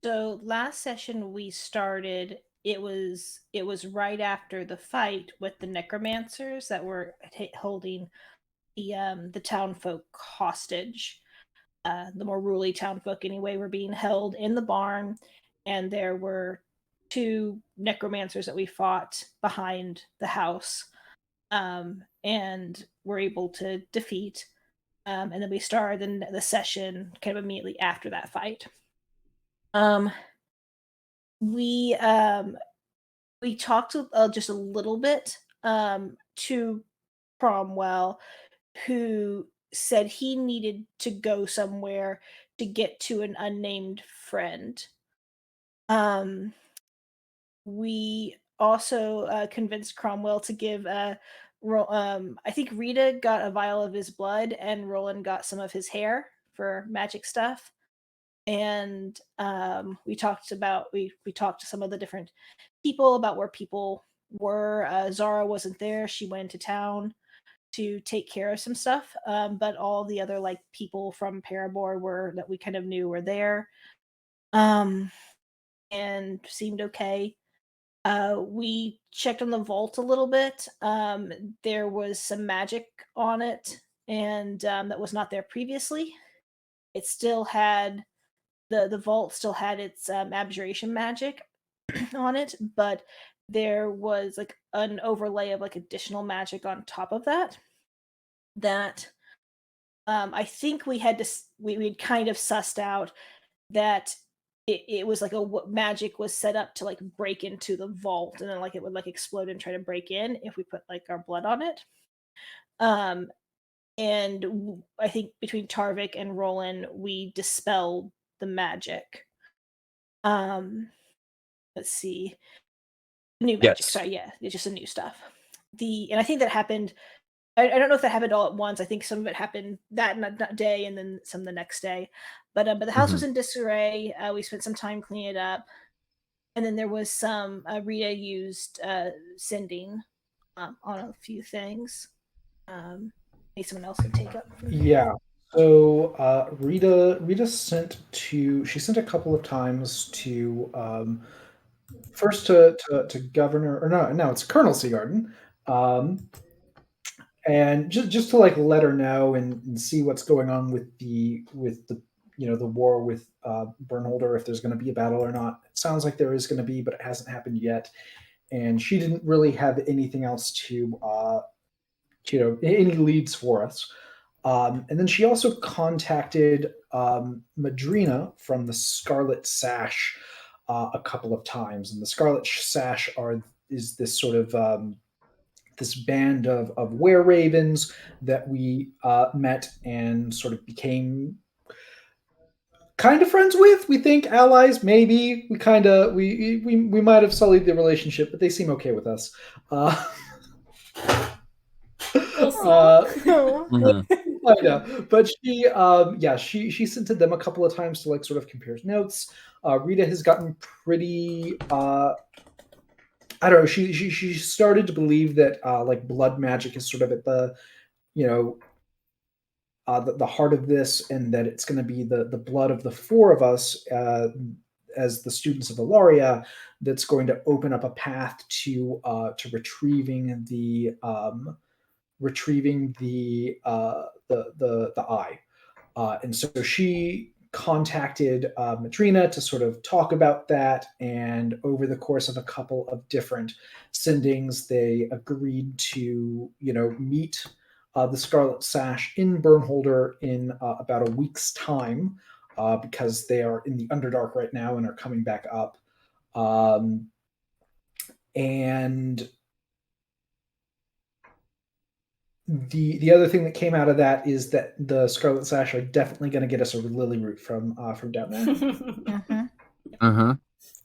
So last session we started. It was right after the fight with the necromancers that were holding the town folk hostage. The more ruly town folk, anyway, were being held in the barn, and there were two necromancers that we fought behind the house, and were able to defeat. And then we started the session kind of immediately after that fight. Um, we um, we talked just a little bit to Cromwell, who said he needed to go somewhere to get to an unnamed friend. Um, we also convinced Cromwell to give I think Rita got a vial of his blood and Roland got some of his hair for magic stuff. And we talked to some of the different people about where people were. Zara wasn't there; she went to town to take care of some stuff. But all the other like people from Parabor were that we kind of knew were there, um, and seemed okay. We checked on the vault a little bit. There was some magic on it, and that was not there previously. It still had the vault still had its abjuration magic on it, but there was like an overlay of like additional magic on top of that. That I think we had to we'd kind of sussed out that it was like magic was set up to like break into the vault, and then like it would like explode and try to break in if we put like our blood on it. Um, and I think between Tarvik and Roland, we dispelled the magic. Um, let's see. New magic, Yes. sorry, yeah, it's just the new stuff. And I think that happened. I don't know if that happened all at once. I think some of it happened that day, and then some the next day. But the house was in disarray. We spent some time cleaning it up, and then there was some Rita used sending on a few things. Maybe someone else could take up from there. Yeah. So Rita she sent a couple of times to first to Governor, or no, it's Colonel Seagarden, um, and just to like let her know and see what's going on with the the war with Bernholder, if there's going to be a battle or not. It sounds like there is going to be, but it hasn't happened yet. And she didn't really have anything else to any leads for us. And then she also contacted Madrina from the Scarlet Sash a couple of times, and the Scarlet Sash is this sort of this band of were ravens that we met and sort of became kind of friends with. We think allies, maybe. We kind of we might have sullied the relationship, but they seem okay with us. We'll see. I know, but she sent to them a couple of times to like sort of compare notes. Rita has gotten pretty. I don't know. She started to believe that like blood magic is sort of at the the heart of this, and that it's going to be the blood of the four of us as the students of Elaria that's going to open up a path to retrieving the eye. And so she contacted Madrina to sort of talk about that. And over the course of a couple of different sendings, they agreed to, meet the Scarlet Sash in Bernholder in about a week's time, because they are in the Underdark right now and are coming back up. And the other thing that came out of that is that the Scarlet Sash are definitely going to get us a lily root from down there.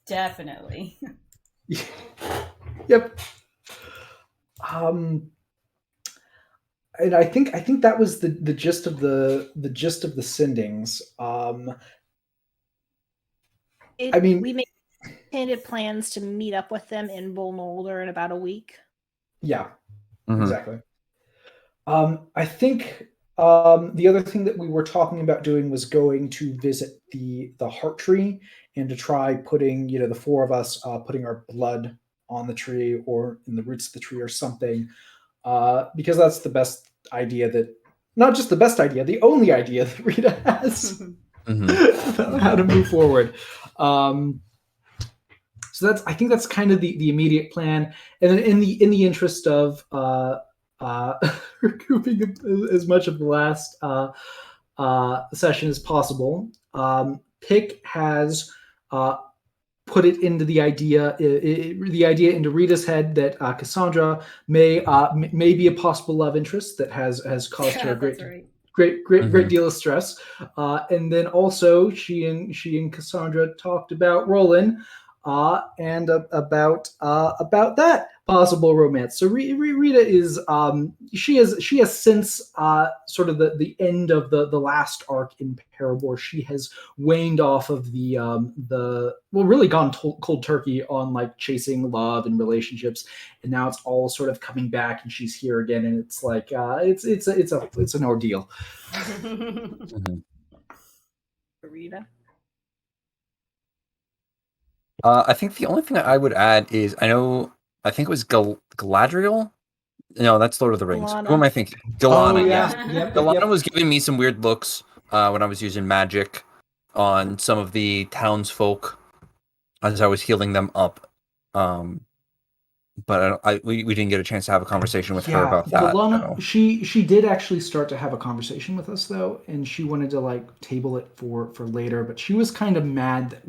Definitely. Yep. And I think that was the gist of the sendings. We made painted plans to meet up with them in Bullnolder in about a week. Yeah, exactly. I think the other thing that we were talking about doing was going to visit the heart tree and to try putting, the four of us putting our blood on the tree or in the roots of the tree or something, because that's the best idea that, not just the best idea, the only idea that Rita has about how to move forward. So I think that's kind of the immediate plan. And then in the interest of recouping as much of the last session as possible, Pick has put it into the idea into Rita's head that Cassandra may be a possible love interest that has caused her a great deal of stress. And then also she and Cassandra talked about Roland and about that possible romance. So Rita is she has since sort of the end of the last arc in Parabor, she has waned off of the really gone cold turkey on like chasing love and relationships, and now it's all sort of coming back, and she's here again, and it's like it's an ordeal. Rita. I think the only thing I would add is I think it was Galadriel. No, that's Lord of the Rings. Galana. Who am I thinking? Galana. Oh, yeah. Yep. Galana was giving me some weird looks when I was using magic on some of the townsfolk as I was healing them up. But we didn't get a chance to have a conversation with her about that. Galana, she did actually start to have a conversation with us though, and she wanted to like table it for later, but she was kind of mad that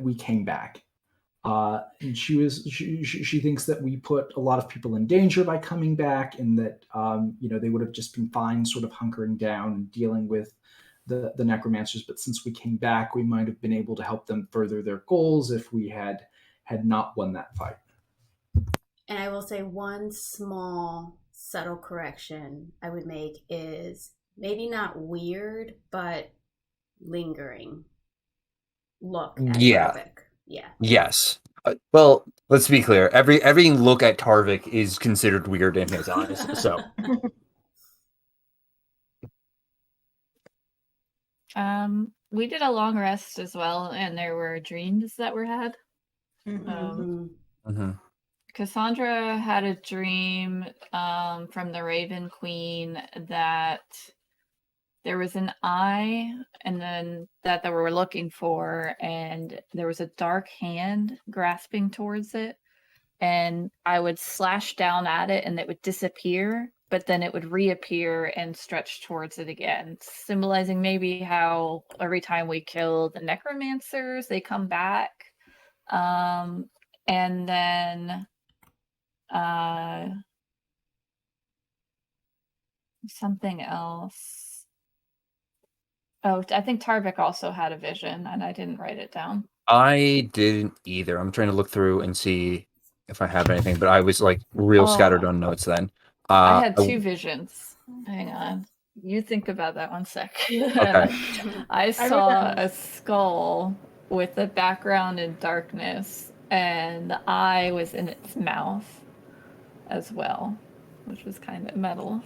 we came back. And she thinks that we put a lot of people in danger by coming back, and that they would have just been fine sort of hunkering down and dealing with the necromancers, but since we came back, we might have been able to help them further their goals if we had not won that fight. And I will say one small subtle correction I would make is maybe not weird, but lingering look at Tarvik. Yeah. Yes. Well, let's be clear. Every look at Tarvik is considered weird in his eyes. So. We did a long rest as well, and there were dreams that were had. Cassandra had a dream from the Raven Queen that there was an eye, and then that they were looking for, and there was a dark hand grasping towards it, and I would slash down at it, and it would disappear, but then it would reappear and stretch towards it again, symbolizing maybe how every time we kill the necromancers, they come back. And then something else. Oh, I think Tarvik also had a vision, and I didn't write it down. I didn't either. I'm trying to look through and see if I have anything, but I was like real scattered on notes then. I had two visions. Hang on. You think about that 1 sec. Okay. I saw a skull with a background in darkness, and the eye was in its mouth as well, which was kind of metal.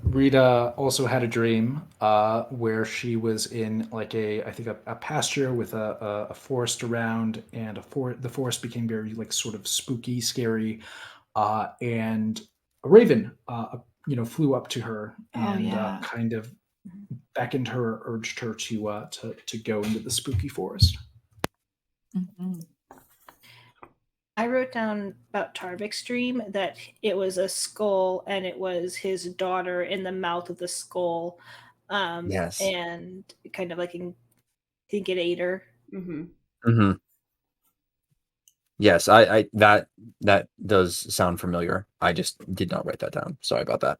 Rita also had a dream where she was in like a pasture with a forest around, and the forest became very like sort of spooky, scary, and a raven flew up to her and kind of beckoned her, urged her to go into the spooky forest. I wrote down about Tarvik's dream that it was a skull, and it was his daughter in the mouth of the skull. Yes. And kind of like I think it ate her. Yes, I that does sound familiar. I just did not write that down. Sorry about that.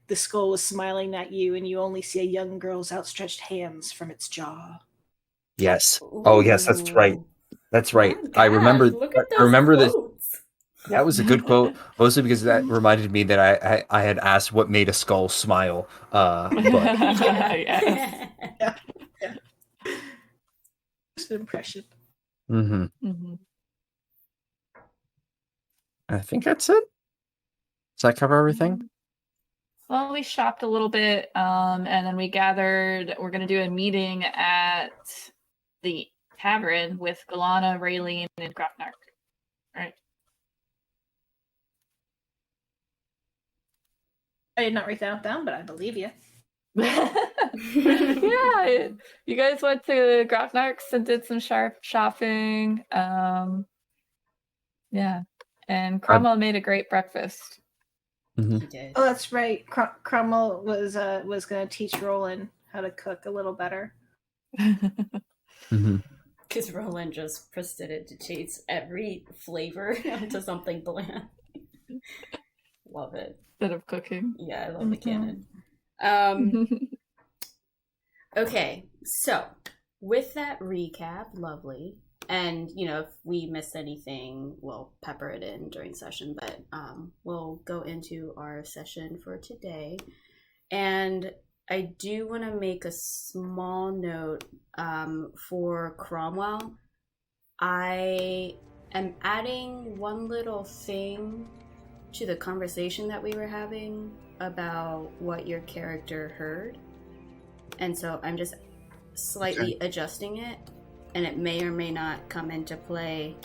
The skull was smiling at you, and you only see a young girl's outstretched hands from its jaw. Yes. Oh, yes, that's right. That's right. Oh, I remember. I remember this. quotes. That was a good quote, mostly because that reminded me that I had asked what made a skull smile. But Yes. Yeah. Just an impression. I think that's it. Does that cover everything? Well, we shopped a little bit, and then we gathered. We're going to do a meeting at the tavern with Galana, Raylene, and Grafnark. Right. I did not write that down, but I believe you. Yeah, you guys went to Grafnark's and did some shopping. Yeah, and Cromwell made a great breakfast. Mm-hmm. He did. Oh, that's right. Cromwell was going to teach Roland how to cook a little better. Mm-hmm. Because Roland just proceeded to chase every flavor into something bland. Love it. Instead of cooking. Yeah, I love the Mhm. canon. Okay, so with that recap, lovely. And, if we miss anything, we'll pepper it in during session, but we'll go into our session for today. And I do want to make a small note for Cromwell. I am adding one little thing to the conversation that we were having about what your character heard. And so I'm just slightly adjusting it, and it may or may not come into play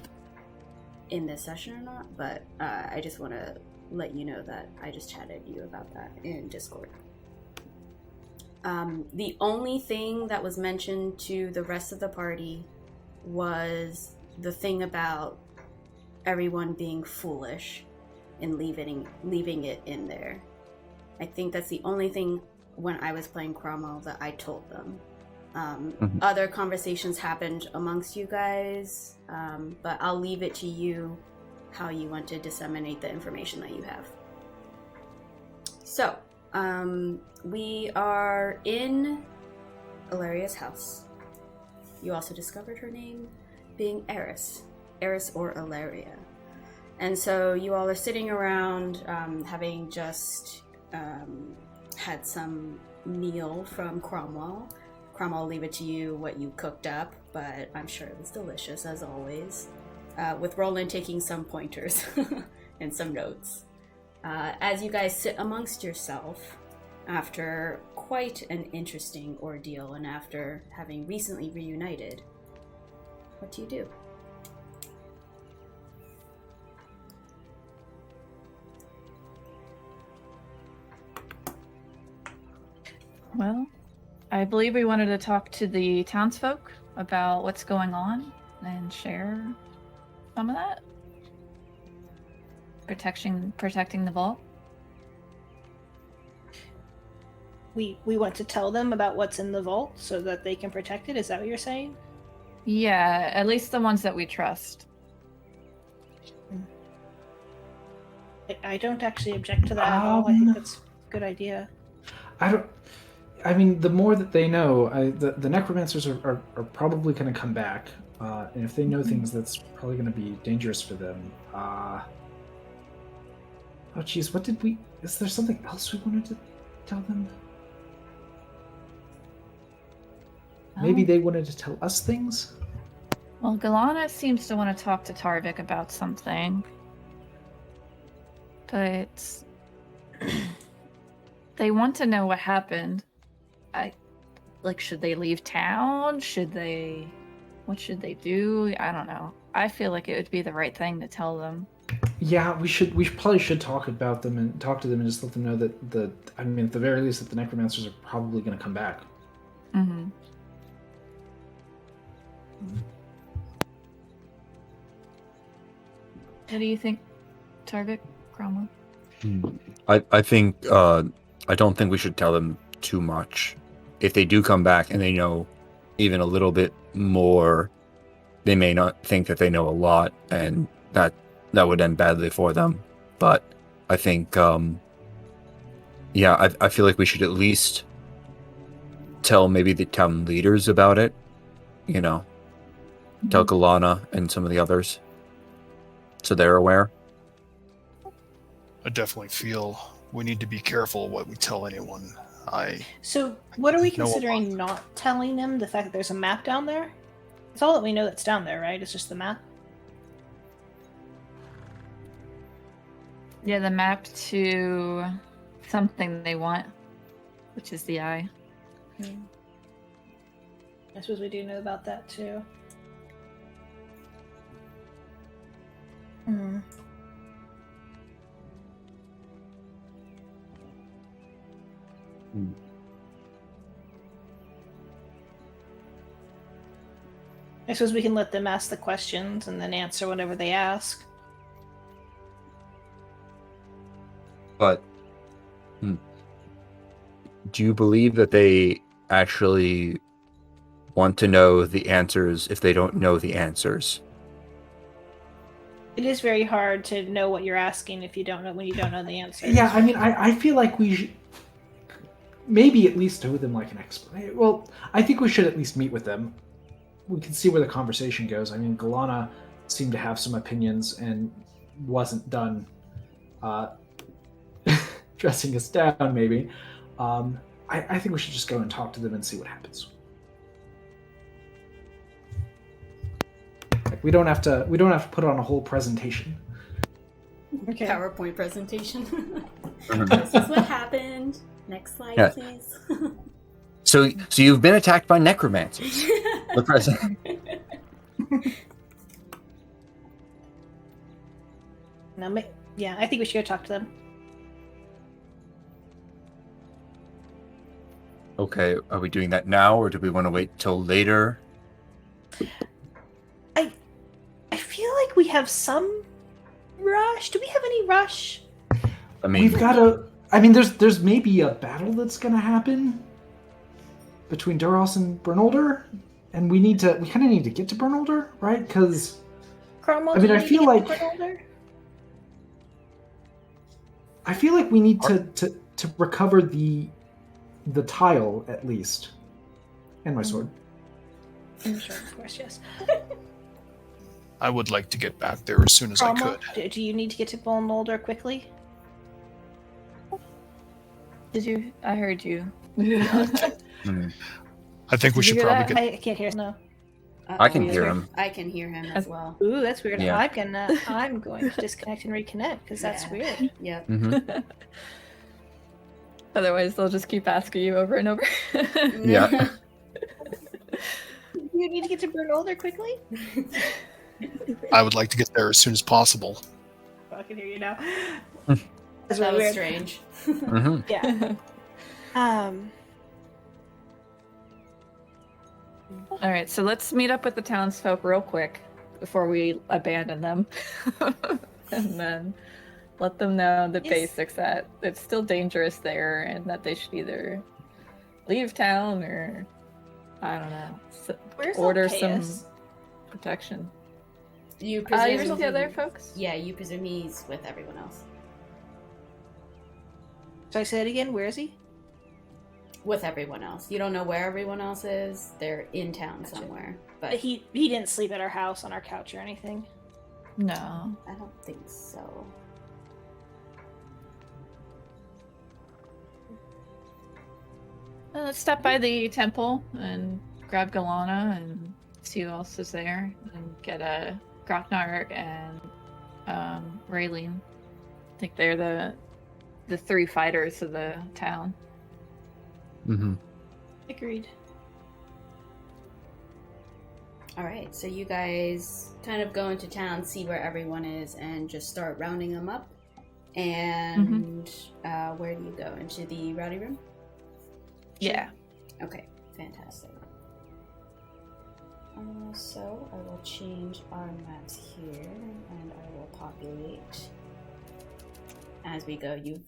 in this session or not, but I just want to let you know that I just chatted you about that in Discord. The only thing that was mentioned to the rest of the party was the thing about everyone being foolish and leaving it in there. I think that's the only thing when I was playing Cromwell that I told them. Other conversations happened amongst you guys, but I'll leave it to you how you want to disseminate the information that you have. So, we are in Elaria's house. You also discovered her name being Eris or Elaria. And so you all are sitting around, having just had some meal from Cromwell. Cromwell, I'll leave it to you what you cooked up, but I'm sure it was delicious as always. With Roland taking some pointers and some notes. As you guys sit amongst yourself after quite an interesting ordeal and after having recently reunited, what do you do? Well, I believe we wanted to talk to the townsfolk about what's going on and share some of that. Protecting the vault. We want to tell them about what's in the vault so that they can protect it. Is that what you're saying? Yeah, at least the ones that we trust. I don't actually object to that at all. I think that's a good idea. I mean, the more that they know, the necromancers are probably going to come back, and if they know things, that's probably going to be dangerous for them. Oh, geez, is there something else we wanted to tell them? Maybe they wanted to tell us things? Well, Galana seems to want to talk to Tarvik about something. But they want to know what happened. Should they leave town? What should they do? I don't know. I feel like it would be the right thing to tell them. Yeah, we probably should talk to them and just let them know that at the very least that the necromancers are probably going to come back. Mm-hmm. What do you think, Tarvik, Cromwell? I think I don't think we should tell them too much. If they do come back and they know even a little bit more, they may not think that they know a lot, and that would end badly for them. But I think, I feel like we should at least tell maybe the town leaders about it. Tell Galana and some of the others, so they're aware. I definitely feel we need to be careful what we tell anyone. So, what are we know a lot. considering not telling them? The fact that there's a map down there? It's all that we know that's down there, right? It's just the map? Yeah, the map to something they want, which is the eye. I suppose we do know about that too. Hmm. I suppose we can let them ask the questions and then answer whatever they ask. But do you believe that they actually want to know the answers if they don't know the answers? It is very hard to know what you're asking if you don't know when you don't know the answer. Yeah, I mean, I feel like we should maybe at least do them like an expert. Well, I think we should at least meet with them. We can see where the conversation goes. I mean, Galana seemed to have some opinions and wasn't done dressing us down, maybe. I think we should just go and talk to them and see what happens. Like, we don't have to put on a whole presentation. Okay. PowerPoint presentation. Mhm. This is what happened. Next slide, Yeah. please. So you've been attacked by necromancers. The present. No, yeah, I think we should go talk to them. Okay, are we doing that now, or do we want to wait till later? I feel like we have some rush. Do we have any rush? I mean, We've got to. I mean, there's maybe a battle that's going to happen between Duros and Bernolder, and we kind of need to get to Bernolder, right? Because Cromwell, I mean, do you I need feel to get like- the foot older? I feel like we need to recover the tile at least, and my sword. I'm sure, of course, yes. I would like to get back there as soon as I Cromwell, could. do you need to get to Bolnolder quickly? Did you? I heard you. I think we Did you should hear probably that? get. I can't hear. No. I can Uh-oh. hear him. I can hear him as well. Ooh, that's weird. Yeah. I'm going to disconnect and reconnect because that's Yeah. weird. Yep. Mhm. Otherwise, they'll just keep asking you over and over. Yeah. You need to get to Bolnolder quickly. I would like to get there as soon as possible. Oh, I can hear you now. That's That really was weird. strange. Mhm. Yeah. All right, so let's meet up with the townsfolk real quick before we abandon them, and then let them know the Yes. basics that it's still dangerous there, and that they should either leave town or I don't know, Where's order some Alcaeus? protection. You presume Yours with the other folks? Yeah, you presume he's with everyone else. So I say it again. Where is he? With everyone else. You don't know where everyone else is. They're in town somewhere. But He didn't sleep at our house on our couch or anything. No. I don't think so. Let's stop by the temple and grab Galana and see who else is there, and get a Grotnar and Raylene. I think they're the three fighters of the town. Mhm. Agreed. Alright, so you guys kind of go into town, see where everyone is, and just start rounding them up. And where do you go? Into the Rowdy Room? Yeah. Okay, fantastic. So I will change our maps here, and I will populate as we go. You've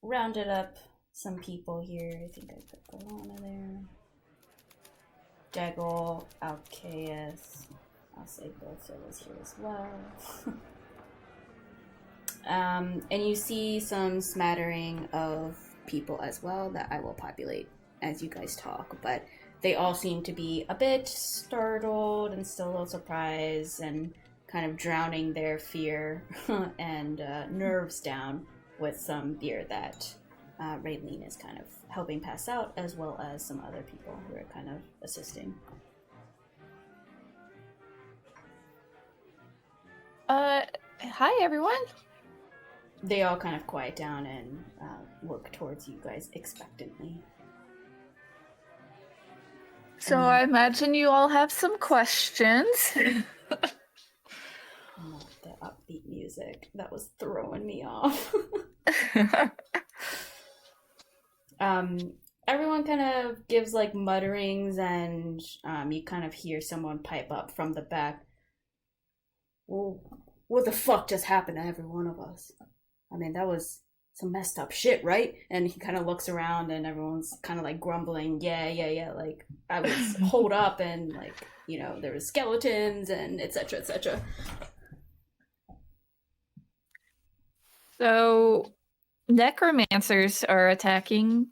rounded up some people here. I think I put Galana there. Deggle, Alcaeus. I'll say Bofil is here as well. And you see some smattering of people as well that I will populate as you guys talk, but they all seem to be a bit startled and still a little surprised and kind of drowning their fear and nerves down with some beer that Raylene is kind of helping pass out, as well as some other people who are kind of assisting. Hi everyone. they all kind of quiet down and look towards you guys expectantly. So I imagine you all have some questions. Not the upbeat music. That was throwing me off. Everyone kind of gives like mutterings, and you kind of hear someone pipe up from the back. Well, what the fuck just happened to every one of us? I mean, that was some messed up shit, right? And he kind of looks around, and everyone's kind of like grumbling, yeah, like I was holed up, and like, you know, there was skeletons and etc, etc. So necromancers are attacking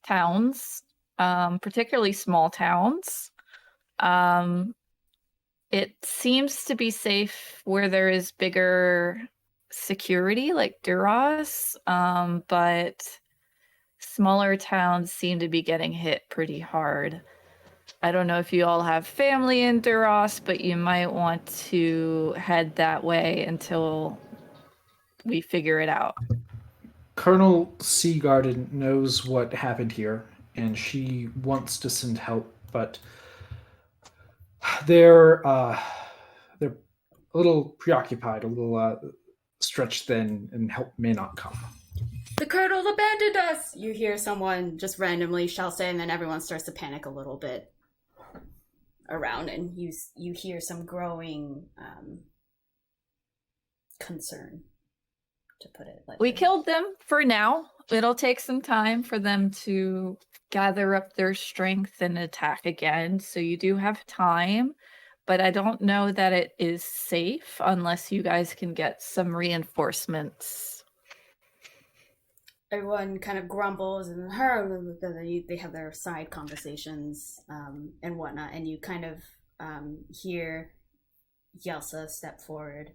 towns, particularly small towns. It seems to be safe where there is bigger security, like Duras, but smaller towns seem to be getting hit pretty hard. I don't know if you all have family in Duras, but you might want to head that way until we figure it out. Colonel Seagarden knows what happened here, and she wants to send help, but they're a little preoccupied, a little stretched thin, and help may not come. The colonel abandoned us! You hear someone just randomly shout it, and then everyone starts to panic a little bit around, and you hear some growing concern, to put it like We killed them for now. It'll take some time for them to gather up their strength and attack again, so you do have time, but I don't know that it is safe unless you guys can get some reinforcements. Everyone kind of grumbles, and they have their side conversations and whatnot, and you kind of hear Yelsa step forward.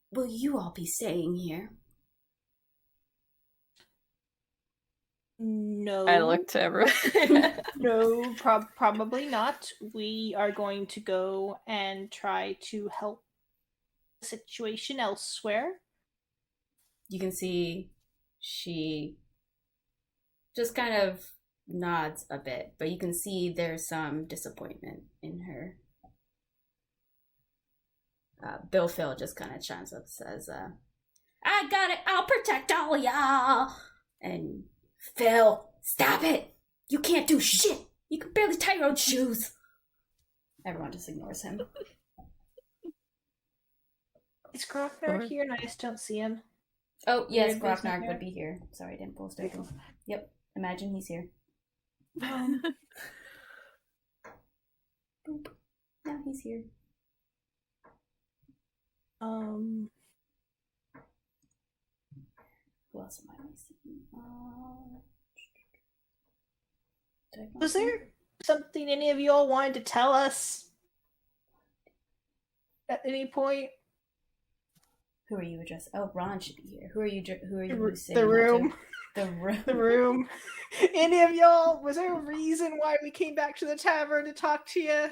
Will you all be staying here? No. I look to everyone. No, probably not. We are going to go and try to help the situation elsewhere. You can see she just kind of nods a bit, but you can see there's some disappointment in her. Bill Phil just kind of chimes up, says, I got it, I'll protect all y'all. And Phil, stop it. You can't do shit. You can barely tie your own shoes. Everyone just ignores him. Is Grofner here and I just don't see him? Oh, yes, Weird business Grofnar here. would be here. Sorry, I didn't post it. Yep, imagine he's here. Boop. Now he's here. Who else am I missing? Was there something any of y'all wanted to tell us at any point? Who are you addressing? Oh, Ron should be here. Who are you saying The that room. to? The room. The room. Any of y'all? Was there a reason why we came back to the tavern to talk to you?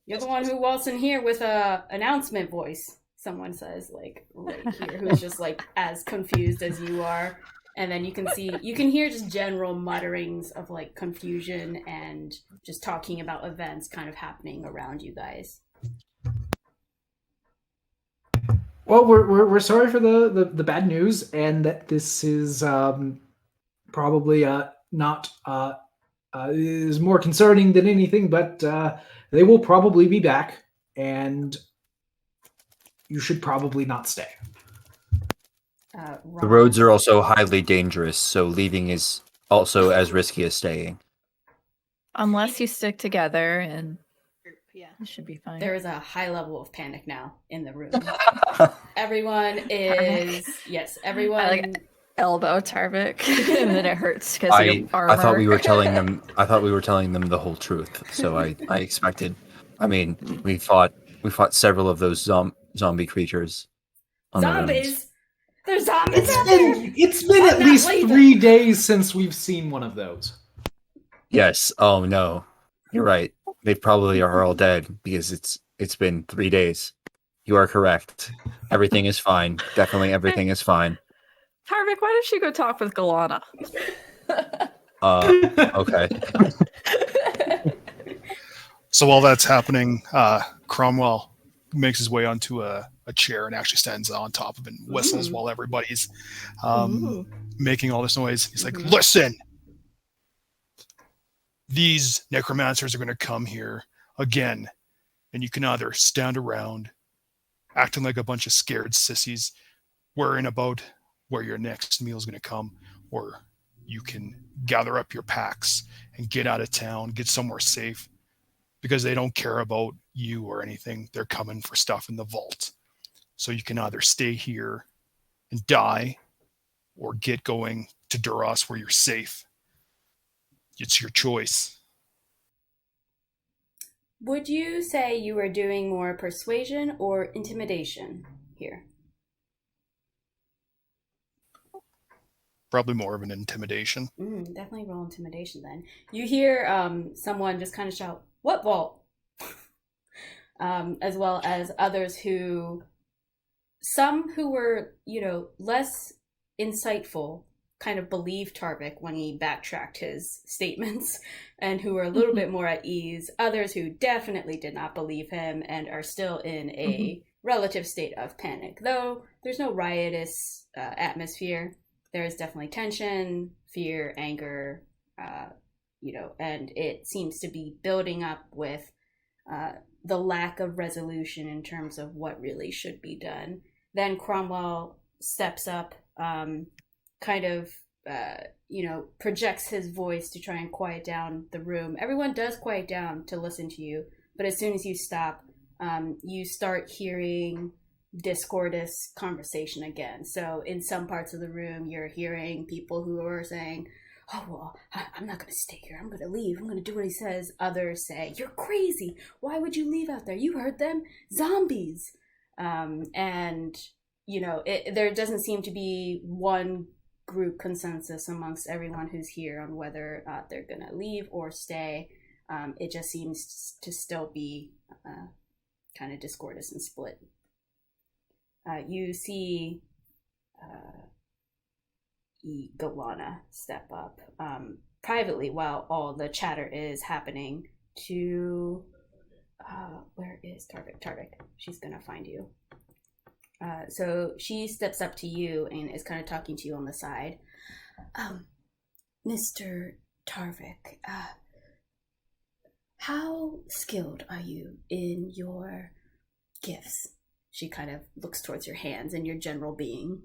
You're the one who waltzed in here with a announcement voice. Someone says, like, right here, who's just like as confused as you are. And then you can hear just general mutterings of like confusion and just talking about events kind of happening around you guys. Well, we're sorry for the bad news, and that this is probably not is more concerning than anything. But they will probably be back, and you should probably not stay. The roads are also highly dangerous, so leaving is also as risky as staying. Unless you stick together, and Yeah. it should be fine. There is a high level of panic now in the room. Everyone is everyone. I like elbow Tarvik, and then it hurts because I thought we were telling them. I thought we were telling them the whole truth. So I expected. I mean, we fought several of those zombie creatures. Zombies. There's zombies. It's been at least 3 days since we've seen one of those. Yes. Oh no, you're right. They probably are all dead because it's been 3 days. You are correct. Everything is fine. Definitely everything is fine. Tarvik, why don't you go talk with Galana? Okay. So while that's happening, Cromwell makes his way onto a chair and actually stands on top of it and whistles while everybody's making all this noise. He's like, listen! These necromancers are going to come here again, and you can either stand around acting like a bunch of scared sissies, worrying about where your next meal is going to come, or you can gather up your packs and get out of town, get somewhere safe, because they don't care about you or anything. They're coming for stuff in the vault. So you can either stay here and die, or get going to Duras where you're safe. It's your choice. Would you say you were doing more persuasion or intimidation here? Probably more of an intimidation. Definitely roll intimidation then. You hear someone just kind of shout, "What vault?" As well as others some who were, less insightful, kind of believed Tarvik when he backtracked his statements, and who were a little bit more at ease. Others who definitely did not believe him and are still in a relative state of panic. Though there's no riotous atmosphere, there is definitely tension, fear, anger, and it seems to be building up with the lack of resolution in terms of what really should be done. Then Cromwell steps up, projects his voice to try and quiet down the room. Everyone does quiet down to listen to you, but as soon as you stop, you start hearing discordant conversation again. So in some parts of the room, you're hearing people who are saying, "Oh, well, I'm not going to stay here. I'm going to leave. I'm going to do what he says." Others say, "You're crazy. Why would you leave out there? You heard them. Zombies." There doesn't seem to be one group consensus amongst everyone who's here on whether they're going to leave or stay. It just seems to still be kind of discordant and split. You see Galana step up privately while all the chatter is happening to where is Tarvik? She's gonna find you. So she steps up to you and is kind of talking to you on the side. Mr. Tarvik, how skilled are you in your gifts? She kind of looks towards your hands and your general being.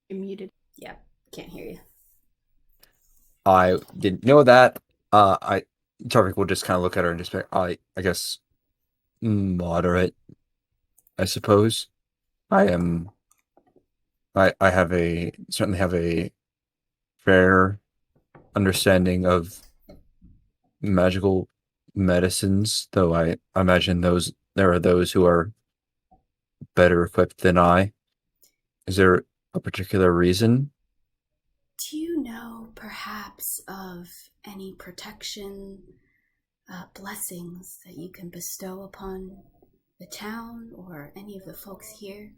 You're muted. Yeah, can't hear you. I didn't know that. Tarvik will just kind of look at her and just be, I guess, moderate, I suppose. I certainly have a fair understanding of magical medicines, though I imagine there are those who are better equipped than I. Is there a particular reason? Do you know perhaps of any protection, blessings that you can bestow upon the town or any of the folks here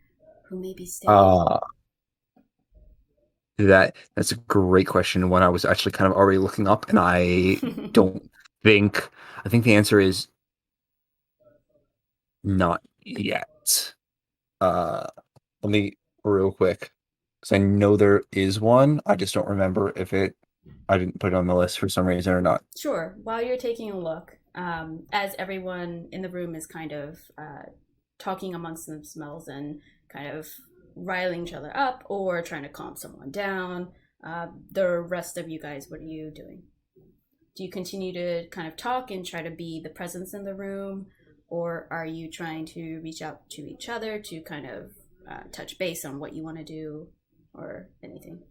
who may be staying? That's a great question. One I was actually kind of already looking up, and I think the answer is not yet. Let me real quick, because I know there is one. I just don't remember if I didn't put it on the list for some reason or not. Sure. While you're taking a look, as everyone in the room is kind of talking amongst themselves and kind of riling each other up or trying to calm someone down, the rest of you guys, what are you doing? Do you continue to kind of talk and try to be the presence in the room, or are you trying to reach out to each other to kind of touch base on what you want to do or anything?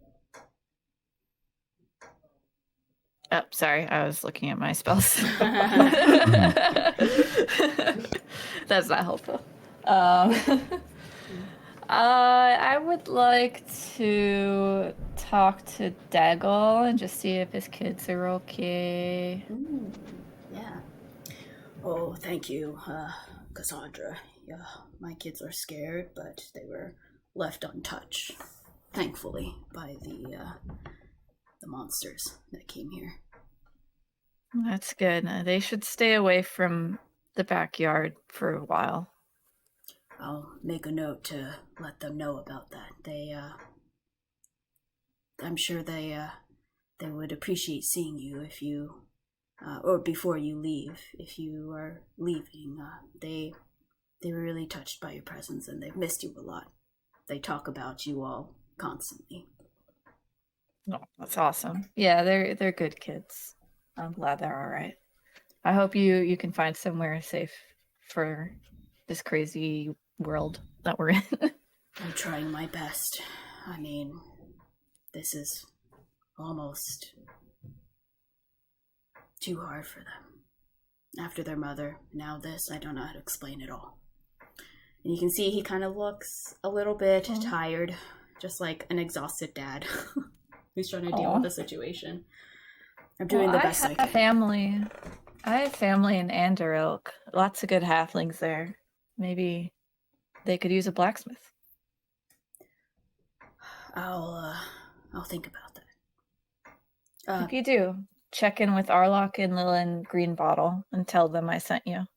Oh, sorry, I was looking at my spells. That's not helpful. I would like to talk to Daggle and just see if his kids are okay. Yeah. Oh, thank you, Cassandra. Yeah, my kids are scared, but they were left untouched, thankfully, by the monsters that came here. That's good. They should stay away from the backyard for a while. I'll make a note to let them know about that. I'm sure they would appreciate seeing you if you, or before you leave, if you are leaving. They were really touched by your presence, and they've missed you a lot. They talk about you all constantly. Oh, that's awesome. Yeah, they're good kids. I'm glad they're all right. I hope you can find somewhere safe for this crazy world that we're in. I'm trying my best. I mean, this is almost too hard for them. After their mother, now this, I don't know how to explain it all. And you can see he kind of looks a little bit tired, just like an exhausted dad who's trying to deal with the situation. I'm doing the best I can. I have family in Anderilk. Lots of good halflings there. Maybe they could use a blacksmith. I'll think about that. If you do, check in with Arlock and Lilin Greenbottle and tell them I sent you.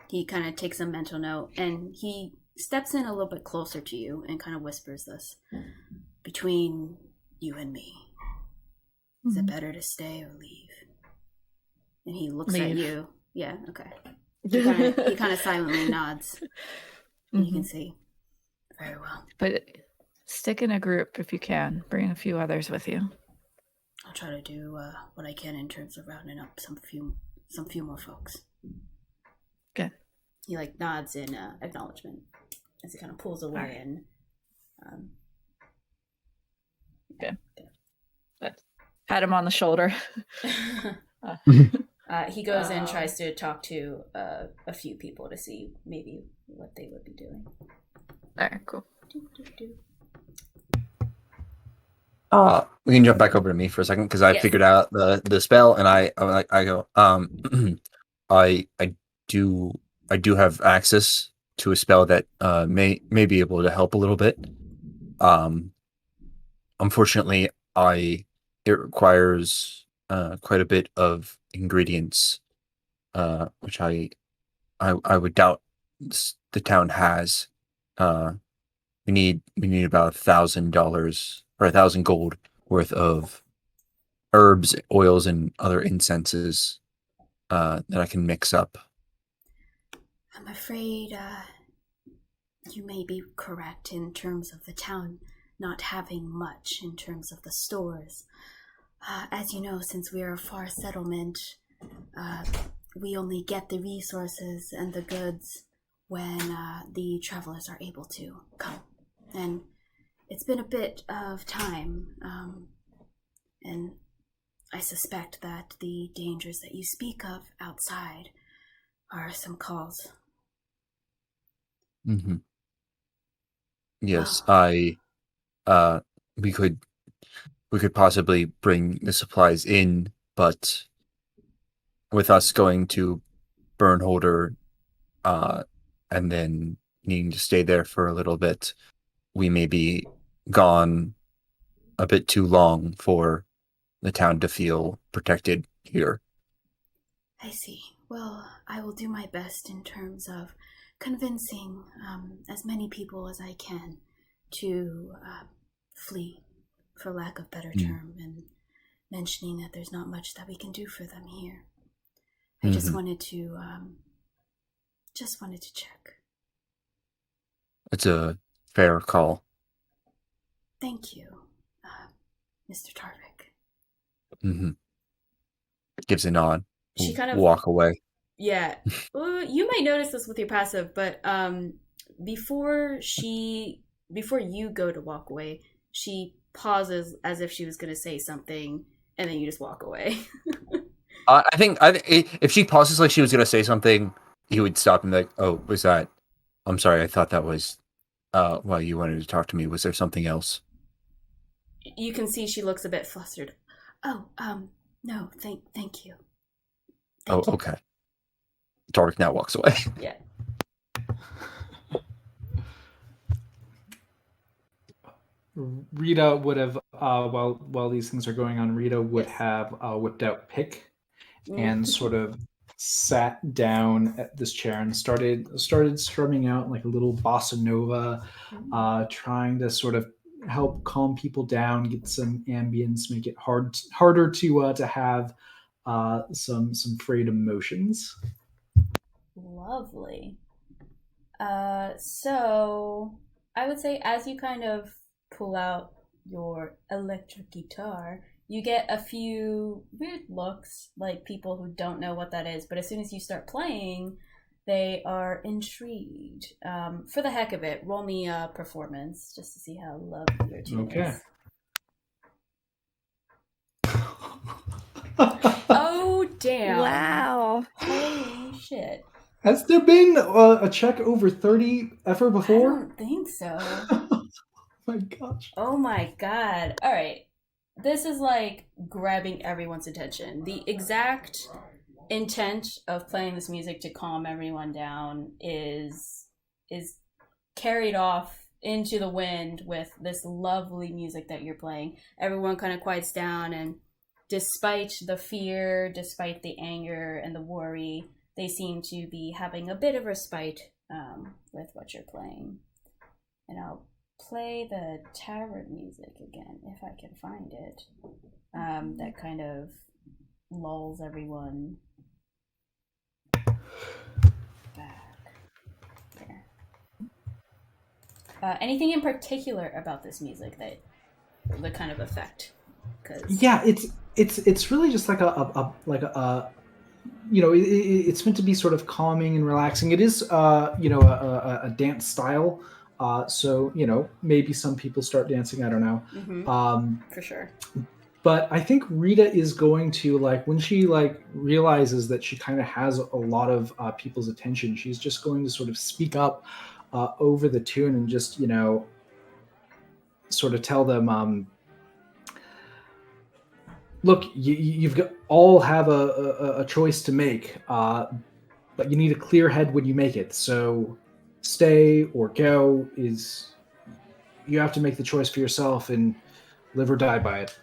He kind of takes a mental note, and he steps in a little bit closer to you and kind of whispers this. Between you and me, is it better to stay or leave? And he looks at you. Yeah, okay. He kind of silently nods. And you can see. Very well. But stick in a group if you can. Bring a few others with you. I'll try to do what I can in terms of rounding up some few more folks. Good. He nods in acknowledgement as he kind of pulls away right. and. Good. Pat him on the shoulder. He goes and tries to talk to a few people to see maybe what they would be doing. All right, cool. We can jump back over to me for a second because I figured out the spell, and I go, I do have access to a spell that may be able to help a little bit. Unfortunately, it requires quite a bit of ingredients, which I would doubt the town has. We need about $1,000 or 1,000 gold worth of herbs, oils, and other incenses that I can mix up. I'm afraid you may be correct in terms of the town not having much in terms of the stores. As you know, since we are a far settlement, we only get the resources and the goods when the travelers are able to come. And it's been a bit of time, and I suspect that the dangers that you speak of outside are some cause. Mm-hmm. Yes, we could possibly bring the supplies in, but with us going to Burnholder, and then needing to stay there for a little bit, we may be gone a bit too long for the town to feel protected here. I see. Well, I will do my best in terms of convincing as many people as I can to flee, for lack of better term, and mentioning that there's not much that we can do for them here. I just wanted to check. It's a fair call. Thank you, Mr. Tarvik. Mm-hmm. She nod. She kind of walk away. Yeah. You might notice this with your passive, but before you go to walk away, she pauses as if she was going to say something, and then you just walk away. I think if she pauses like she was going to say something, he would stop and be like, "Oh, was that? I'm sorry. I thought that was Well, you wanted to talk to me. Was there something else? You can see she looks a bit flustered. Oh, no, thank you. Thank you. Okay. Tarvik now walks away. Yeah. Rita would have, while these things are going on, Rita would have whipped out Pick and sort of sat down at this chair and started strumming out like a little bossa nova, trying to sort of help calm people down, get some ambience, make it harder to have some frayed emotions. Lovely. So I would say as you kind of pull out your electric guitar, you get a few weird looks, like people who don't know what that is, but as soon as you start playing, they are intrigued. For the heck of it, roll me a performance just to see how lovely your tune is. Oh, damn. Wow. Holy shit. Has there been a check over 30 ever before? I don't think so. Oh my gosh. Oh my god. Alright. This is like grabbing everyone's attention. The exact intent of playing this music to calm everyone down is carried off into the wind with this lovely music that you're playing. Everyone kind of quiets down, and despite the fear, despite the anger and the worry, they seem to be having a bit of respite with what you're playing. And I'll play the tavern music again, if I can find it. That kind of lulls everyone back. There. Anything in particular about this music that the kind of effect? Yeah, it's really just like a it's meant to be sort of calming and relaxing. It is a dance style. So maybe some people start dancing. I don't know. Mm-hmm. For sure. But I think Rita is going to, like, when she realizes that she kind of has a lot of people's attention, she's just going to sort of speak up over the tune and just sort of tell them, look, you've all have a choice to make, but you need a clear head when you make it. So stay or go you have to make the choice for yourself and live or die by it.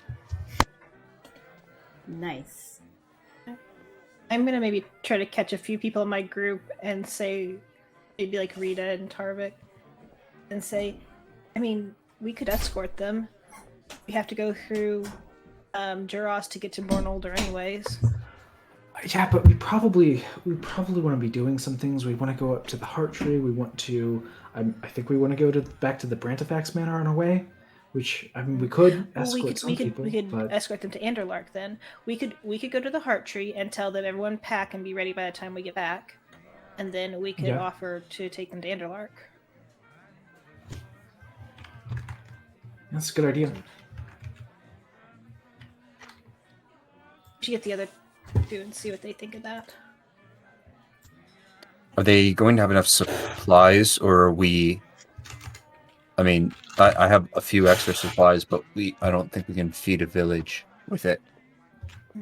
Nice. I'm gonna maybe try to catch a few people in my group and say, maybe like Rita and Tarvik, and say, I mean, we could escort them. We have to go through Duras to get to Bornolder anyways. Yeah, but we probably want to be doing some things. We want to go up to the Heart Tree. We want to. I think we want to go back to the Brantifax Manor on our way. Which, I mean, we could escort some people. We could escort them to Anderlark. Then we could go to the Heart Tree and tell them everyone pack and be ready by the time we get back, and then we could offer to take them to Anderlark. That's a good idea. We should get the other two and see what they think of that. Are they going to have enough supplies, or are we? I mean, I have a few extra supplies, but I don't think we can feed a village with it. I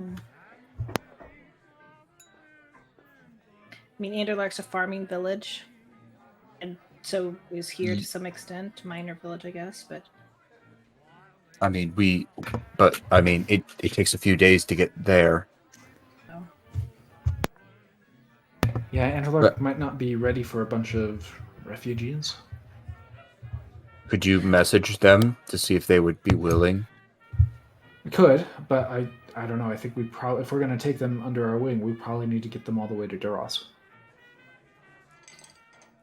mean, Anderlark's a farming village, and so is here to some extent. Minor village, I guess, but... I mean, it takes a few days to get there. Oh. Yeah, Anderlark might not be ready for a bunch of refugees. Could you message them to see if they would be willing? We could, but I don't know. I think if we're going to take them under our wing, we probably need to get them all the way to Duras.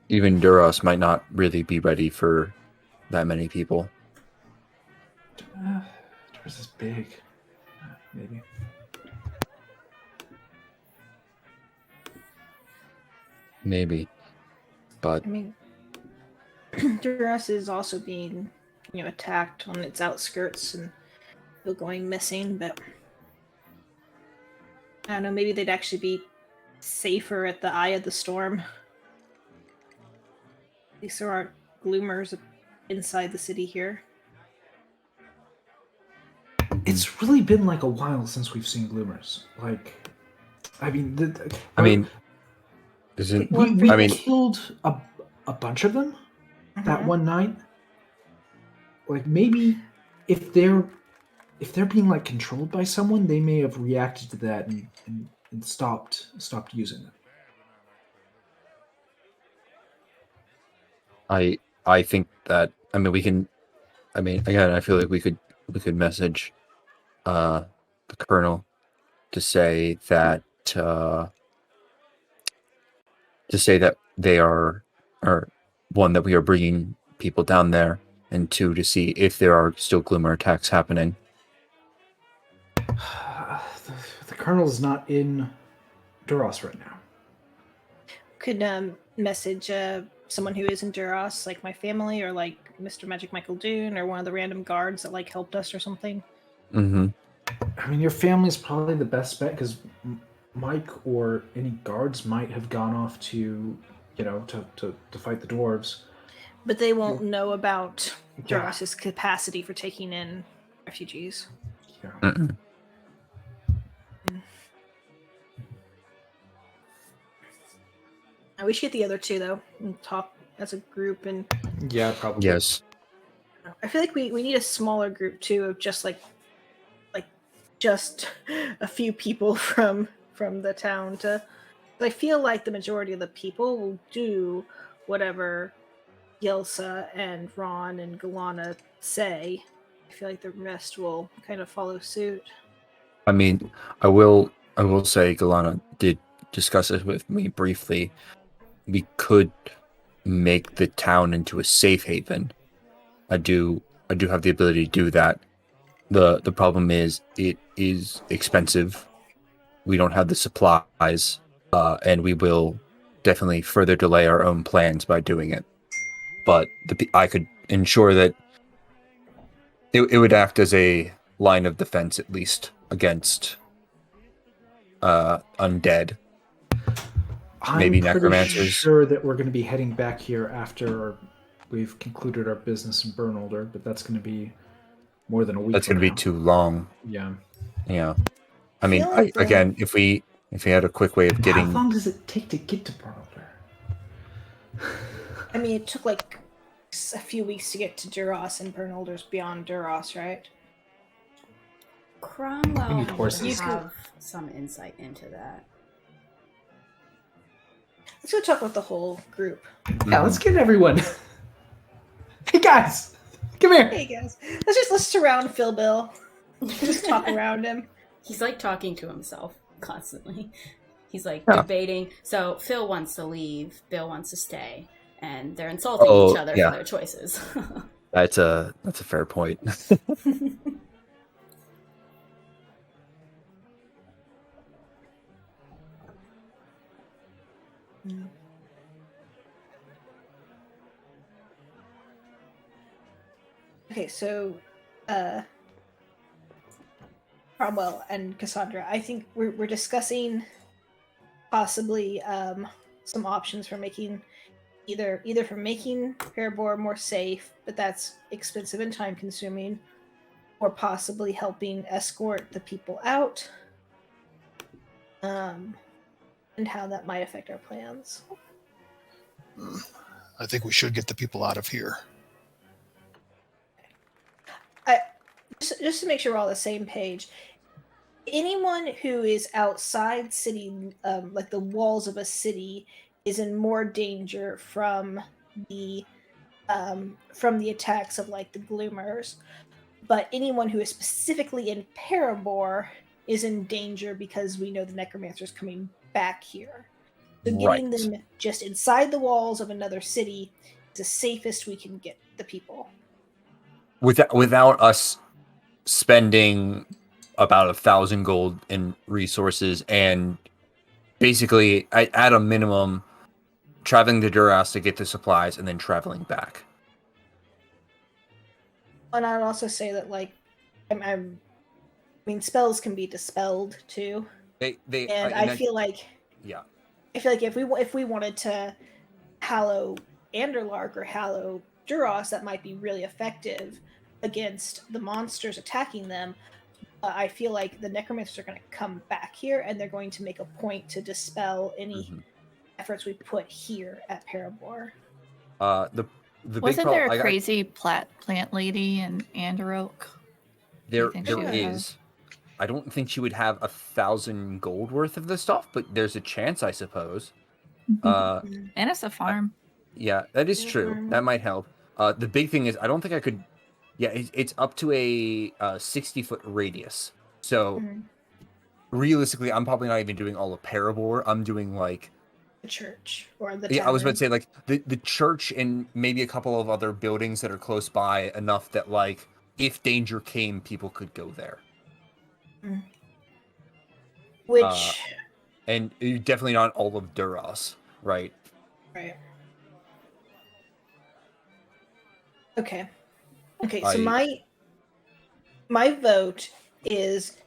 Even Duras might not really be ready for that many people. Duras is big. Maybe. Maybe. But... I mean... Duras is also being, attacked on its outskirts and still going missing, but I don't know, maybe they'd actually be safer at the eye of the storm. At least there aren't gloomers inside the city here. It's really been like a while since we've seen gloomers. Like, I mean, Isn't we I mean, killed a bunch of them that Mhm. one night. Like maybe if they're being like controlled by someone, they may have reacted to that and stopped using them. I think that we can. Again, I feel like we could message the colonel to say that they are, or one, that we are bringing people down there, and two, to see if there are still gloomer attacks happening. The colonel's not in Duras right now. Could message someone who is in Duras, like my family, or like Mr. Magic Michael Dune, or one of the random guards that like helped us or something. Mm-hmm. I mean, your family's probably the best bet because Mike or any guards might have gone off to fight the dwarves. But they won't know about Yeah. Duras's capacity for taking in refugees. Yeah. Mm-mm. We should get the other two though and talk as a group. And Yeah, probably. Yes. I feel like we need a smaller group too, of just like just a few people from the town to. I feel like the majority of the people will do whatever Yelsa and Ron and Galana say. I feel like the rest will kind of follow suit. I mean, I will say Galana did discuss it with me briefly. We could make the town into a safe haven. I do have the ability to do that. The problem is it is expensive. We don't have the supplies, and we will definitely further delay our own plans by doing it. But I could ensure that it would act as a line of defense, at least, against undead. Maybe I'm pretty necromancers. sure that we're going to be heading back here after we've concluded our business in Bernalder, but that's going to be more than a week. That's going to be too long. Yeah. Yeah. I mean, feel like again, if we had a quick way of getting. How long does it take to get to Bernalder? I mean, it took like a few weeks to get to Duras, and Bernalder's beyond Duras, right? Cromwell We need would horses. have some insight into that. Let's go talk with the whole group. Yeah, let's get everyone. Hey guys, come here. Hey guys, let's surround Phil Bill. Just talk around him. He's like talking to himself constantly. He's like Yeah. debating. So Phil wants to leave, Bill wants to stay, and they're insulting each other yeah. for their choices. That's a fair point. Okay, so Cromwell and Cassandra, I think we're discussing possibly some options for making either for making Parabor more safe, but that's expensive and time consuming, or possibly helping escort the people out. And how that might affect our plans. I think we should get the people out of here. Just to make sure we're all on the same page, anyone who is outside city, like the walls of a city, is in more danger from the attacks of like the Gloomers. But anyone who is specifically in Parabor is in danger because we know the Necromancer is coming back here. So getting Right. them just inside the walls of another city is the safest we can get the people. Without us spending about 1,000 gold in resources, and basically at a minimum traveling to Duras to get the supplies and then traveling back. And I'd also say that like I mean spells can be dispelled too. I feel like if we wanted to hallow Anderlark or hallow Duros that might be really effective against the monsters attacking them. I feel like the necromancers are going to come back here, and they're going to make a point to dispel any efforts we put here at Parabor. The big Wasn't problem, there a crazy plant lady in Anderoak? There think she would is. I don't think she would have 1,000 gold worth of the stuff, but there's a chance, I suppose. And it's a farm. Yeah, that is true. That might help. The big thing is, I don't think I could. Yeah, it's up to a 60-foot radius. So realistically, I'm probably not even doing all of Parabor. I'm doing like the church or the I was about to say tavern. like the church and maybe a couple of other buildings that are close by enough that like if danger came, people could go there. Which and definitely not all of Duras, right? right. Okay. So my vote is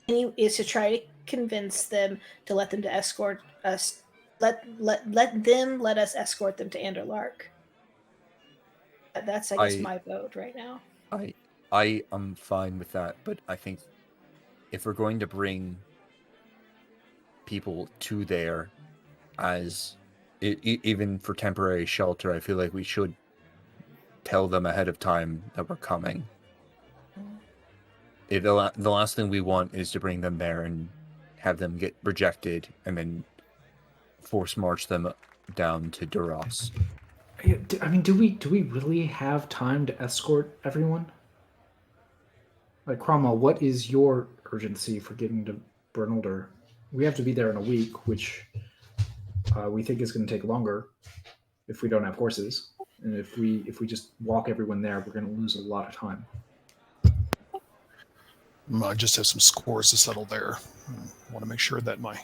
to try to convince them to let them to escort us. Let us escort them to Anderlark. That's I guess my vote right now. I am fine with that, but I think if we're going to bring people to there as even for temporary shelter, I feel like we should tell them ahead of time that we're coming. The last thing we want is to bring them there and have them get rejected and then force march them down to Duras. I mean, do we really have time to escort everyone? Like, Cromwell, what is your urgency for getting to Bernalder? We have to be there in a week, which we think is going to take longer if we don't have horses. And if we just walk everyone there, we're going to lose a lot of time. I just have some scores to settle there. I want to make sure that my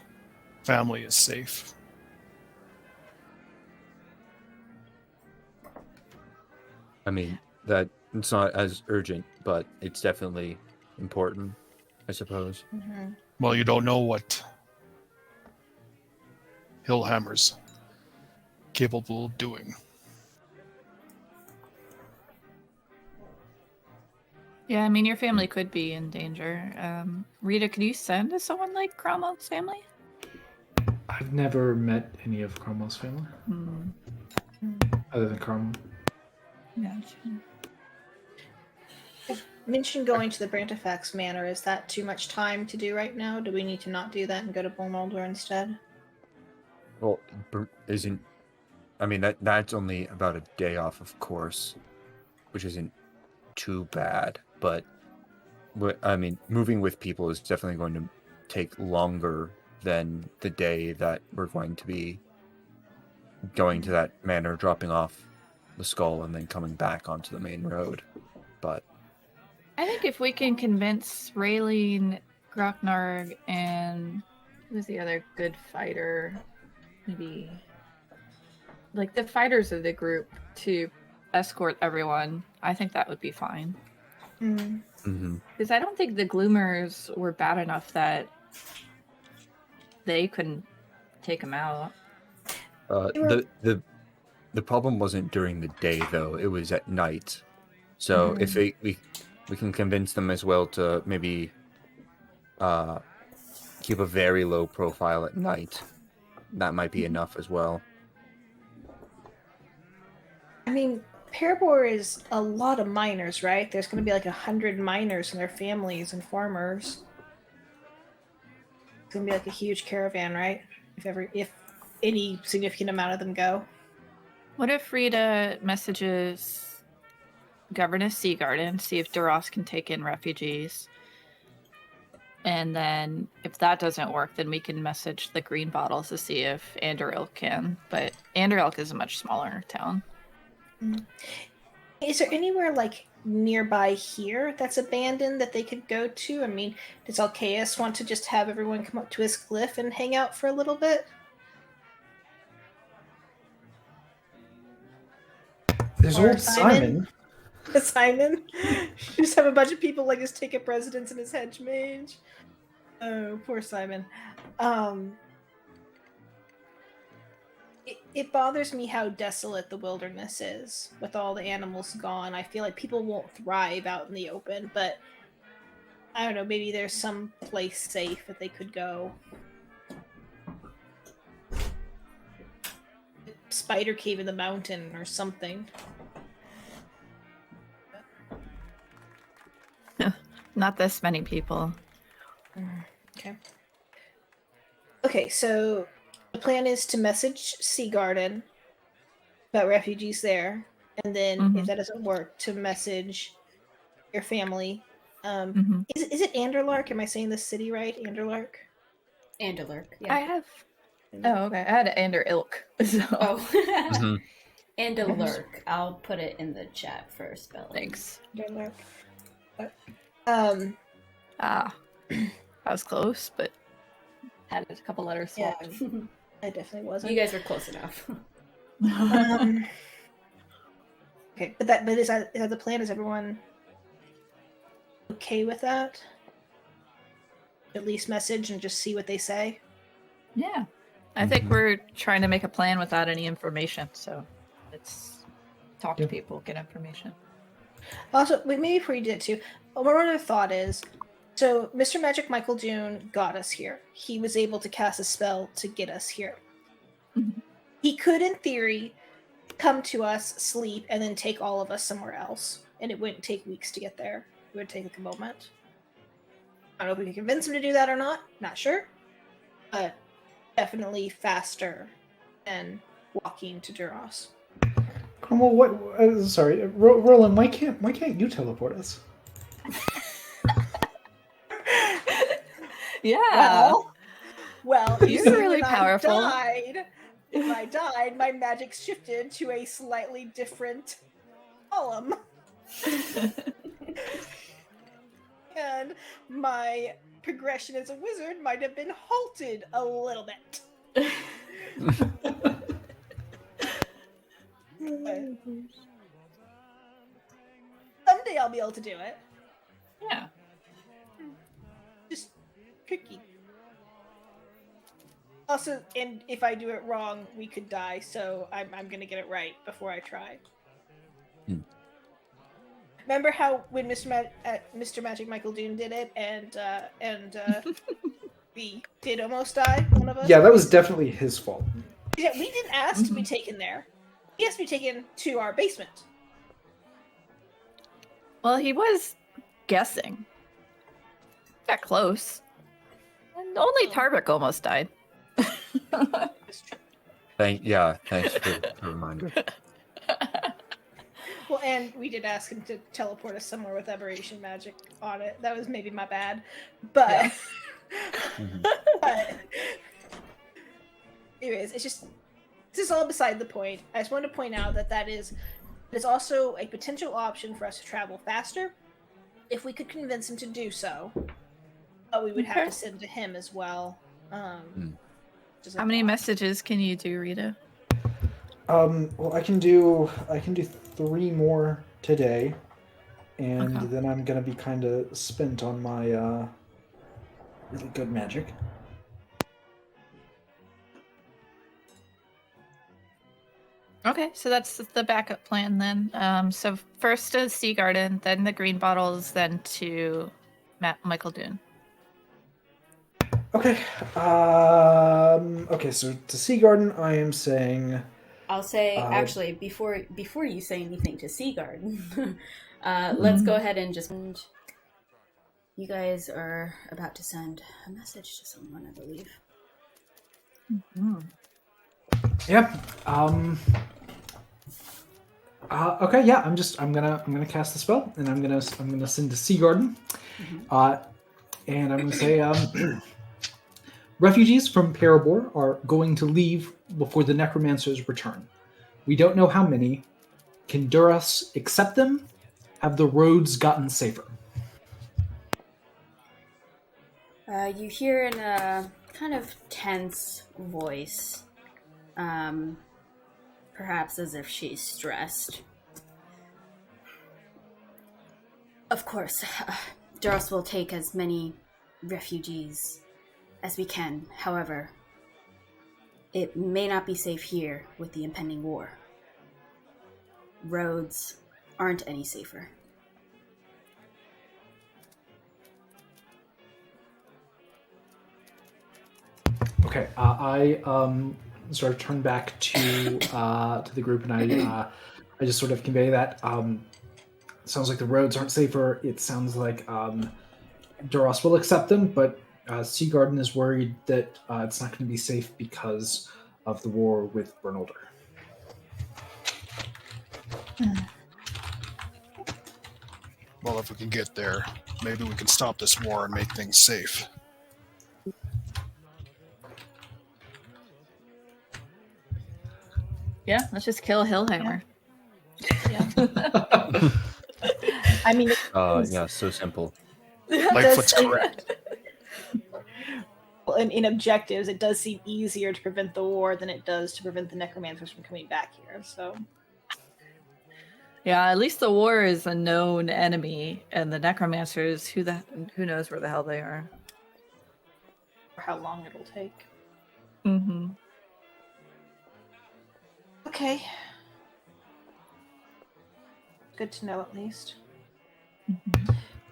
family is safe. I mean, that it's not as urgent, but it's definitely important, I suppose. Well, you don't know what Hillhammer's capable of doing. Yeah, I mean, your family could be in danger. Rita, could you send to someone like Cromwell's family? I've never met any of Cromwell's family. Other than Cromwell. Yeah. Mentioned going to the Brantifax Manor. Is that too much time to do right now? Do we need to not do that and go to Bernalder instead? Well, I mean, that's only about a day off, of course, which isn't too bad. But I mean, moving with people is definitely going to take longer than the day that we're going to be going to that manor, dropping off the skull, and then coming back onto the main road. But I think if we can convince Raylene, Grocknarg, and who's the other good fighter, maybe like the fighters of the group to escort everyone, I think that would be fine. Because I don't think the Gloomers were bad enough that they couldn't take them out. The problem wasn't during the day, though. It was at night. So if we can convince them as well to maybe keep a very low profile at night, that might be enough as well. I mean, Parabor is a lot of miners, right? There's going to be like 100 miners and their families and farmers. It's going to be like a huge caravan, right? If any significant amount of them go. What if Rita messages Governess Seagarden, see if Duras can take in refugees? And then if that doesn't work, then we can message the Green Bottles to see if Anderilk can. But Anderilk is a much smaller town. Is there anywhere like nearby here that's abandoned that they could go to? I mean, does Alcaeus want to just have everyone come up to his cliff and hang out for a little bit? There's old Simon. Simon? Just have a bunch of people like just take up residence in his hedge mage. It bothers me how desolate the wilderness is with all the animals gone. I feel like people won't thrive out in the open, but I don't know, maybe there's some place safe that they could go. Spider cave in the mountain or something. Not this many people. Okay. Okay, so the plan is to message Sea Garden about refugees there, and then if that doesn't work, to message your family. Is it Anderlark? Am I saying this city right? Anderlark? Anderlark, I have. Oh, okay. I had Ander Ilk. So. Oh. Anderlark. I'll put it in the chat for spelling. Thanks. Anderlark. I was close, but had a couple letters swapped. Yeah, I definitely wasn't. You guys were close enough. Okay, but is that the plan? Is everyone okay with that? At least message and just see what they say. Yeah, I think we're trying to make a plan without any information, so let's talk to people, get information. Also, maybe before you did it too, one other thought is, so Mr. Magic Michael June got us here. He was able to cast a spell to get us here. He could, in theory, come to us, sleep, and then take all of us somewhere else. And it wouldn't take weeks to get there. It would take like a moment. I don't know if we can convince him to do that or not. Not sure. But definitely faster than walking to Duras. Cromwell, what? Sorry, Roland. Why can't you teleport us? Yeah. Well, you're really powerful. If I died, my magic shifted to a slightly different column. And my progression as a wizard might have been halted a little bit. Someday I'll be able to do it. Yeah. Just tricky. Also, and if I do it wrong, we could die, so I'm gonna get it right before I try. Remember how when Mr. Magic Michael Doom did it, and we did almost die, one of us? Yeah, that was definitely his fault. Yeah, we didn't ask to be taken there. He has to be taken to our basement. Well, he was guessing. Got close. And only Tarbek almost died. Thanks for the reminder. Well, and we did ask him to teleport us somewhere with aberration magic on it. That was maybe my bad. But, but anyways, this is all beside the point. I just wanted to point out that is also a potential option for us to travel faster if we could convince him to do so. But we would have to send to him as well. How many messages can you do, Rita? Well, I can do 3 more today, and then I'm gonna be kind of spent on my really good magic. Okay, so that's the backup plan then. So first to Sea Garden, then the green bottles, then to Michael Dune. Okay. Okay. So to Sea Garden, I am saying. I'll say actually before you say anything to Sea Garden, let's go ahead and just. You guys are about to send a message to someone, I believe. Yep. Okay. Yeah. I'm gonna cast the spell, and I'm gonna send to Sea Garden, and I'm gonna say refugees from Parabor are going to leave before the necromancers return. We don't know how many. Can Duras accept them? Have the roads gotten safer? You hear in a kind of tense voice, perhaps as if she's stressed. Of course, Duras will take as many refugees as we can. However, it may not be safe here with the impending war. Roads aren't any safer. Okay, I sort of turn back to the group, and I just sort of convey that. It sounds like the roads aren't safer. It sounds like Duras will accept them, but Seagarden is worried that it's not going to be safe because of the war with Bernolder. Well, if we can get there, maybe we can stop this war and make things safe. Yeah, let's just kill Hillhammer. Yeah. I mean, Yeah, so simple. Lightfoot's correct. in objectives, it does seem easier to prevent the war than it does to prevent the necromancers from coming back here. So, Yeah, at least the war is a known enemy, and the necromancers, who knows where the hell they are. or how long it'll take. Mm-hmm. Okay. Good to know, at least.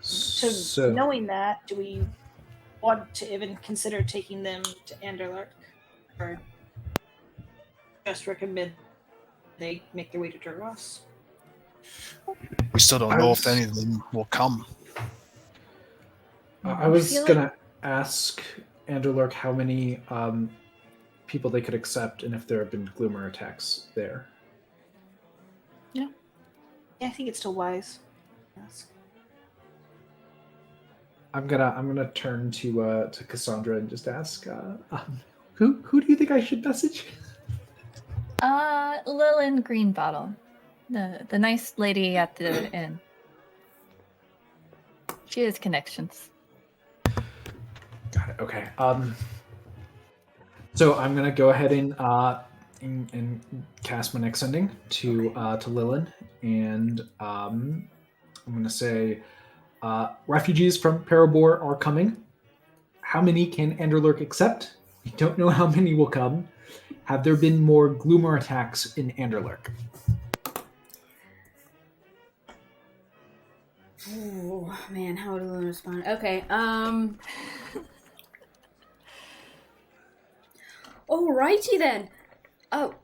So, knowing that, do we want to even consider taking them to Anderlark, or just recommend they make their way to Duras? We still don't know if any of them will come. I was going to ask Anderlark how many people they could accept and if there have been Gloomer attacks there. Yeah, I think it's still wise. Yes. I'm gonna turn to Cassandra and just ask, who do you think I should message? Lillian Greenbottle, the nice lady at the inn. She has connections. Got it. Okay. So I'm gonna go ahead and cast my next sending to Lillian, and I'm gonna say, refugees from Parabor are coming. How many can Anderlark accept? We don't know how many will come. Have there been more Gloomer attacks in Anderlark? Oh man, how would I respond? Okay, alrighty then.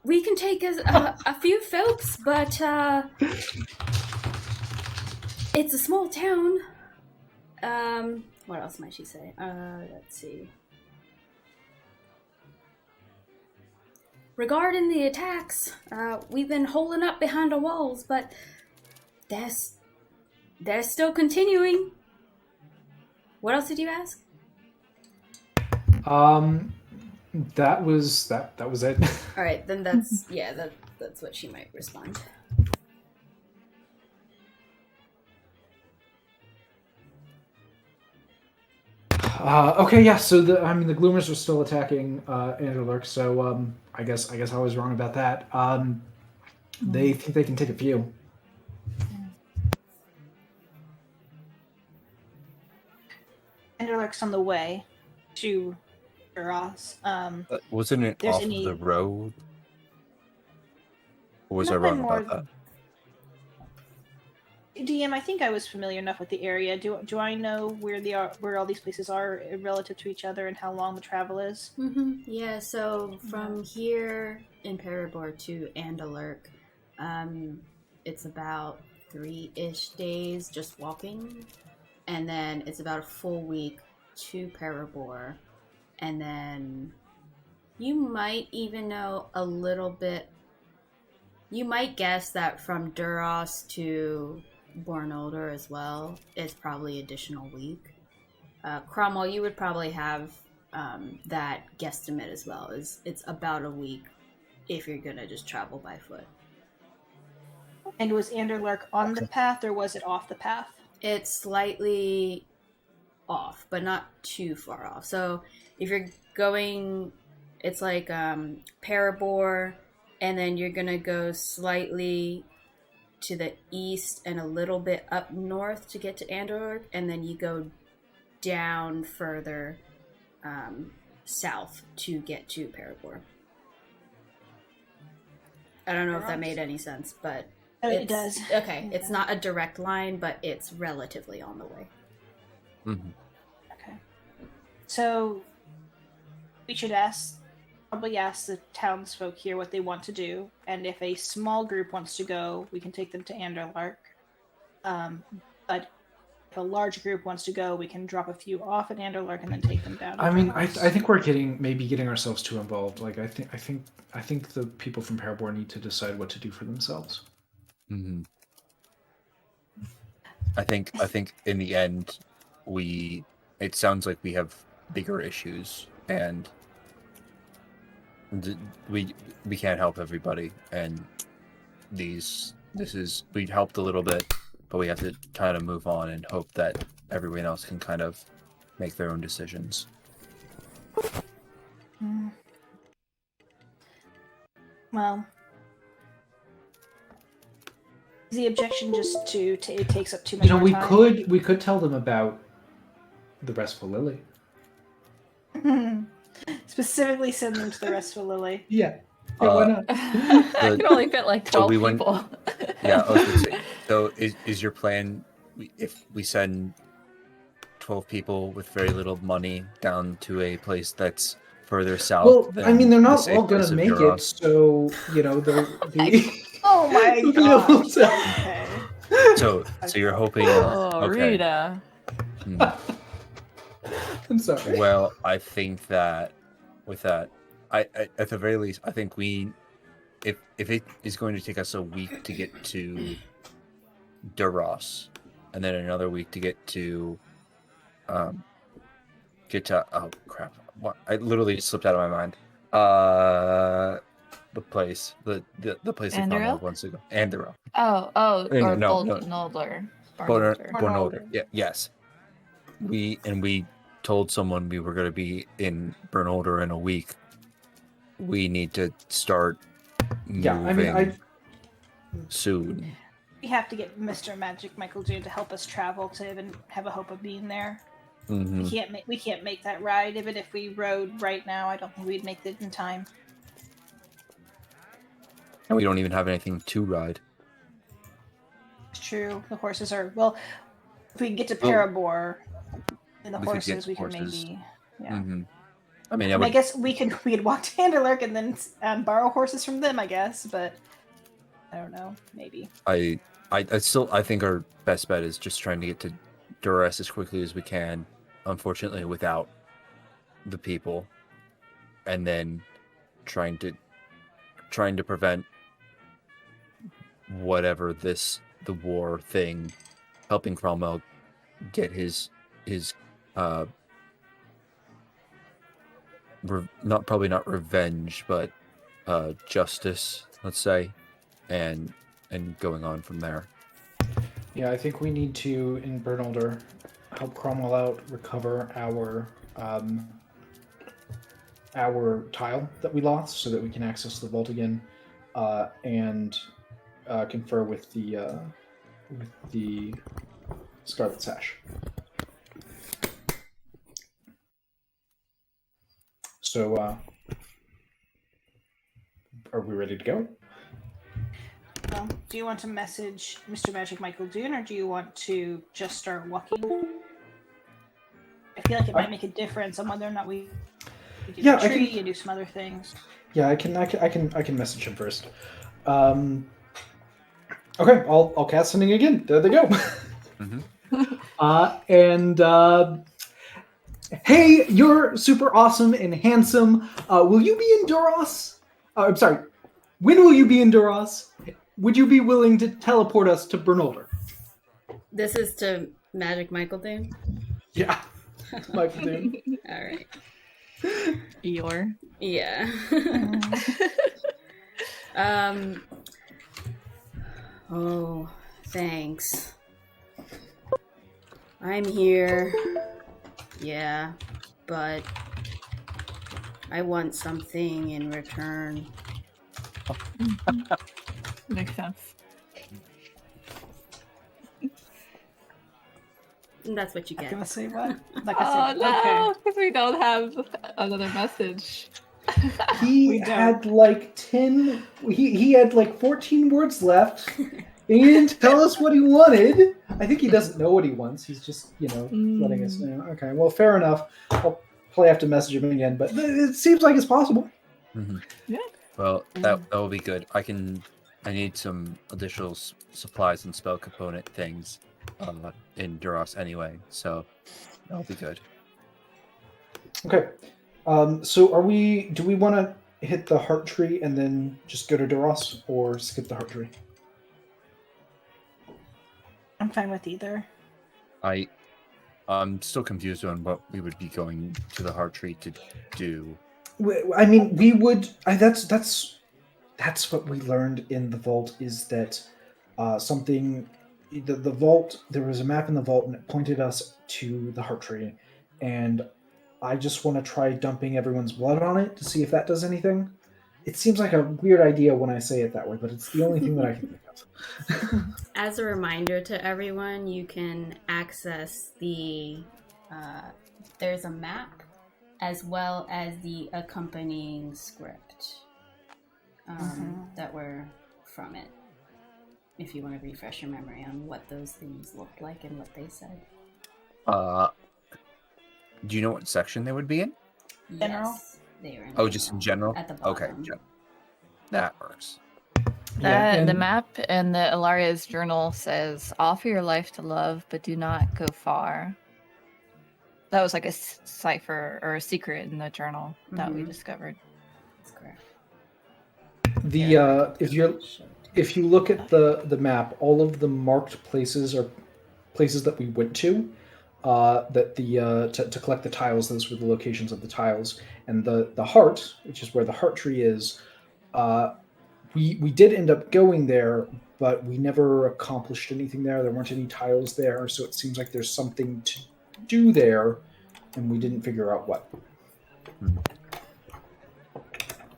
We can take a few folks, but it's a small town. What else might she say? Let's see. Regarding the attacks, we've been holding up behind the walls, but they're still continuing. What else did you ask? That was it. All right, then that's that's what she might respond. Okay, yeah. So the Gloomers are still attacking Anderlark. So I guess I was wrong about that. They think they can take a few. Anderlark's on the way to Duras. Wasn't it off the road? Or was I wrong about that? DM, I think I was familiar enough with the area. Do I know where all these places are relative to each other and how long the travel is? Mm-hmm. Yeah, so from here in Parabor to Anderlark, it's about 3-ish days just walking, and then it's about a full week to Parabor, and then you might even know a little bit. You might guess that from Duras to Bornolder as well is probably additional week. Cromwell, you would probably have that guesstimate as well. It's about a week if you're gonna just travel by foot. And was Anderlark on the path or was it off the path? It's slightly off, but not too far off. So if you're going, it's like Parabor, and then you're gonna go slightly to the east and a little bit up north to get to Anderlark, and then you go down further south to get to Parabor. I don't know if that made any sense, but It does. Okay, it's not a direct line, but it's relatively on the way. Mm-hmm. Okay. So we should probably ask the townsfolk here what they want to do, and if a small group wants to go, we can take them to Anderlark. But if a large group wants to go, we can drop a few off at Anderlark and then take them down. I mean, I think we're getting ourselves too involved. Like, I think the people from Parabor need to decide what to do for themselves. Mm-hmm. I think in the end, it sounds like we have bigger issues, and we can't help everybody, and we helped a little bit, but we have to kind of move on and hope that everyone else can kind of make their own decisions. Well, the objection just to it takes up too much we time. we could tell them about the Restful Lily. Specifically send them to the Restful Lily. Yeah, why not? I can only fit like 12 people. Yeah, I was gonna say, so is your plan if we send 12 people with very little money down to a place that's further south? Well, than I mean, they're not the all safe going place to of make it, Duros? so, they'll be... Oh my They'll be able gosh. to- Okay. So you're hoping... Oh, okay. Rita. I'm sorry. Well, I think that with that, I at the very least, I think if it is going to take us a week to get to Duros, and then another week to get to oh crap, what, I literally just slipped out of my mind. The place that Andoril? wants to go. Andoril. Oh, or No. Boltnolder. Bornolder. Yeah, yes. We told someone we were going to be in Bernolder in a week. We need to start moving soon. We have to get Mr. Magic Michael June to help us travel to even have a hope of being there. Mm-hmm. We can't make that ride. Even if we rode right now, I don't think we'd make it in time. And we don't even have anything to ride. It's true. The horses are if we can get to Parabor, and the horses we can maybe. Yeah. Mm-hmm. I mean, I guess we could walk to Anderlark and then borrow horses from them. I guess, but I don't know. Maybe. I think our best bet is just trying to get to Duras as quickly as we can. Unfortunately, without the people, and then trying to prevent whatever the war thing, helping Cromwell get his probably not revenge, but justice, let's say, and going on from there. Yeah, I think we need to, in Bernolder, help Cromwell out, recover our tile that we lost so that we can access the vault again, and confer with the Scarlet Sash. So, are we ready to go? Well, do you want to message Mr. Magic Michael Dune, or do you want to just start walking? I feel like it might make a difference on whether or not we do the tree and do some other things. Yeah, I can message him first. Okay, I'll cast something again. There they go. Mm-hmm. Hey, you're super awesome and handsome. Will you be in Duros? I'm sorry. When will you be in Duros? Would you be willing to teleport us to Bernolder? This is to Magic Michael Dune? Yeah. Michael Dune. All right. Eeyore. Yeah. Oh, thanks. I'm here. Yeah, but I want something in return. Makes sense. And that's what you get. I'm gonna say what? Like Oh I said, no, because we don't have another message. He We don't. had like 10. He had like 14 words left. He didn't tell us what he wanted. I think he doesn't know what he wants. He's just, letting us know. Okay, well, fair enough. I'll probably have to message him again, but it seems like it's possible. Mm-hmm. Yeah. Well, that will be good. I need some additional supplies and spell component things in Duros anyway, so that'll be good. Okay. So do we want to hit the heart tree and then just go to Duros, or skip the heart tree? I'm fine with either. I'm still confused on what we would be going to the heart tree to do. I mean, we would. That's what we learned in the vault, is that the vault, there was a map in the vault and it pointed us to the heart tree, and I just want to try dumping everyone's blood on it to see if that does anything. It seems like a weird idea when I say it that way, but it's the only thing that I can think of. As a reminder to everyone, you can access the there's a map as well as the accompanying script that were from it. If you want to refresh your memory on what those things looked like and what they said. Do you know what section they would be in? General? Yes, they are in Oh, just in general? at the bottom. Okay, that works. The map and the Ilaria's journal says, offer your life to love, but do not go far. That was like a cipher or a secret in the journal that we discovered. That's correct. If you look at the map, all of the marked places are places that we went to. To collect the tiles, those were the locations of the tiles, and the heart, which is where the heart tree is. We did end up going there, but we never accomplished anything there. There weren't any tiles there, so it seems like there's something to do there, and we didn't figure out what.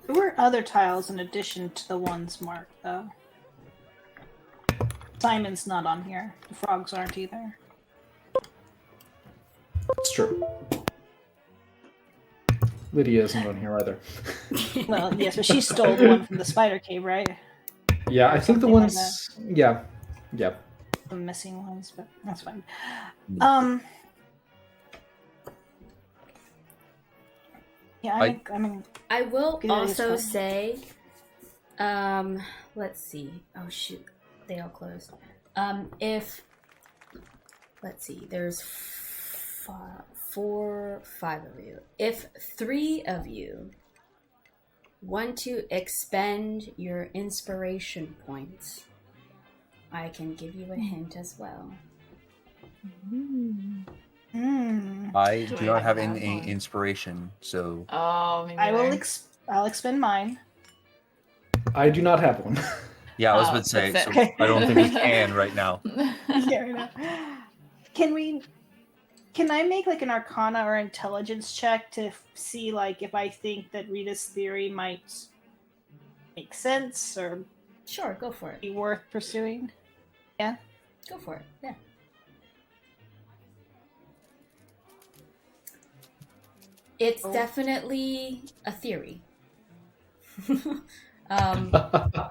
There were other tiles in addition to the ones marked, though. Simon's not on here. The frogs aren't either. It's true. Lydia isn't on here either. Well, yes, but she stole the one from the spider cave, right? Yeah, I think the Something like ones. Yeah. The missing ones, but that's fine. Yeah, I mean, I will Good, also it's fine. say, let's see. Oh shoot, they all closed. Let's see, there's 5 of you. If 3 of you want to expend your inspiration points, I can give you a hint as well. I do not have have any one? inspiration, so Oh, maybe I'll expend mine. I do not have one. yeah, I was Oh, about to say, that's so it. I don't think we can right now. Yeah, right now. Can I make like an Arcana or Intelligence check to see like if I think that Rita's theory might make sense or Sure, go for it. be worth pursuing? Yeah. Go for it. Yeah. It's definitely a theory.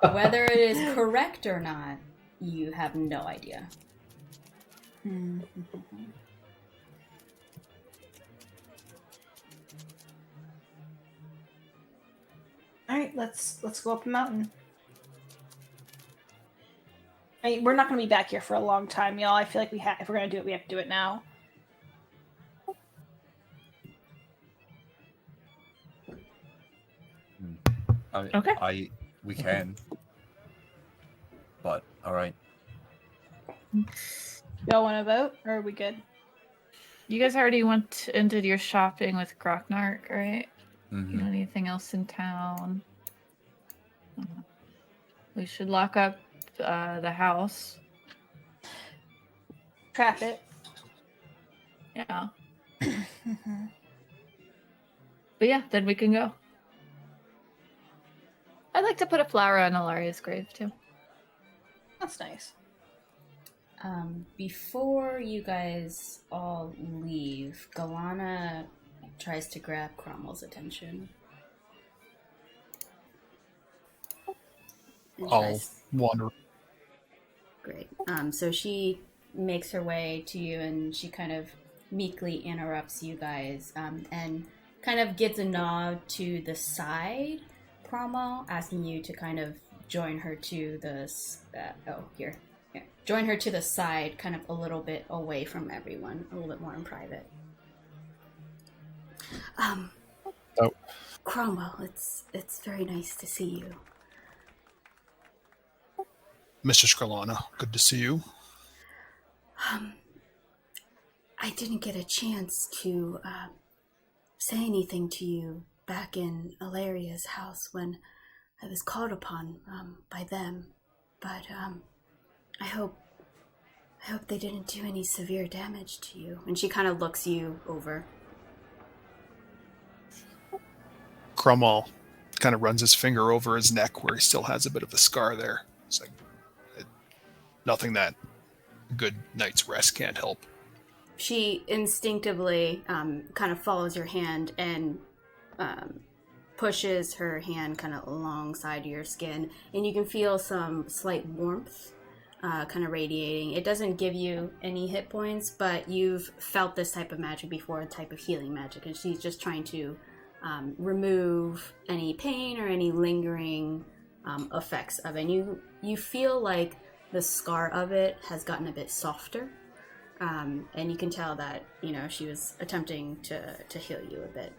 Whether it is correct or not, you have no idea. All right, let's go up the mountain. I mean, we're not going to be back here for a long time, y'all. I feel like if we're going to do it, we have to do it now. Okay. We can, but all right. Y'all want to vote, or are we good? You guys already went and did your shopping with Grocknark, right? Mm-hmm. Anything else in town? We should lock up the house. Trap it. Yeah. But yeah, then we can go. I'd like to put a flower on Ilaria's grave too. That's nice. Before you guys all leave, Galana tries to grab Cromwell's attention. And I'll wander. Great. So she makes her way to you, and she kind of meekly interrupts you guys, and kind of gives a nod to the side, Cromwell, asking you to kind of join her to the join her to the side, kind of a little bit away from everyone, a little bit more in private. Cromwell, it's very nice to see you. Mr. Scrillana, good to see you. I didn't get a chance to say anything to you back in Elaria's house when I was called upon by them, but I hope they didn't do any severe damage to you. And she kind of looks you over. Cromwell kind of runs his finger over his neck where he still has a bit of a scar there. It's like nothing that a good night's rest can't help. She instinctively kind of follows your hand and pushes her hand kind of alongside your skin, and you can feel some slight warmth kind of radiating. It doesn't give you any hit points, but you've felt this type of magic before, a type of healing magic, and she's just trying to remove any pain or any lingering effects of it. And you feel like the scar of it has gotten a bit softer, and you can tell that, she was attempting to heal you a bit.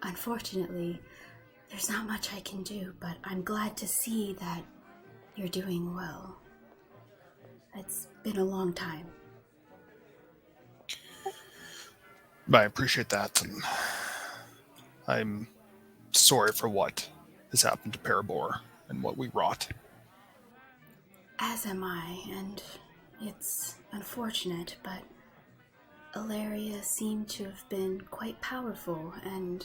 Unfortunately, there's not much I can do, but I'm glad to see that you're doing well. It's been a long time. I appreciate that, and I'm sorry for what has happened to Parabor and what we wrought. As am I, and it's unfortunate, but Elaria seemed to have been quite powerful, and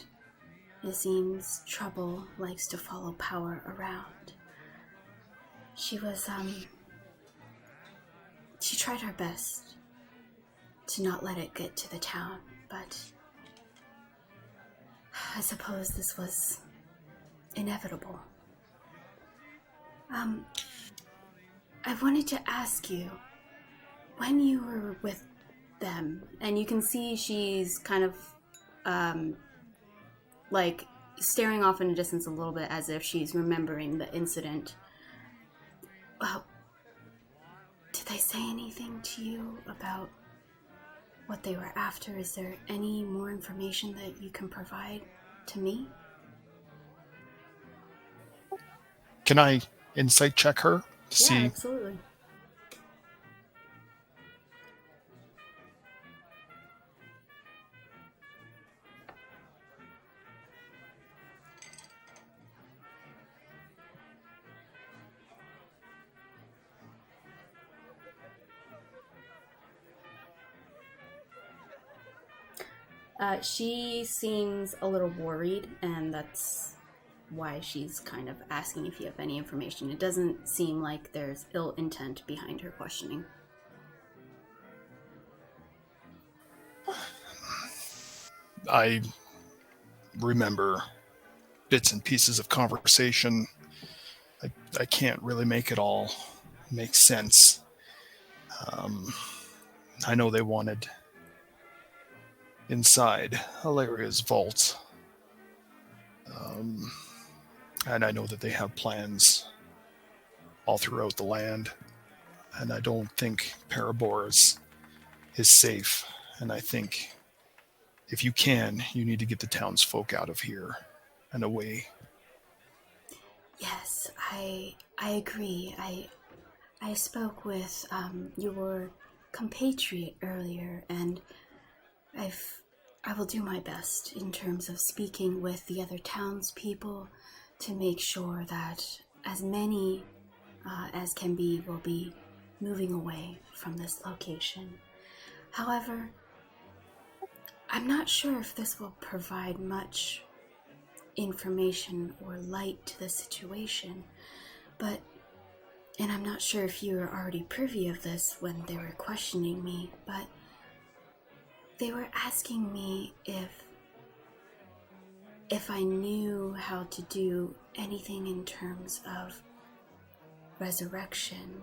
it seems trouble likes to follow power around. She was, she tried her best to not let it get to the town, but I suppose this was inevitable. I wanted to ask you, when you were with them, and you can see she's kind of like staring off in the distance a little bit as if she's remembering the incident. Did they say anything to you about what they were after? Is there any more information that you can provide to me? Can I insight check her to see? Yeah, absolutely. She seems a little worried, and that's why she's kind of asking if you have any information. It doesn't seem like there's ill intent behind her questioning. I remember bits and pieces of conversation. I can't really make it all make sense. I know they wanted inside Elaria's vault. And I know that they have plans all throughout the land. And I don't think Parabor is safe. And I think if you can, you need to get the townsfolk out of here and away. Yes, I agree. I spoke with your compatriot earlier, and I will do my best in terms of speaking with the other townspeople to make sure that as many as can be will be moving away from this location. However, I'm not sure if this will provide much information or light to the situation, and I'm not sure if you were already privy of this when they were questioning me, but they were asking me if if I knew how to do anything in terms of resurrection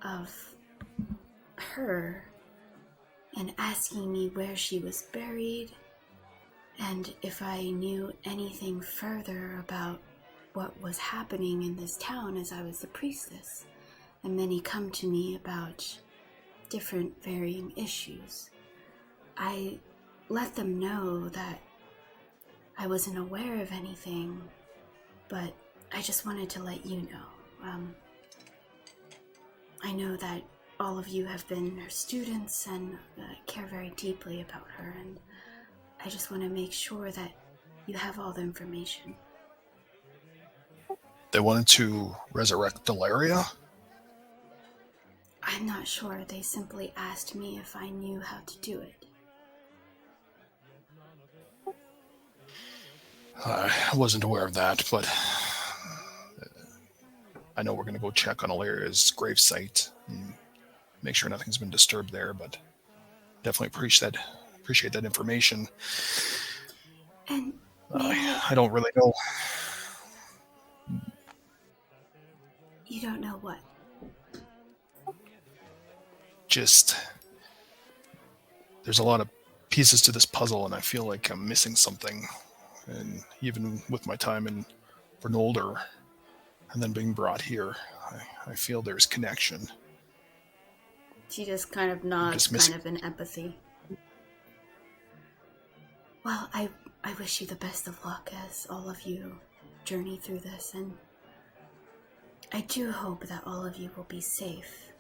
of her, and asking me where she was buried, and if I knew anything further about what was happening in this town as I was the priestess. And many come to me about different varying issues. I let them know that I wasn't aware of anything, but I just wanted to let you know. I know that all of you have been her students and care very deeply about her, and I just want to make sure that you have all the information. They wanted to resurrect Elaria? I'm not sure. They simply asked me if I knew how to do it. I wasn't aware of that, but I know we're going to go check on Ilaria's gravesite and make sure nothing's been disturbed there, but definitely appreciate that information. And I don't really know. You don't know what? Just, there's a lot of pieces to this puzzle, and I feel like I'm missing something. And even with my time in Vernolder, and then being brought here, I feel there's connection. She just kind of nods, kind of in empathy. Well, I wish you the best of luck as all of you journey through this, and I do hope that all of you will be safe.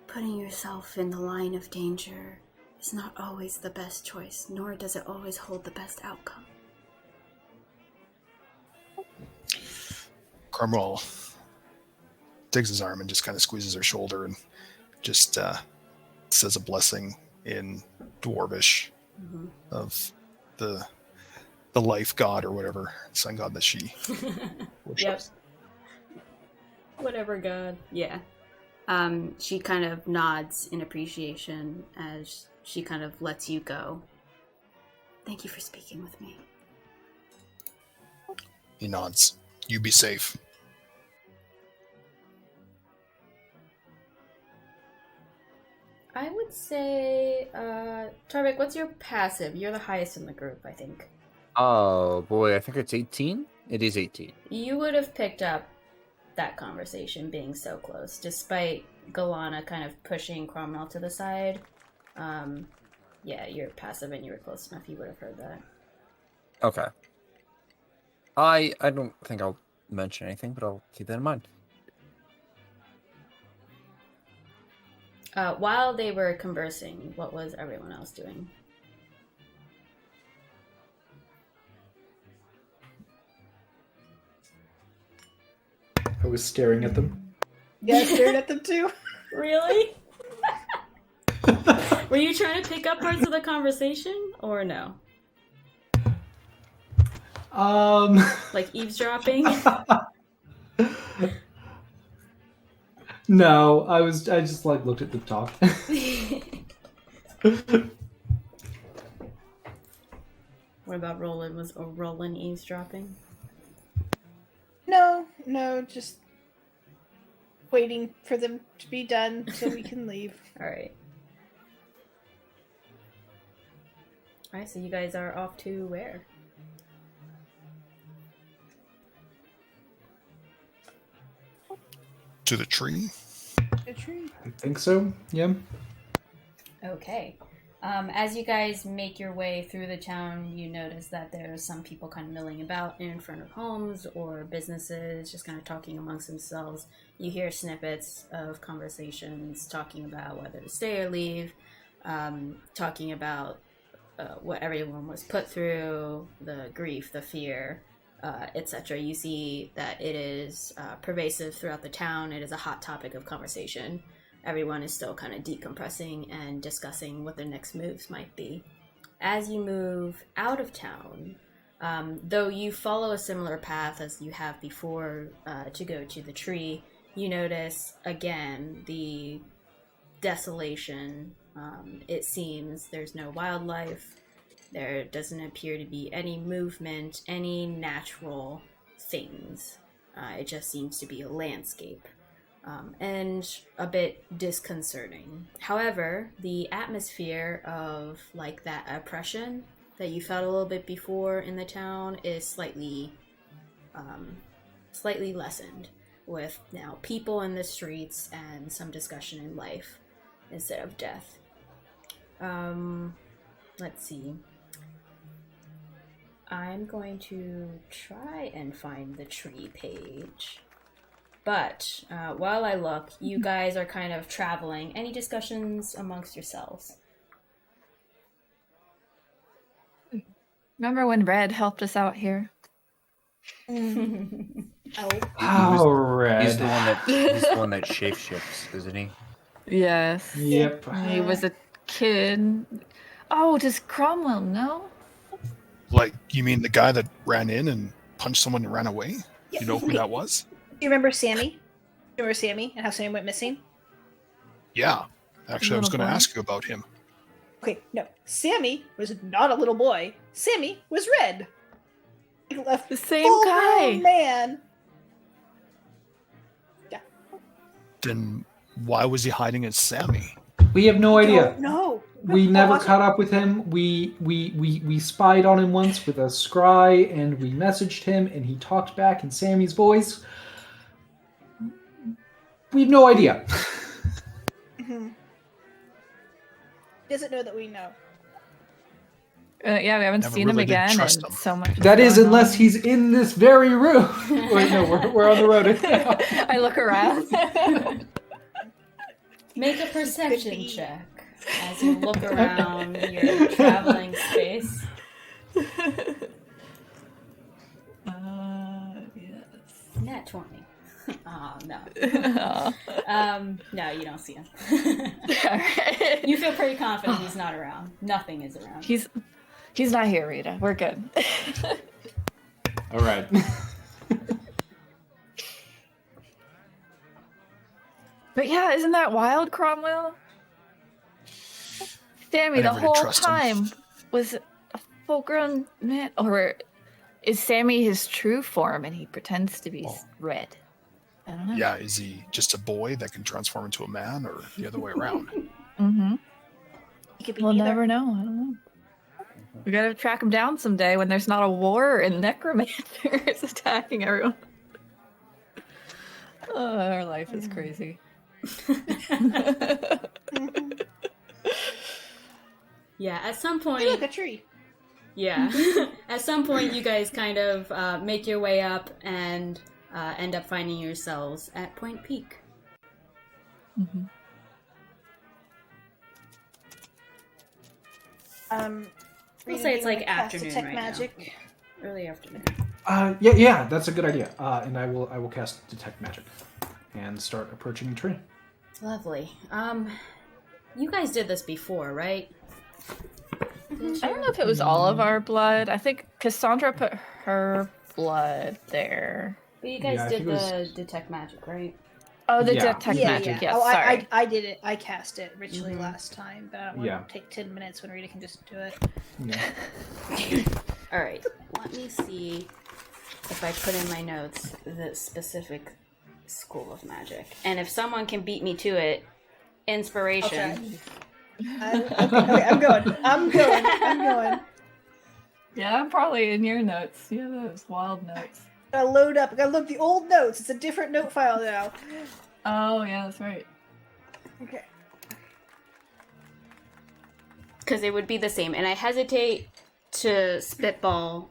Putting yourself in the line of danger is not always the best choice, nor does it always hold the best outcome. Cromwell digs his arm and just kind of squeezes her shoulder and just says a blessing in Dwarvish of the life god or whatever sun god that she worships. Yep. Whatever god. Yeah. She kind of nods in appreciation as she kind of lets you go. Thank you for speaking with me. He nods. You be safe. I would say, Tarvik, what's your passive? You're the highest in the group, I think. Oh boy, I think it's 18. It is 18. You would have picked up that conversation being so close, despite Galana kind of pushing Cromwell to the side. Yeah, you're passive and you were close enough. You would have heard that. Okay. I don't think I'll mention anything, but I'll keep that in mind. While they were conversing, what was everyone else doing? I was staring at them. Yeah, I stared at them too. Really? Were you trying to pick up parts of the conversation, or no? Like eavesdropping? No, I just like looked at the talk. What about Roland? Was Roland eavesdropping? No, just waiting for them to be done so we can leave. Alright, so you guys are off to where? To the tree? A tree. I think so, yeah. Okay. As you guys make your way through the town, you notice that there's some people kind of milling about in front of homes or businesses, just kind of talking amongst themselves. You hear snippets of conversations talking about whether to stay or leave, talking about what everyone was put through, the grief, the fear, etc. You see that it is pervasive throughout the town. It is a hot topic of conversation. Everyone is still kind of decompressing and discussing what their next moves might be. As you move out of town, though you follow a similar path as you have before to go to the tree, you notice again the desolation. It seems there's no wildlife. There doesn't appear to be any movement, any natural things. It just seems to be a landscape. And a bit disconcerting. However, the atmosphere of like that oppression that you felt a little bit before in the town is slightly lessened, with now people in the streets and some discussion in life instead of death. Let's see. I'm going to try and find the tree page. But while I look, you guys are kind of traveling. Any discussions amongst yourselves? Remember when Red helped us out here? Oh. Oh, Red. He's the one that shapeshifts, isn't he? Yes. Yep. He was a kid. Oh, does Cromwell know? Like, you mean the guy that ran in and punched someone and ran away? You know who that was? Do you remember Sammy? Do you remember Sammy and how Sammy went missing? Yeah. Actually, I was Little going to boy. ask you about him. Okay, no. Sammy was not a little boy. Sammy was Red. The same guy. Man. Yeah. Then why was he hiding as Sammy? We have no idea. No. We never caught up with him. We spied on him once with a scry, and we messaged him, and he talked back in Sammy's voice. We have no idea. Mm-hmm. Doesn't know that we know. Yeah, we haven't Never seen him really did again. trust And him. so much. That is, going unless on. he's in this very room. Wait, no, we're on the road. I look around. Make a perception check as you look around your traveling space. Yes. Nat 20. No. Oh. No, you don't see him. Alright. You feel pretty confident he's not around. Nothing is around. He's not here, Rita. We're good. All right. But yeah, isn't that wild, Cromwell? Sammy, I the never did whole trust him. time was a full-grown man, or is Sammy his true form and he pretends to be Red? I don't know. Yeah, is he just a boy that can transform into a man, or the other way around? Mm-hmm. He could be We'll neither. never know. I don't know. We gotta track him down someday when there's not a war and necromancers attacking everyone. Oh, our life is crazy. Mhm. Yeah, at some Hey, look, point, a tree. yeah, at some point you guys kind of make your way up and end up finding yourselves at Point Peak. Mm-hmm. We'll Rita, say do it's you like wanna cast afternoon detect right magic? now. Early afternoon. Yeah, that's a good idea. And I will cast Detect Magic and start approaching the tree. Lovely. You guys did this before, right? I don't know if it was all of our blood. I think Cassandra put her blood there. But you guys Yeah, I did think it was- the detect magic, right? Oh, the Yeah. detect Yeah, magic. yeah. Yes, Oh, sorry. I did it. I cast it originally Mhm. last time, but I don't want Yeah. to take 10 minutes when Rita can just do it. Yeah. All right. Let me see if I put in my notes the specific school of magic, and if someone can beat me to it, inspiration. Okay, I'm going. Yeah, I'm probably in your notes. Yeah, those wild notes. Gotta load up. Gotta load the old notes. It's a different note file now. Oh, yeah, that's right. Okay. Because it would be the same, and I hesitate to spitball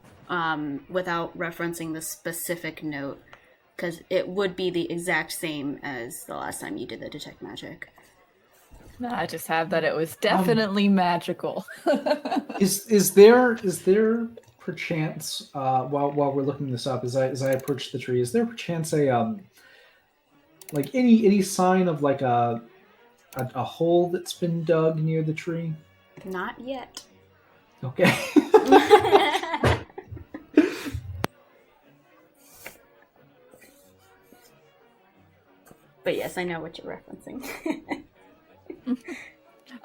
without referencing the specific note, because it would be the exact same as the last time you did the detect magic. No, I just have that it was definitely magical. Is there perchance while we're looking this up as I approach the tree, is there perchance a like any sign of like a hole that's been dug near the tree? Not yet. Okay. But yes, I know what you're referencing.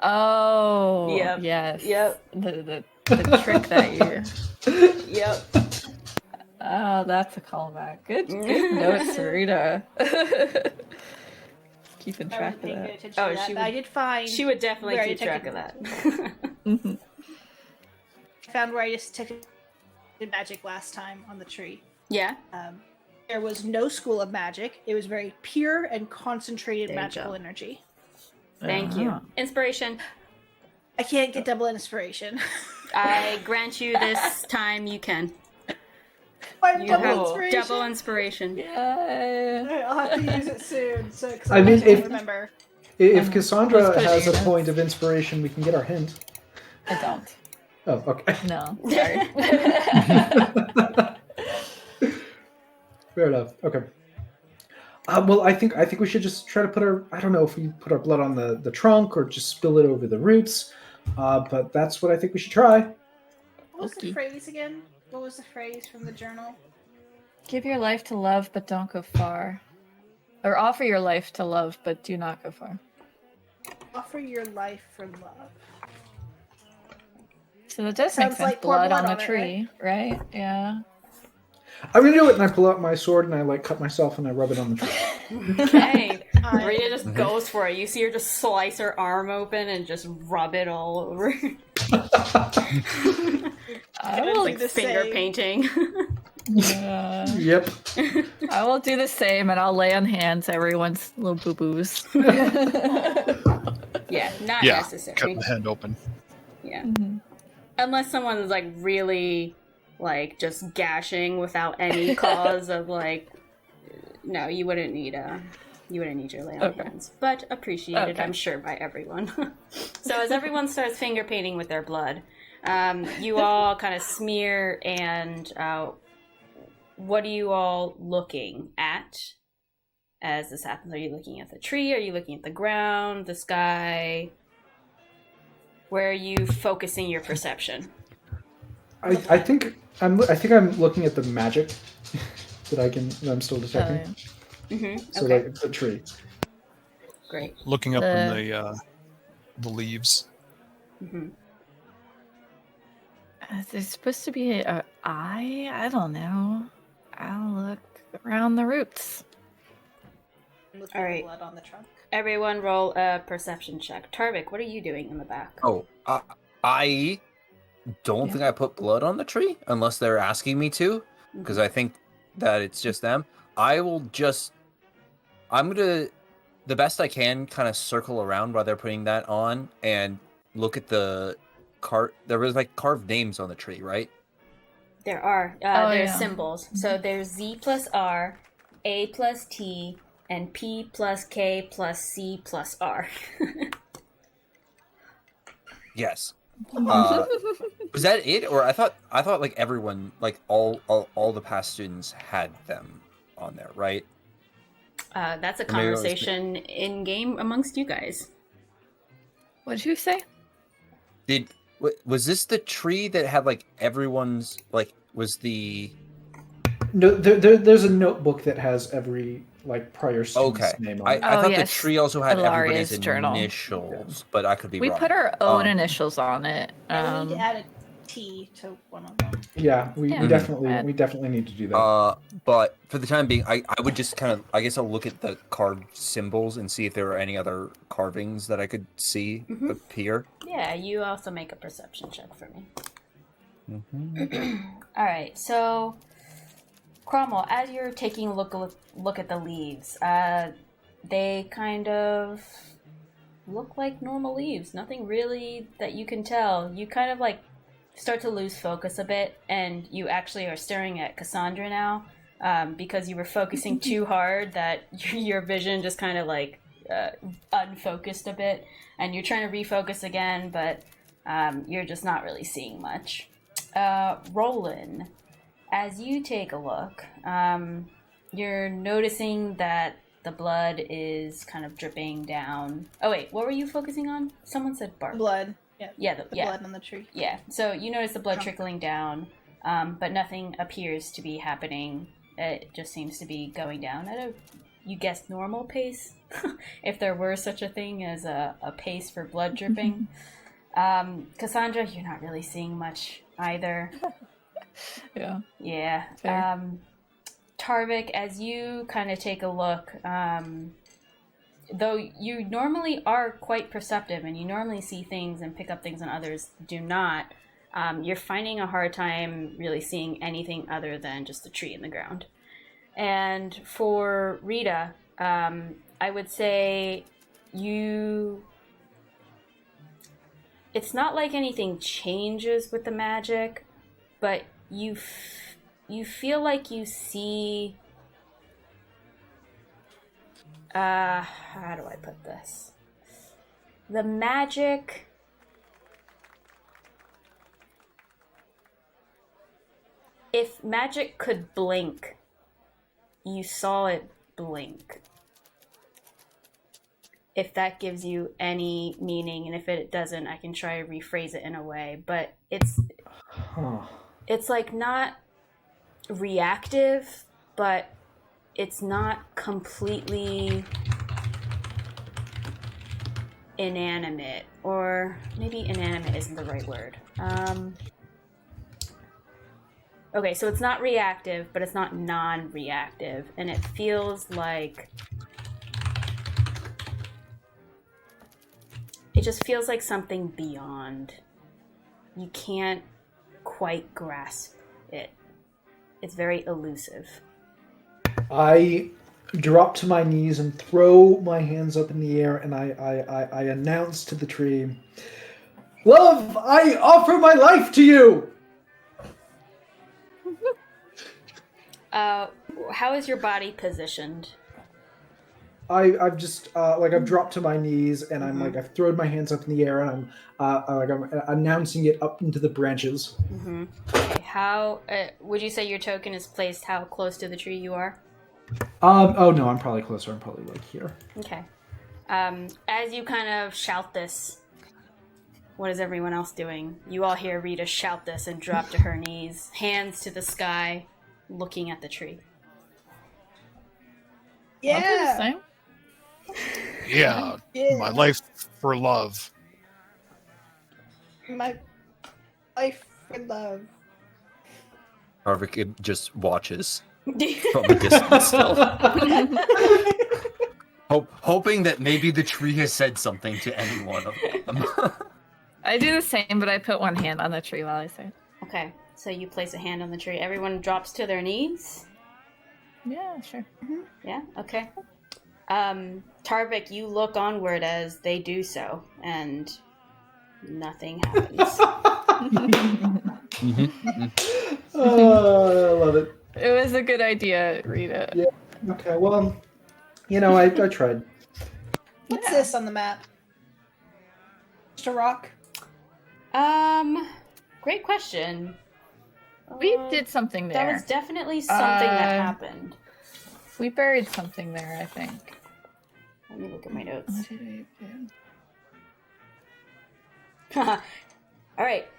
Oh, Yep. yes. Yep. The the trick that you. Yep. Oh, that's a callback. Good notes, Rita. Keeping I track wasn't of paying that. good attention to that, she but I would- did find She would definitely where I keep track of detected that. Mhm. I found where I just detected magic last time on the tree. Yeah. There was no school of magic. It was very pure and concentrated There you magical go. energy. Thank you. Ah. Inspiration. I can't get double inspiration. I grant you this time you can. I have You double have inspiration. double inspiration. Yay. I'll have to use it soon. So, cause I mean, don't if- remember. If Let's Cassandra put it has in a your point notes. of inspiration, we can get our hint. I don't. Oh, okay. No. Sorry. Fair enough. Okay. Well, I think we should just try to put our. I don't know if we put our blood on the trunk or just spill it over the roots. But that's what I think we should try. What was Okay. the phrase again? What was the phrase from the journal? Give your life to love, but don't go far. Or offer your life to love, but do not go far. Offer your life for love. So that does make Sounds sense. like pour blood on blood the on it, tree, right? Yeah. I'm gonna do it, and I pull out my sword and I like cut myself and I rub it on the tree. Okay. I- Rita just goes for it. You see her just slice her arm open and just rub it all over. I will will, do like the finger same. painting. Yep. I will do the same, and I'll lay on hands everyone's little boo boos. Yeah, not Yeah, necessary. cut the hand open. Yeah. Mm-hmm. Unless someone's like really like just gashing without any cause of like no, you wouldn't need your lay on Okay. hands. But appreciated, Okay. I'm sure, by everyone. So as everyone starts finger painting with their blood, you all kind of smear and what are you all looking at as this happens? Are you looking at the tree? Are you looking at the ground, the sky? Where are you focusing your perception? I think I'm looking at the magic that I'm still detecting. Mm-hmm. So Okay, like the tree. great. Looking up in the leaves. Mm-hmm. There's supposed to be an eye? I don't know. I'll look around the roots. Looking All at right. the blood on the trunk. Everyone roll a perception check. Tarvik, what are you doing in the back? Oh, I don't Yeah. think I put blood on the tree unless they're asking me to, because I think that it's just them. I'm gonna, the best I can, kind of circle around while they're putting that on and look at the there was like carved names on the tree, right? There are. Oh, There's yeah. symbols. So there's Z plus R, A plus T, and P plus K plus C plus R. Yes. Was that it, or I thought like everyone, like all the past students had them on there, right? That's a Or maybe it was- conversation in game amongst you guys. What did you say? Was this the tree that had like everyone's like was the No, there's a notebook that has every like prior student's okay? name on I it. thought yes. the tree also had everybody's Ilaria's journal. initials, but I could be We wrong. put our own initials on it. And we need to add a T to one of them. Yeah, we Yeah. definitely need to do that. But for the time being, I would just kind of, I guess I'll look at the carved symbols and see if there are any other carvings that I could see appear. Yeah, you also make a perception check for me. Mm-hmm. All right, so Cromwell, as you're taking a look at the leaves, they kind of look like normal leaves. Nothing really that you can tell. You kind of like start to lose focus a bit, and you actually are staring at Cassandra now because you were focusing too hard that your vision just kind of like unfocused a bit, and you're trying to refocus again, but you're just not really seeing much. Roland, as you take a look, you're noticing that the blood is kind of dripping down. Oh wait, what were you focusing on? Someone said bark. Blood. Yeah. The Blood on the tree. Yeah, so you notice the blood trickling down, but nothing appears to be happening. It just seems to be going down at a, you guess, normal pace, if there were such a thing as a pace for blood dripping. Cassandra, you're not really seeing much either. Yeah. Yeah. Fair. Tarvik, as you kind of take a look, though you normally are quite perceptive and you normally see things and pick up things and others do not, you're finding a hard time really seeing anything other than just a tree in the ground. And for Rita, I would say it's not like anything changes with the magic, but you feel like you see... how do I put this? The magic... If magic could blink, you saw it blink. If that gives you any meaning, and if it doesn't, I can try to rephrase it in a way. But it's like not reactive, but it's not completely inanimate, or maybe inanimate isn't the right word. Okay, so it's not reactive, but it's not non-reactive, and it feels like... It just feels like something beyond. You can't quite grasp it. It's very elusive. I drop to my knees and throw my hands up in the air, and I announce to the tree, "Love, I offer my life to you!" How is your body positioned? I've just I've dropped to my knees, and I'm like, I've thrown my hands up in the air, and I'm announcing it up into the branches. Mm-hmm. Okay. How would you say your token is placed? How close to the tree you are? Oh no, I'm probably closer. I'm probably like here. Okay. As you kind of shout this, what is everyone else doing? You all hear Rita shout this and drop to her knees, hands to the sky, looking at the tree. Yeah. Yeah, my life for love. My life for love. Harvick just watches from a distance still. Hoping that maybe the tree has said something to any one of them. I do the same, but I put one hand on the tree while I say it. Okay, so you place a hand on the tree. Everyone drops to their knees? Yeah, sure. Mm-hmm. Yeah, okay. Tarvik, you look onward as they do so, and nothing happens. I love it. It was a good idea, Rita. Yeah. Okay. Well, I tried. What's this on the map? Just a rock? Great question. We did something there. That was definitely something that happened. We buried something there, I think. Let me look at my notes. What did I do? Alright.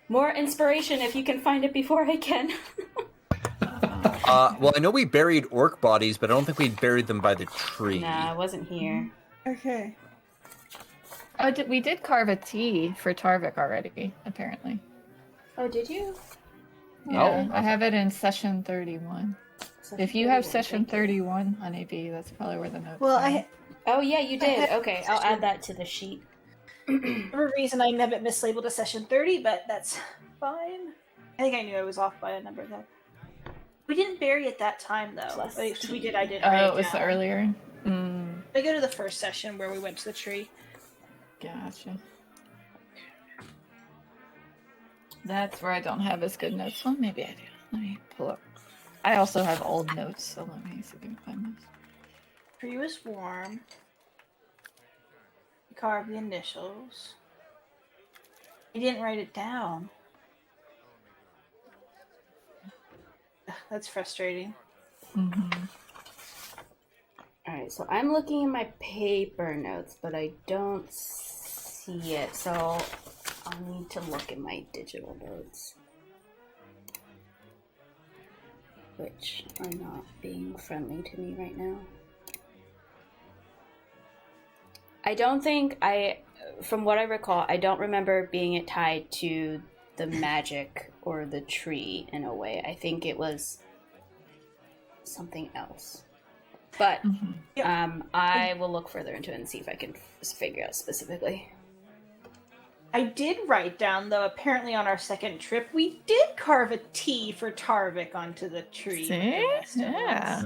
More inspiration if you can find it before I can. Well, I know we buried orc bodies, but I don't think we buried them by the tree. Nah, I wasn't here. Okay. Oh, we did carve a T for Tarvik already, apparently. Oh, did you? Yeah, I have it in session 31. If you have session 31 on AB, that's probably where the notes are. Oh, yeah, you did. Okay, I'll add that to the sheet. For a reason, I have it mislabeled as session 30, but that's fine. I think I knew I was off by a number though. We didn't bury it that time though. If we did, I didn't. Oh, it was earlier. I go to the first session where we went to the tree. Gotcha. That's where I don't have as good notes. Well, maybe I do. Let me pull up. I also have old notes, so let me see if I can find those. Tree was warm. You carved the initials. You didn't write it down. Ugh, that's frustrating. Mm-hmm. Alright, so I'm looking in my paper notes, but I don't see it, so I'll need to look at my digital notes. Which are not being friendly to me right now. I don't think from what I recall, I don't remember being it tied to the magic or the tree in a way. I think it was something else. But I will look further into it and see if I can figure out specifically. I did write down, though, apparently on our second trip, we did carve a T for Tarvik onto the tree. See? Yeah.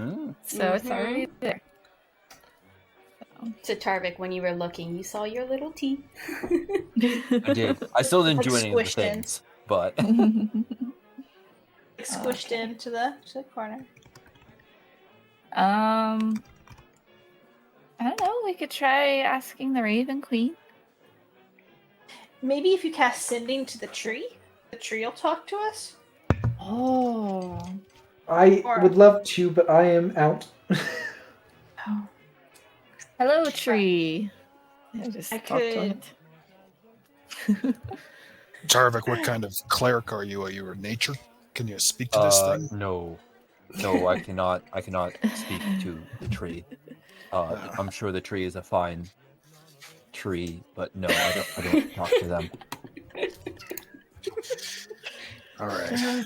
So it's already there. So Tarvik, when you were looking, you saw your little T. I did. I still didn't Like do any of the squished in. things, but Squished into the corner. I don't know. We could try asking the Raven Queen. Maybe if you cast Sending to the tree will talk to us. Oh. I would love to, but I am out. Hello, tree. I could. Tarvik, what kind of cleric are you? Are you a nature? Can you speak to this thing? No, I cannot. I cannot speak to the tree. I'm sure the tree is a fine tree, but no, I don't talk to them. All right.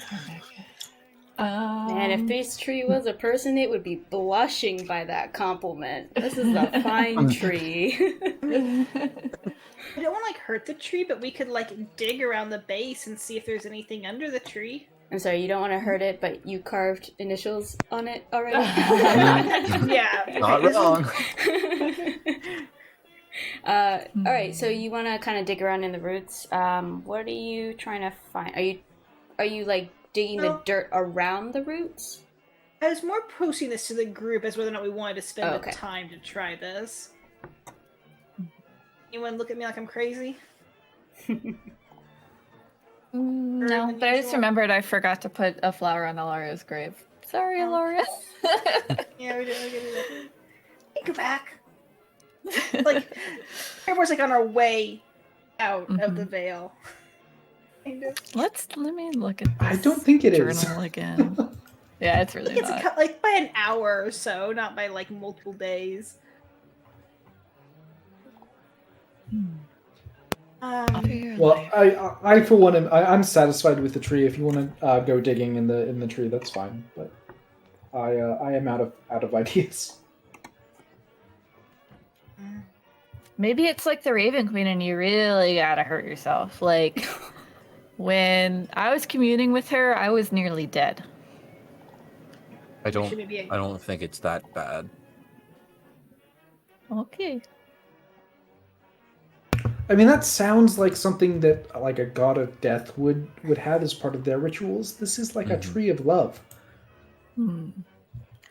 Man, if this tree was a person, it would be blushing by that compliment. This is a fine tree. I don't want to hurt the tree, but we could dig around the base and see if there's anything under the tree. I'm sorry, you don't want to hurt it, but you carved initials on it already? Yeah. Not wrong. Alright, so you want to kind of dig around in the roots. What are you trying to find? Are you digging the dirt around the roots? I was more posting this to the group as whether or not we wanted to spend the Okay. time to try this. Anyone look at me like I'm crazy? No, but I just remembered I forgot to put a flower on Elaria's grave. Sorry, Elaria. Yeah, we did. Hey, go back. Everyone's on our way out of the veil. Kind of. Let me look at this I don't think it is. journal again. Yeah, it's really It's not. by an hour or so, not by multiple days. Well, I for one I'm satisfied with the tree. If you want to go digging in the tree, that's fine. But I am out of ideas. Maybe it's like the Raven Queen and you really gotta hurt yourself. When I was communing with her, I was nearly dead. I don't think it's that bad. Okay. I mean, that sounds like something that a god of death would have as part of their rituals. This is a tree of love.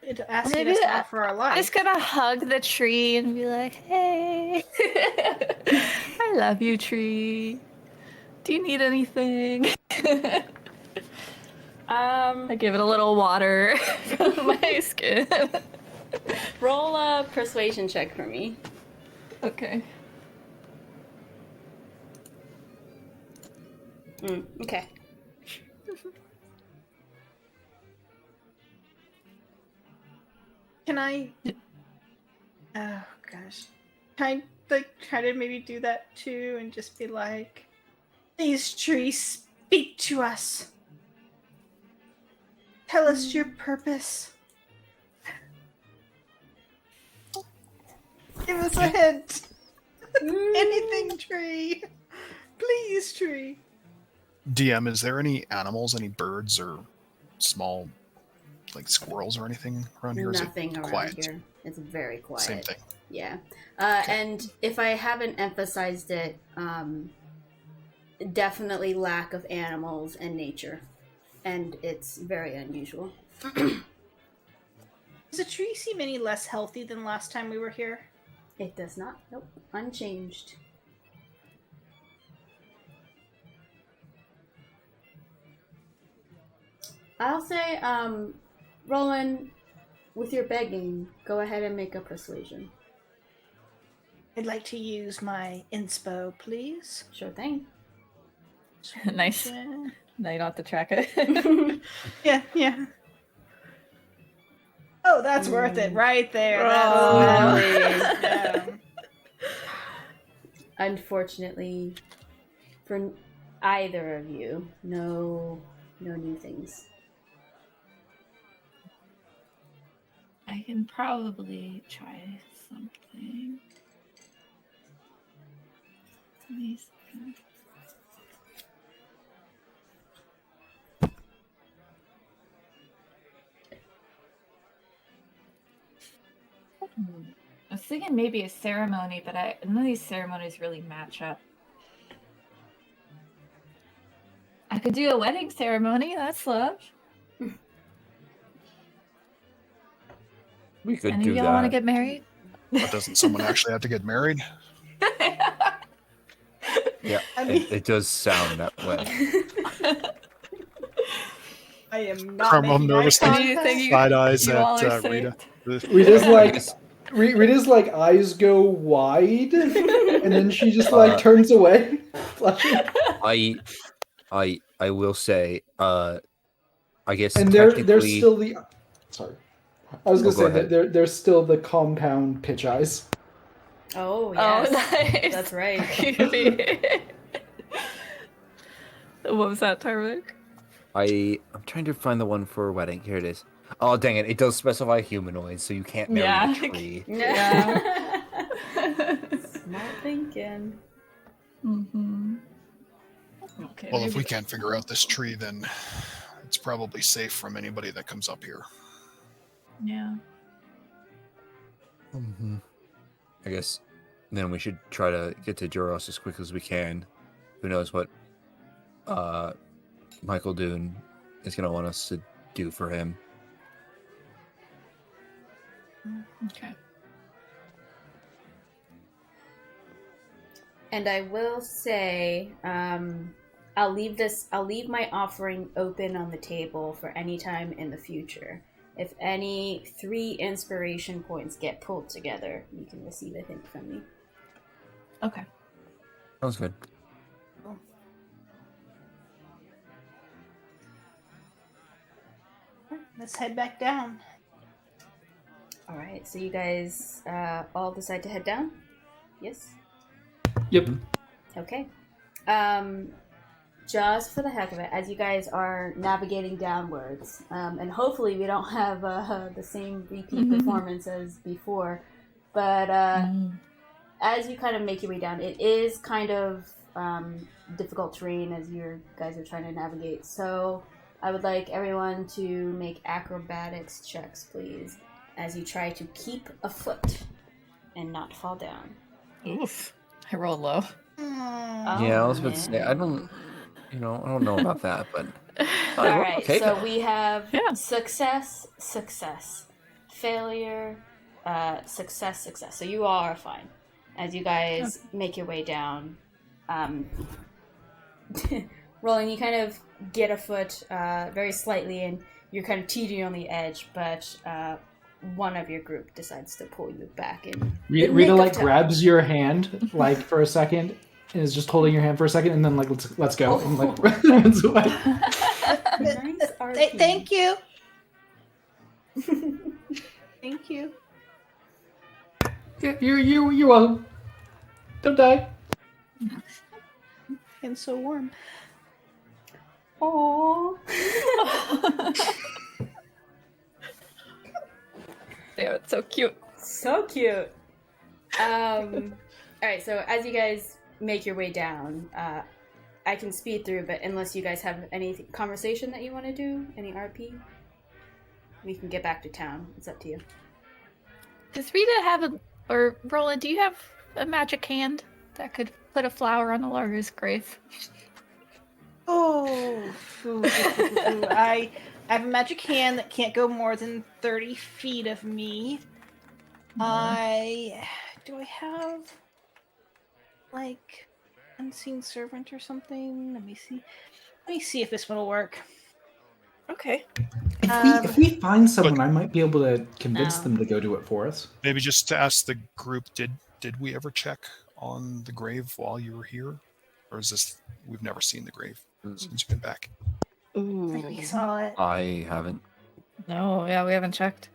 It's asking us to offer our life. I'm just gonna hug the tree and be like, "Hey, I love you, tree. Do you need anything?" I give it a little water from my skin. Roll a persuasion check for me. Okay. Okay. Can I? Oh gosh, can I try to maybe do that too and just be like, "These trees speak to us. Tell us your purpose. Give us a hint. Anything, tree. Please, tree." DM, is there any animals, any birds, or small, squirrels or anything around here? Nothing Is it around quiet? here. It's very quiet. Same thing. Yeah. And if I haven't emphasized it, definitely lack of animals and nature. And it's very unusual. Does the tree seem any less healthy than last time we were here? It does not. Nope. Unchanged. I'll say, Roland, with your begging, go ahead and make a persuasion. I'd like to use my inspo, please. Sure thing. Nice. Now you don't have to track it. Yeah. Oh, that's worth it right there. Oh. That is unfortunately, for either of you, no new things. I can probably try something. Please. I was thinking maybe a ceremony, but none of these ceremonies really match up. I could do a wedding ceremony. That's love. We could Any do of y'all that. want to get married? But doesn't someone actually have to get married? Yeah, it does sound that way. I am not Carmel making eye nervously contact. side eyes you all are at Rita. Rita's like eyes go wide, and then she just like turns away, flushing. I will say, I guess And technically, there's still the. Sorry, I was gonna go say that ahead. there's still the compound pitch eyes. Oh yes, nice. that's right. What was that, Tarvik? I'm trying to find the one for a wedding. Here it is. Oh dang it! It does specify humanoid, so you can't marry the tree. Yeah. Smart thinking. Mm-hmm. Okay. Well, if we can't figure out this tree, then it's probably safe from anybody that comes up here. Yeah. Mm-hmm. I guess then we should try to get to Duros as quick as we can. Who knows what Michael Dune is going to want us to do for him. Okay. And I will say, I'll leave my offering open on the table for any time in the future. If any 3 inspiration points get pulled together, you can receive a hint from me. Okay. Sounds good. Let's head back down. All right, so you guys all decide to head down? Yes? Yep. Okay. Just for the heck of it, as you guys are navigating downwards, and hopefully we don't have the same repeat performance as before, but as you kind of make your way down, it is kind of difficult terrain as you guys are trying to navigate. So I would like everyone to make acrobatics checks, please, as you try to keep afoot and not fall down. Oof. I rolled low. Yeah, I was about to say, I don't know about that, but... All right, okay, so then. we have success, failure, success. So you all are fine. As you guys make your way down, Roland, you kind of get afoot very slightly, and you're kind of teetering on the edge, but one of your group decides to pull you back in. Rita like grabs your hand like for a second and is just holding your hand for a second, and then like let's go and like runs away. Nice Thank you. Thank you. Yeah, you're welcome. Don't die. And so warm. Aww. Yeah, it's so cute. So cute. All right, so as you guys make your way down, I can speed through, but unless you guys have any conversation that you want to do, any RP, we can get back to town. It's up to you. Does Rita have or Roland, do you have a magic hand that could put a flower on Elaria's grave? I have a magic hand that can't go more than 30 feet of me. Do I have like unseen servant or something? Let me see if this one will work. Okay. If we find someone, I might be able to convince them to go do it for us. Maybe just to ask the group, did we ever check on the grave while you were here? Or is this, we've never seen the grave since you've been back? Ooh. I think we saw it. I haven't. No, yeah, we haven't checked.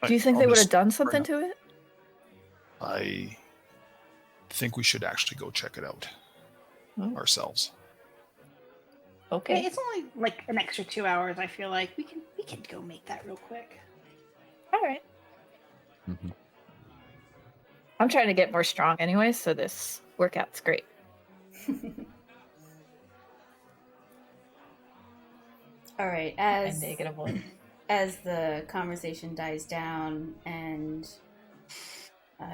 Do you think they would have done something to it? I think we should actually go check it out ourselves. Okay. It's only like an extra 2 hours. I feel like we can go make that real quick. All right. Mhm. I'm trying to get more strong anyway, so this workout's great. All right, And negative one. as the conversation dies down and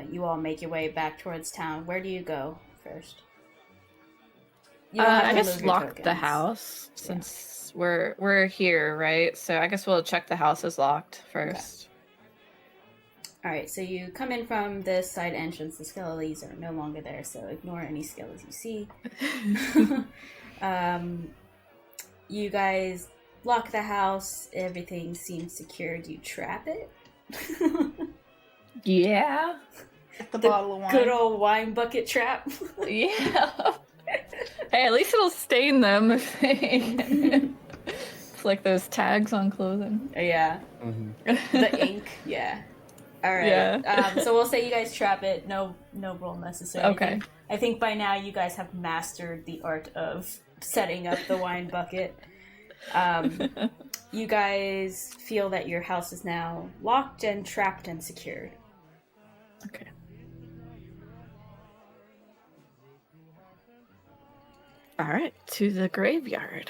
you all make your way back towards town, where do you go first? You don't have I to guess move your lock the tokens. house since we're here, right? So I guess we'll check the house is locked first. All right, so you come in from this side entrance. The skellies are no longer there, so ignore any skellies you see. You guys lock the house. Everything seems secure. Do you trap it? Yeah. Get the bottle of wine. Good old wine bucket trap. Yeah. Hey, at least it'll stain them. It's like those tags on clothing. Yeah. Mm-hmm. The ink. Yeah. All right. Yeah. So we'll say you guys trap it. No roll necessary. Okay. I think by now you guys have mastered the art of setting up the wine bucket. You guys feel that your house is now locked and trapped and secured. Okay. All right, to the graveyard.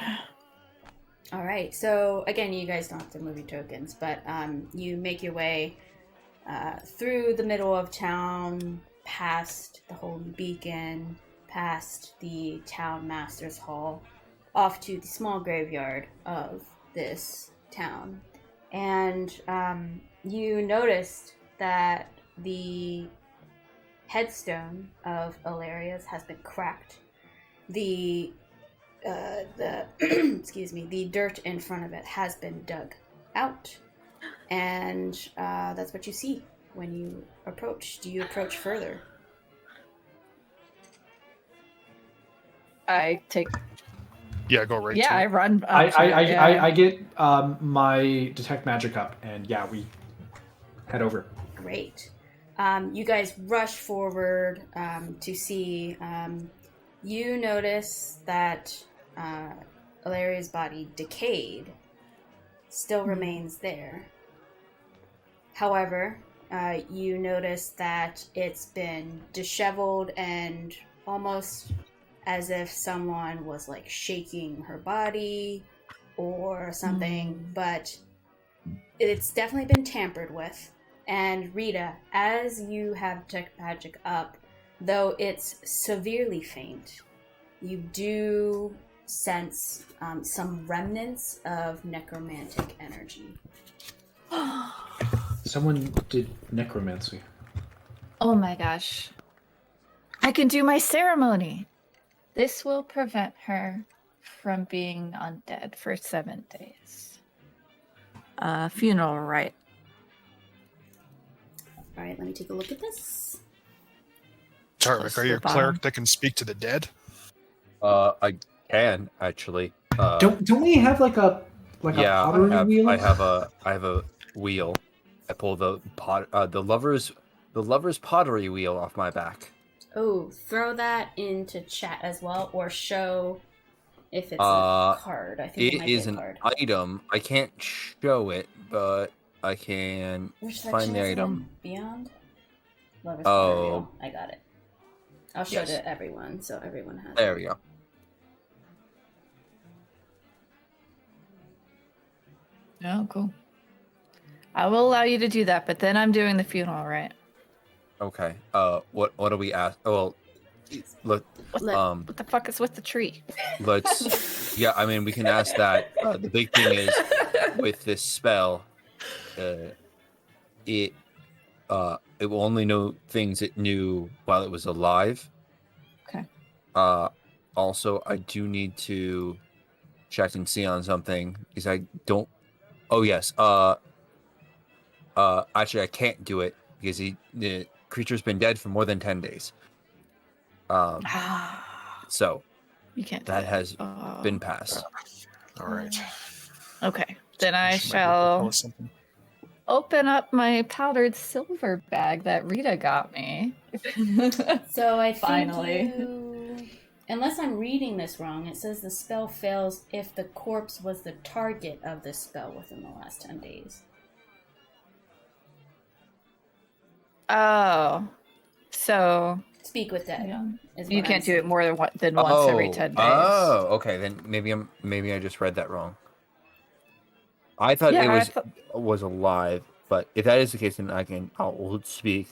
All right. So again, you guys don't have to move your tokens, but you make your way through the middle of town, past the Holy Beacon, past the Town Master's Hall, off to the small graveyard of this town. And you noticed that the headstone of Elaria's has been cracked. The excuse me, the dirt in front of it has been dug out. And that's what you see when you approach. Do you approach further? I take. Yeah, go right. Yeah, to I it. run. Up to it, yeah. I get my detect magic up, and yeah, we head over. Great. You guys rush forward to see. You notice that Ilaria's body, decayed, still remains there. However, you notice that it's been disheveled and almost as if someone was like shaking her body or something, but it's definitely been tampered with. And Rita, as you have detect magic up, though it's severely faint, you do sense some remnants of necromantic energy. Someone did necromancy. Oh my gosh. I can do my ceremony. This will prevent her from being undead for 7 days. Funeral rite. All right, let me take a look at this. Tarek, Just are you a the bottom. cleric that can speak to the dead? I can actually. Don't we have like a yeah, pottery wheel? I have a wheel. I pull the lover's pottery wheel off my back. Oh, throw that into chat as well, or show if it's a card. I think it might is be a an card. item. I can't show it, but I can Which find section the is it item. in? Beyond? Lover's Oh. Pottery Wheel. I got it. I'll show Yes. to everyone, so everyone has There it. we go. Oh, cool. I will allow you to do that, but then I'm doing the funeral rite. Okay. What do we ask? Oh, well, What the fuck is with the tree? let's. Yeah, I mean, we can ask that. The big thing is with this spell, it will only know things it knew while it was alive. Okay. Also, I do need to check and see on something because I don't. Oh yes. Actually, I can't do it because the creature's been dead for more than 10 days. So You can't. that has been passed. All right. Okay. Then I She might be able to tell shall us something. open up my powdered silver bag that Rita got me So I think Finally. unless I'm reading this wrong, it says the spell fails if the corpse was the target of the spell within the last 10 days. Oh. So Speak with dead. yeah. is You what can't I'm do it saying. more than once every 10 days. Oh, okay. Then maybe I just read that wrong. I thought Yeah, it was alive, but if that is the case, then I'll speak.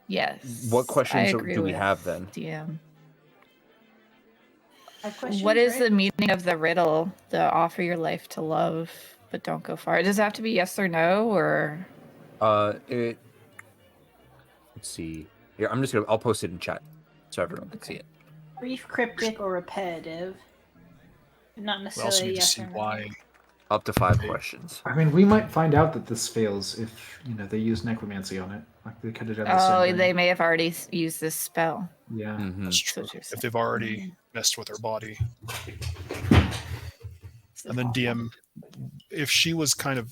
Yes. What I questions agree do we with have then? DM. What What is the meaning of the riddle? The offer your life to love, but don't go far. Does it have to be yes or no, or? Let's see. Here, I'll post it in chat so everyone can see it. brief, cryptic, or repetitive? Not We necessarily also need to yes see or no. why. Up to 5 questions. I mean, we might find out that this fails if they use necromancy on it. Like they could have done the same Oh, thing. they may have already used this spell. Yeah. Mhm. That's true. what you're If saying. they've already messed with her body. This is And then awful. DM, if she was kind of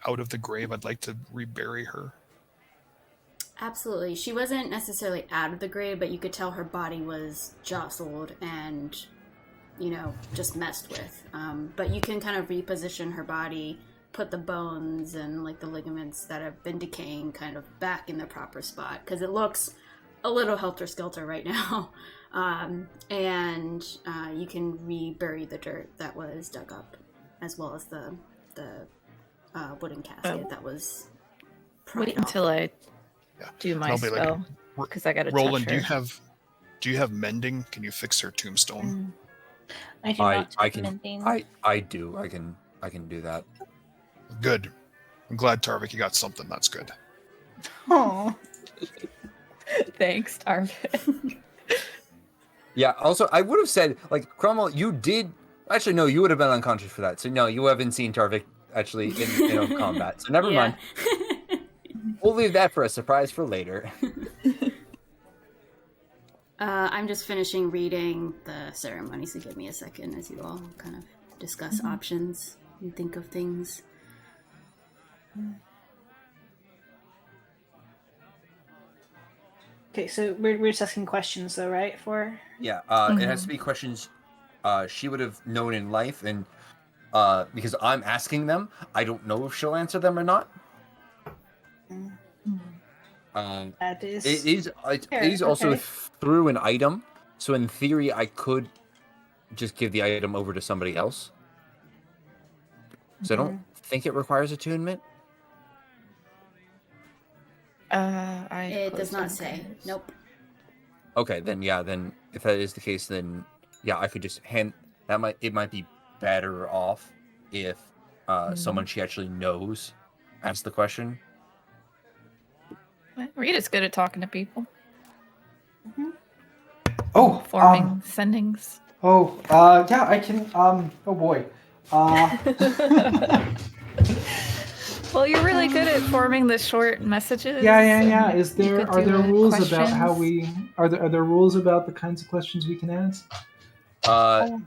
out of the grave, I'd like to rebury her. Absolutely. She wasn't necessarily out of the grave, but you could tell her body was jostled and, just messed with. But you can kind of reposition her body, put the bones and like the ligaments that have been decaying kind of back in the proper spot because it looks a little helter-skelter right now. And you can rebury the dirt that was dug up, as well as the wooden casket that was pried Wait off. until I do my I'll be like, spell because I got to Roland, touch her. do you have mending? Can you fix her tombstone? I do not I take can mending. I do. I can do that. Good. I'm glad, Tarvik, you got something. That's good. Oh, Thanks, Tarvin. Yeah, also I would have said like Cromwell, you did actually no, you would have been unconscious for that. So no, you haven't seen Tarvik actually in combat. So never mind. We'll leave that for a surprise for later. I'm just finishing reading the ceremony, so give me a second as you all kind of discuss options and think of things. okay. So we're just asking questions, though, right? For Yeah, it has to be questions she would have known in life, and because I'm asking them, I don't know if she'll answer them or not. that is It is fair, also okay. through an item, so in theory I could just give the item over to somebody else. So I don't think it requires attunement. It does not say. Nope. Okay, then if that is the case, then yeah, I could just hand that. It might be better off if someone she actually knows asks the question. Rita's good at talking to people, Oh, forming sendings. yeah, I can. Oh boy. Well, you're really good at forming the short messages. Yeah. and Is you there could are do there the rules about how questions. we are there rules about the kinds of questions we can ask? I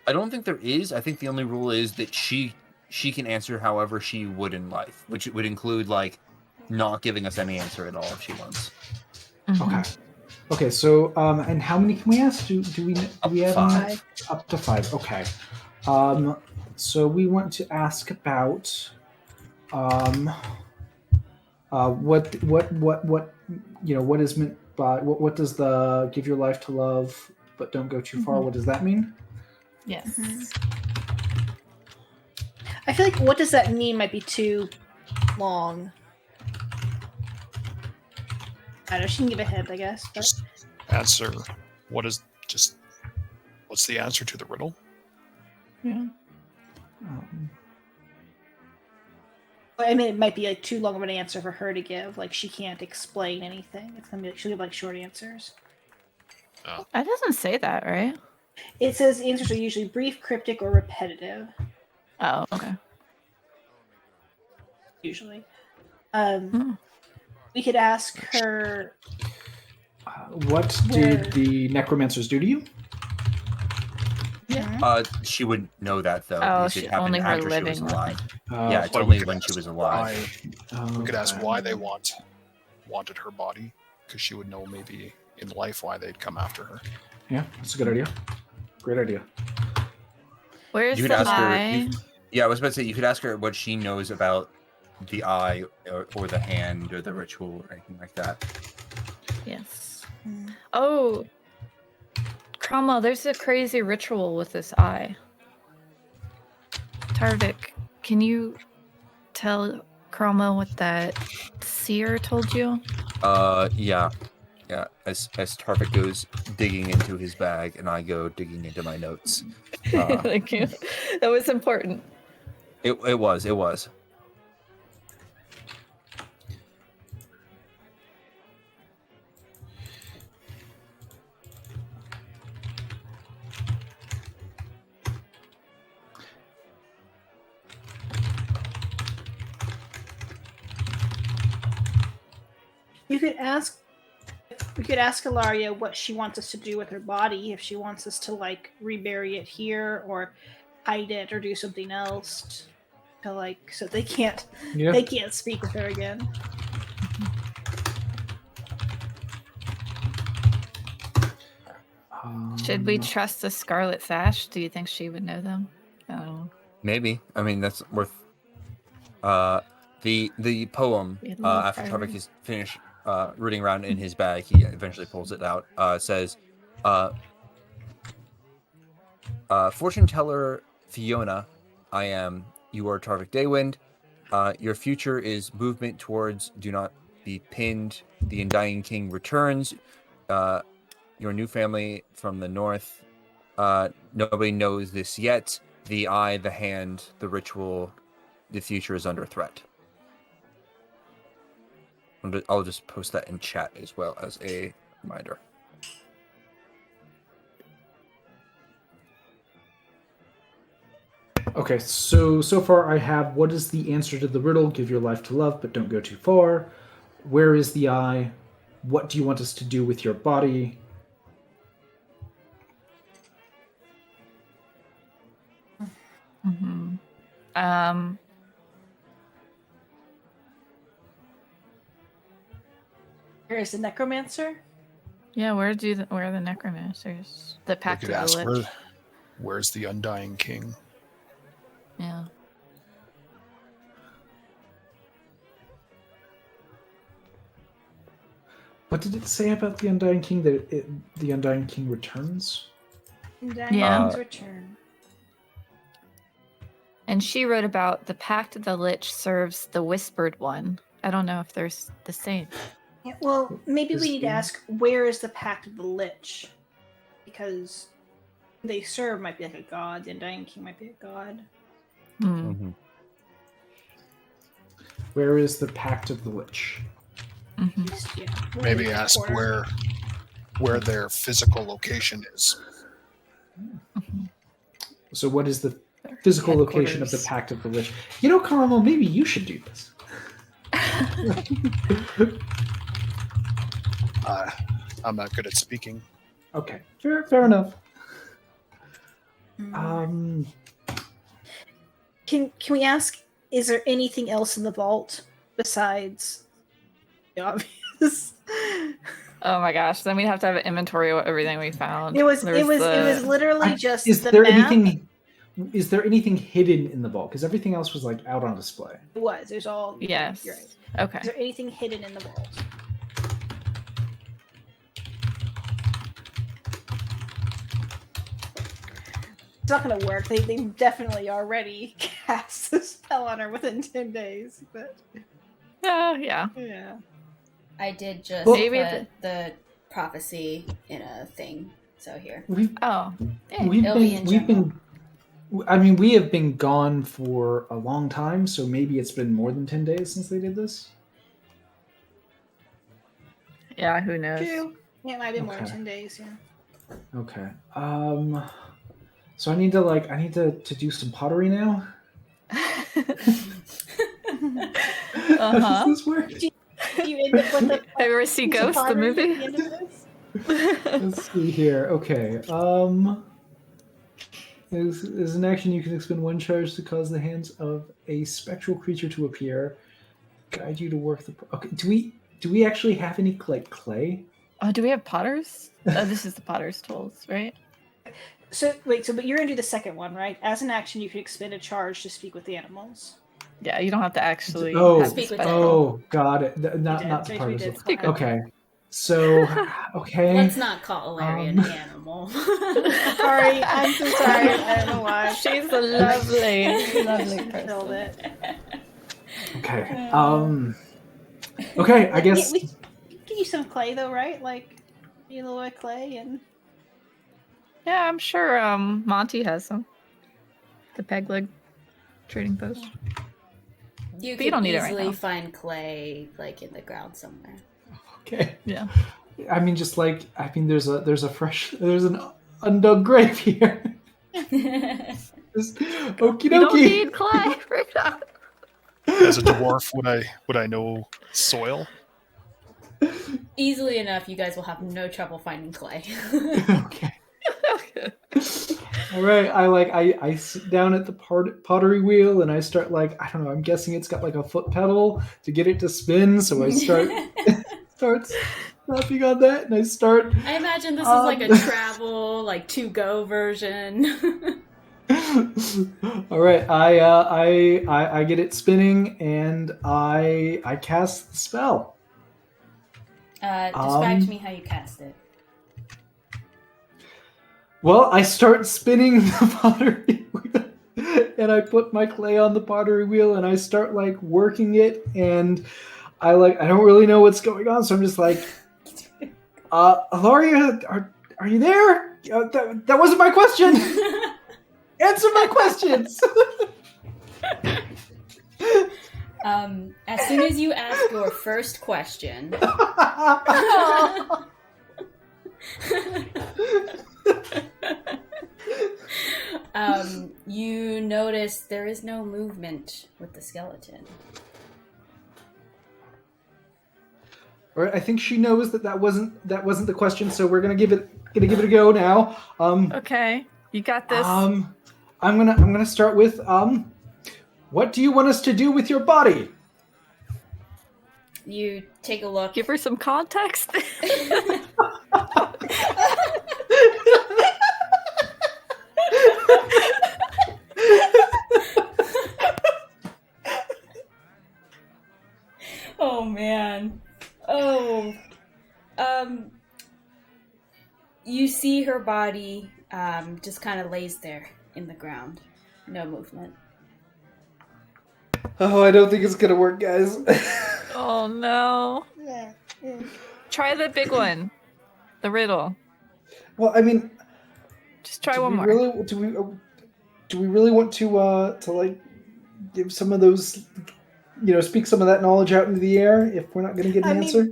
don't think there is. I think the only rule is that she can answer however she would in life, which would include like not giving us any answer at all if she wants. Okay. So and how many can we ask? Do we have 5. Up to 5. Okay. So we want to ask about what what is meant by what does the give your life to love but don't go too far, what does that mean? Yes. I feel like what does that mean might be too long. I don't know. She can give a hint, I guess. But Just answer. What's the answer to the riddle? Yeah. I mean, it might be like too long of an answer for her to give. Like she can't explain anything. It's gonna be she'll give like short answers. That doesn't say that, right? It says answers are usually brief, cryptic, or repetitive. Oh, okay. Usually, we could ask her. What did the necromancers do to you? She wouldn't know that though. Oh, because it happened only her after she was living alive. Yeah, it's But only we could when ask she was alive. We could ask why they wanted her body. because she would know maybe in life why they'd come after her. Yeah, that's a good idea. Great idea. Where's You could the ask eye? her. Yeah, I was about to say you could ask her what she knows about the eye or the hand or the ritual or anything like that. Yes. Oh, Cromwell, there's a crazy ritual with this eye. Tarvik, can you tell Cromwell what that seer told you? Yeah. As Tarvik goes digging into his bag, and I go digging into my notes. Thank you. That was important. It was. We could ask Elaria what she wants us to do with her body. If she wants us to like rebury it here or hide it or do something else. To like so they can't speak with her again. Should we trust the Scarlet Sash? Do you think she would know them? Oh. Maybe. I mean, that's worth. The poem after Tarvik is finished rooting around in his bag, he eventually pulls it out. Says, "Fortune teller Fiona, I am. You are Tarvik Daywind. Your future is movement towards. Do not be pinned. The Undying King returns. Your new family from the north. Nobody knows this yet. The eye, the hand, the ritual. The future is under threat." I'll just post that in chat as well as a reminder. Okay, so far I have, what is the answer to the riddle? Give your life to love, but don't go too far. Where is the eye? What do you want us to do with your body? Mm-hmm. Where is the necromancer? Yeah, where are the necromancers? The Pact They could of ask the Lich. where's the Undying King? Yeah. What did it say about the Undying King? That the Undying King returns? Undying Yeah. return. And she wrote about the Pact of the Lich serves the Whispered One. I don't know if they're the same. Yeah, well, maybe we need to ask, where is the Pact of the Lich? Because they serve might be like a god. The Undying King might be a god. Mm-hmm. Where is the Pact of the Lich? Mm-hmm. Yeah, Maybe ask where their physical location is. Mm-hmm. So what is the physical location of the Pact of the Lich? You know, Caramel, maybe you should do this. I'm not good at speaking. Okay, fair enough. Can we ask, is there anything else in the vault besides the obvious? Oh my gosh! Then we'd have to have an inventory of everything we found. It was literally just is the there map. Is there anything hidden in the vault? Because everything else was like out on display. It was. There's all. Yes. You're right. Okay. Is there anything hidden in the vault? It's not going to work. They definitely already cast the spell on her within 10 days. But yeah. I did just Maybe put the prophecy in a thing. So here. We have been gone for a long time, so maybe it's been more than 10 days since they did this. Yeah, who knows? True. Yeah, it might be more than 10 days, yeah. Okay. So I need to do some pottery now. Uh-huh. How does this work? Do you end up with Have you ever seen Ghost, the movie? Let's see here. Okay. As an action, you can expend one charge to cause the hands of a spectral creature to appear, guide you to work the. Okay. do we actually have any clay? Oh, do we have potters? This is the potter's tools, right? So wait, but you're gonna do the second one, right? As an action, you can expend a charge to speak with the animals. Yeah, you don't have to actually Oh, have Speak the with special. oh, got it. We Not did. the So we part did of fine. Okay, so okay. Let's not call Elaria an animal. Sorry, I'm so sorry. I don't know why. She's a lovely, lovely Filled person. it. Okay. Okay, I guess. We can give you some clay though, right? Like a little bit of clay and. Yeah, I'm sure Monty has some. The peg leg trading post. You But you could don't need it right easily now. find clay like in the ground somewhere. Okay. Yeah. I mean, there's an undug grave here. Just, okie You don't dokie. need clay right now. As a dwarf, would I know soil? Easily enough, you guys will have no trouble finding clay. Okay. All right. I sit down at the pottery wheel and I start I don't know. I'm guessing it's got a foot pedal to get it to spin. So I starts snapping on that, and I start. I imagine this is like a travel, to go version. All right. I get it spinning and I cast the spell. Describe to me how you cast it. Well, I start spinning the pottery wheel, and I put my clay on the pottery wheel, and I start working it, and I don't really know what's going on, so I'm just Elaria, are you there? That wasn't my question. Answer my questions. As soon as you ask your first question, you notice there is no movement with the skeleton. All right, I think she knows that wasn't the question, so we're gonna give it a go now. Okay, you got this. I'm gonna start with what do you want us to do with your body? You take a look. Give her some context. Oh man. Oh. You see her body just kind of lays there in the ground. No movement. Oh, I don't think it's gonna work, guys. Oh no. Try the big one. The riddle. Well, I mean, Just try do one we more. really do we really want to give some of those, speak some of that knowledge out into the air if we're not going to get an answer?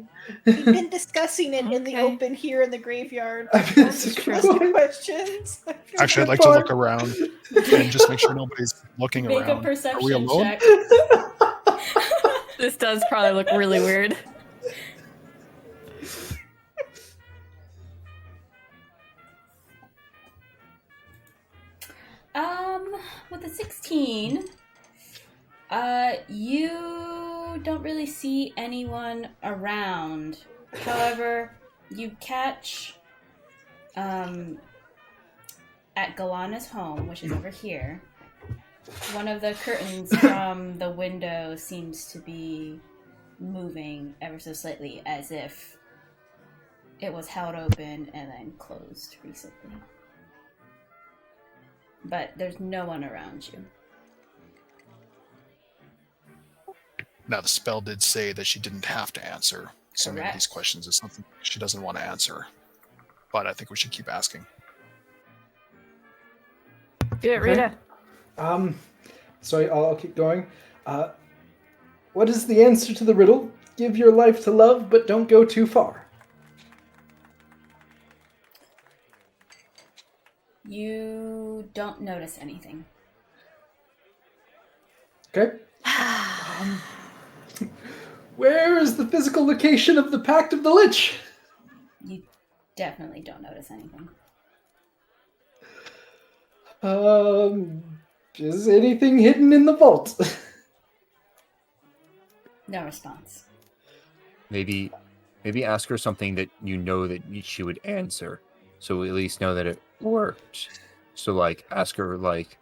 We've been discussing it in the Okay. open here in the graveyard. This Don't ask me questions. Actually, I'd like to look around and just make sure nobody's looking Make around. a perception Are we alone? check. This does probably look really weird. With a 16, you don't really see anyone around. However, you catch, at Galana's home, which is over here, one of the curtains from the window seems to be moving ever so slightly, as if it was held open and then closed recently. But there's no one around you. Now, the spell did say that she didn't have to answer. So maybe Correct. these questions is something she doesn't want to answer. But I think we should keep asking. Do it, Rita. So I'll keep going. What is the answer to the riddle? Give your life to love, but don't go too far. You don't notice anything. Okay. Where is the physical location of the Pact of the Lich? You definitely don't notice anything. Is anything hidden in the vault? No response. maybe ask her something that you know that she would answer, so we at least know that it worked. So like ask her like,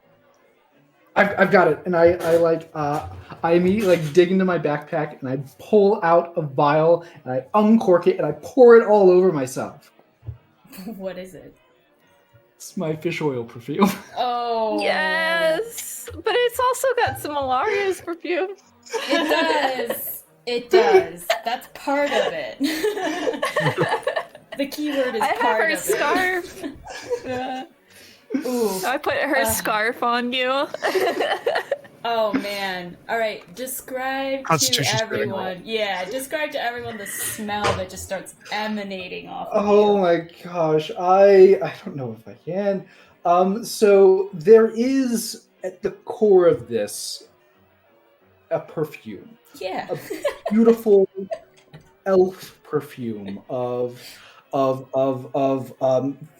I've got it, and I immediately like dig into my backpack and I pull out a vial and I uncork it and I pour it all over myself. What is it? It's my fish oil perfume. Oh Yes, but it's also got some Elaria's perfume. It does. It does. That's part of it. The keyword is I have part her of scarf. it. Ooh. I put her scarf on you. Oh man. Alright, describe to Constitution's pretty everyone. Yeah, describe to everyone the smell that just starts emanating off of Oh you. my gosh, I don't know if I can. So there is at the core of this a perfume, Yeah. a beautiful elf perfume of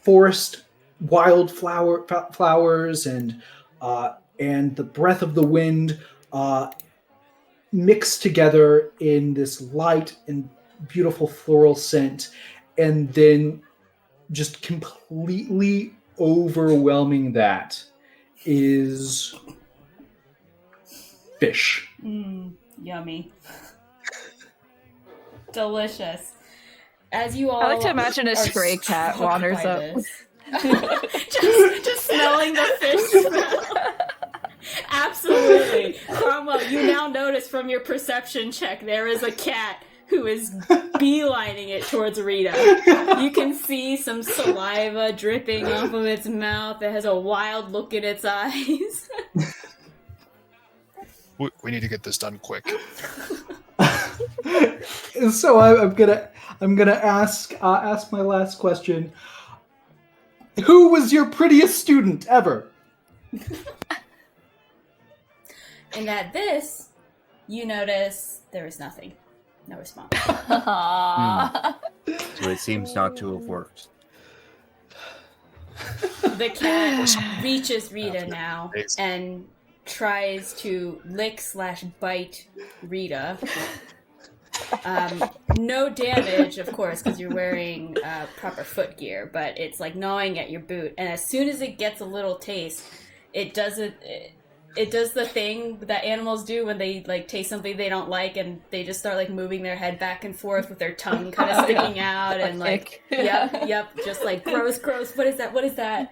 forest flowers and the breath of the wind mixed together in this light and beautiful floral scent, and then just completely overwhelming that is fish. Yummy. Delicious. As you all I like to imagine a are stray cat struck wanders by up. this. just smelling the fish smell. Absolutely. Cromwell, you now notice from your perception check there is a cat who is beelining it towards Rita. You can see some saliva dripping off of its mouth. It has a wild look in its eyes. We need to get this done quick. So I'm gonna ask my last question. Who was your prettiest student ever? And at this, you notice there is nothing. No response. so it seems not to have worked. The cat reaches Rita now and tries to lick/bite Rita. No damage, of course, because you're wearing proper foot gear, but it's like gnawing at your boot. And as soon as it gets a little taste, it does the thing that animals do when they like taste something they don't like, and they just start like moving their head back and forth with their tongue kind of sticking out, and like yep, just like gross. What is that?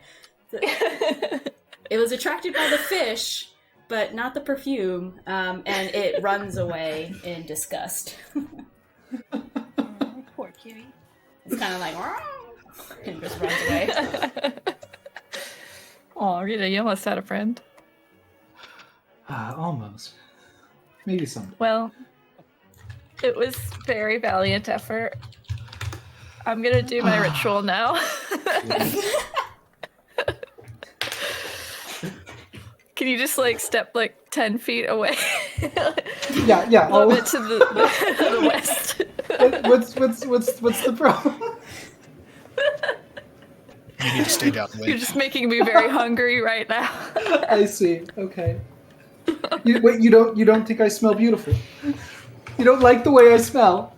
It was attracted by the fish, but not the perfume, and it runs away in disgust. Poor kitty. It's kind of like and just runs away. Oh, Rita, you almost had a friend. Almost. Maybe some. Well, it was very valiant effort. I'm gonna do my ritual now. Can you just like step like 10 feet away? Yeah. A little bit to the west. What's the problem? You need to stay down. You're just making me very hungry right now. I see. Okay. You don't think I smell beautiful? You don't like the way I smell?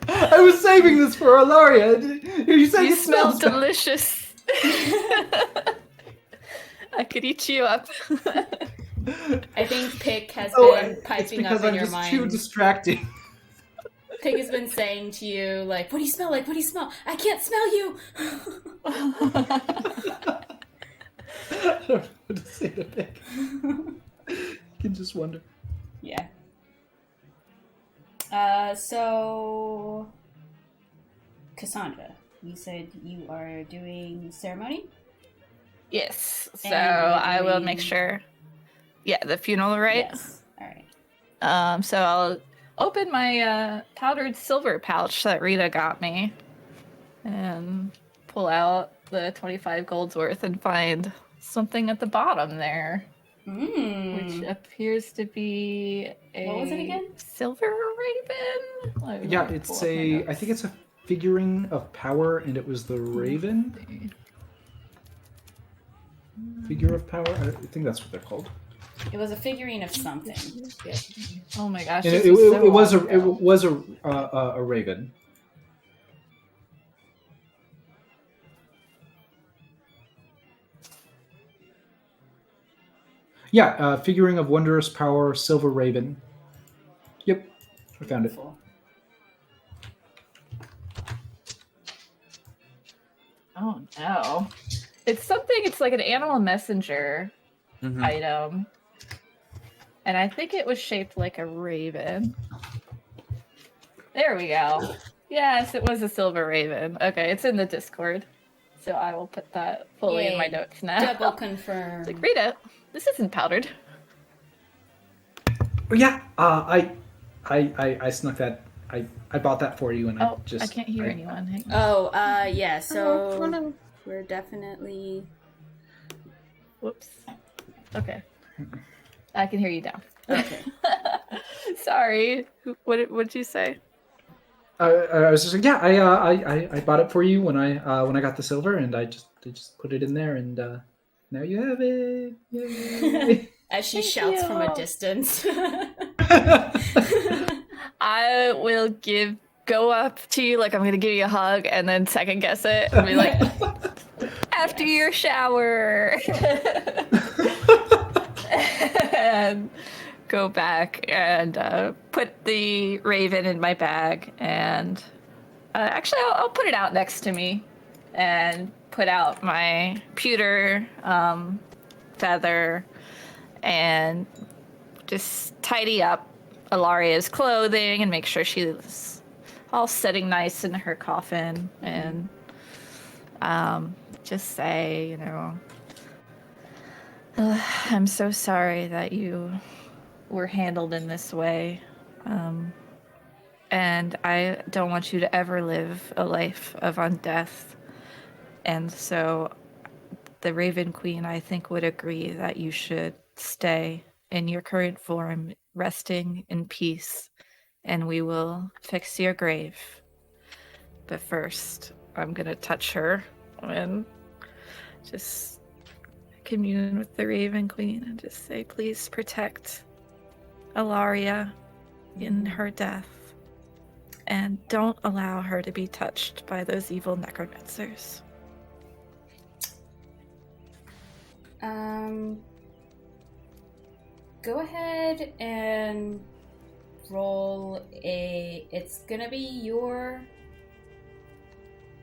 I was saving this for Elaria. You said You it smell smells bad. delicious. I could eat you up. I think Pick has been piping up in your I'm just mind. too distracting. Pig has been saying to you, like, what do you smell like? What do you smell? I can't smell you! I don't know what to say to Pick. You can just wonder. Yeah. So... Cassandra, you said you are doing ceremony? Yes. So And you're I will doing- make sure. Yeah, the funeral rite. Yes. Alright. So I'll open my powdered silver pouch that Rita got me and pull out the 25 gold's worth and find something at the bottom there, which appears to be a What was it again? silver raven. Yeah, I think it's a figurine of power, and it was the raven. Figure of power? I think that's what they're called. It was a figurine of something. Oh my gosh! And this it was so was long ago. a raven. Yeah, figuring of wondrous power, silver raven. Yep, I found it. Beautiful. Oh no! It's something. It's like an animal messenger item, and I think it was shaped like a raven. There we go. Yes, it was a silver raven. Okay, it's in the Discord, so I will put that fully in my Yay, notes now. Double confirm. Like, read it. This isn't powdered. But yeah, I snuck that. I bought that for you, and I can't hear anyone. Hang on. Oh, yeah. So we're definitely. Whoops. Okay. I can hear you now. Okay. Sorry. What did you say? I was just like, yeah, I bought it for you when I got the silver, and I just put it in there, and now you have it. Yay. As she Thank shouts you. from a distance. I will go up to you like I'm gonna give you a hug, and then second guess it and be like, after your shower, and go back and put the raven in my bag, and actually I'll put it out next to me, and put out my pewter feather, and just tidy up Elaria's clothing and make sure she's all sitting nice in her coffin, and just say, I'm so sorry that you were handled in this way, and I don't want you to ever live a life of undeath, and so the Raven Queen, I think, would agree that you should stay in your current form, resting in peace, and we will fix your grave. But first, I'm gonna touch her and just commune with the Raven Queen and just say, please protect Elaria in her death, and don't allow her to be touched by those evil necromancers. Go ahead and roll it's gonna be your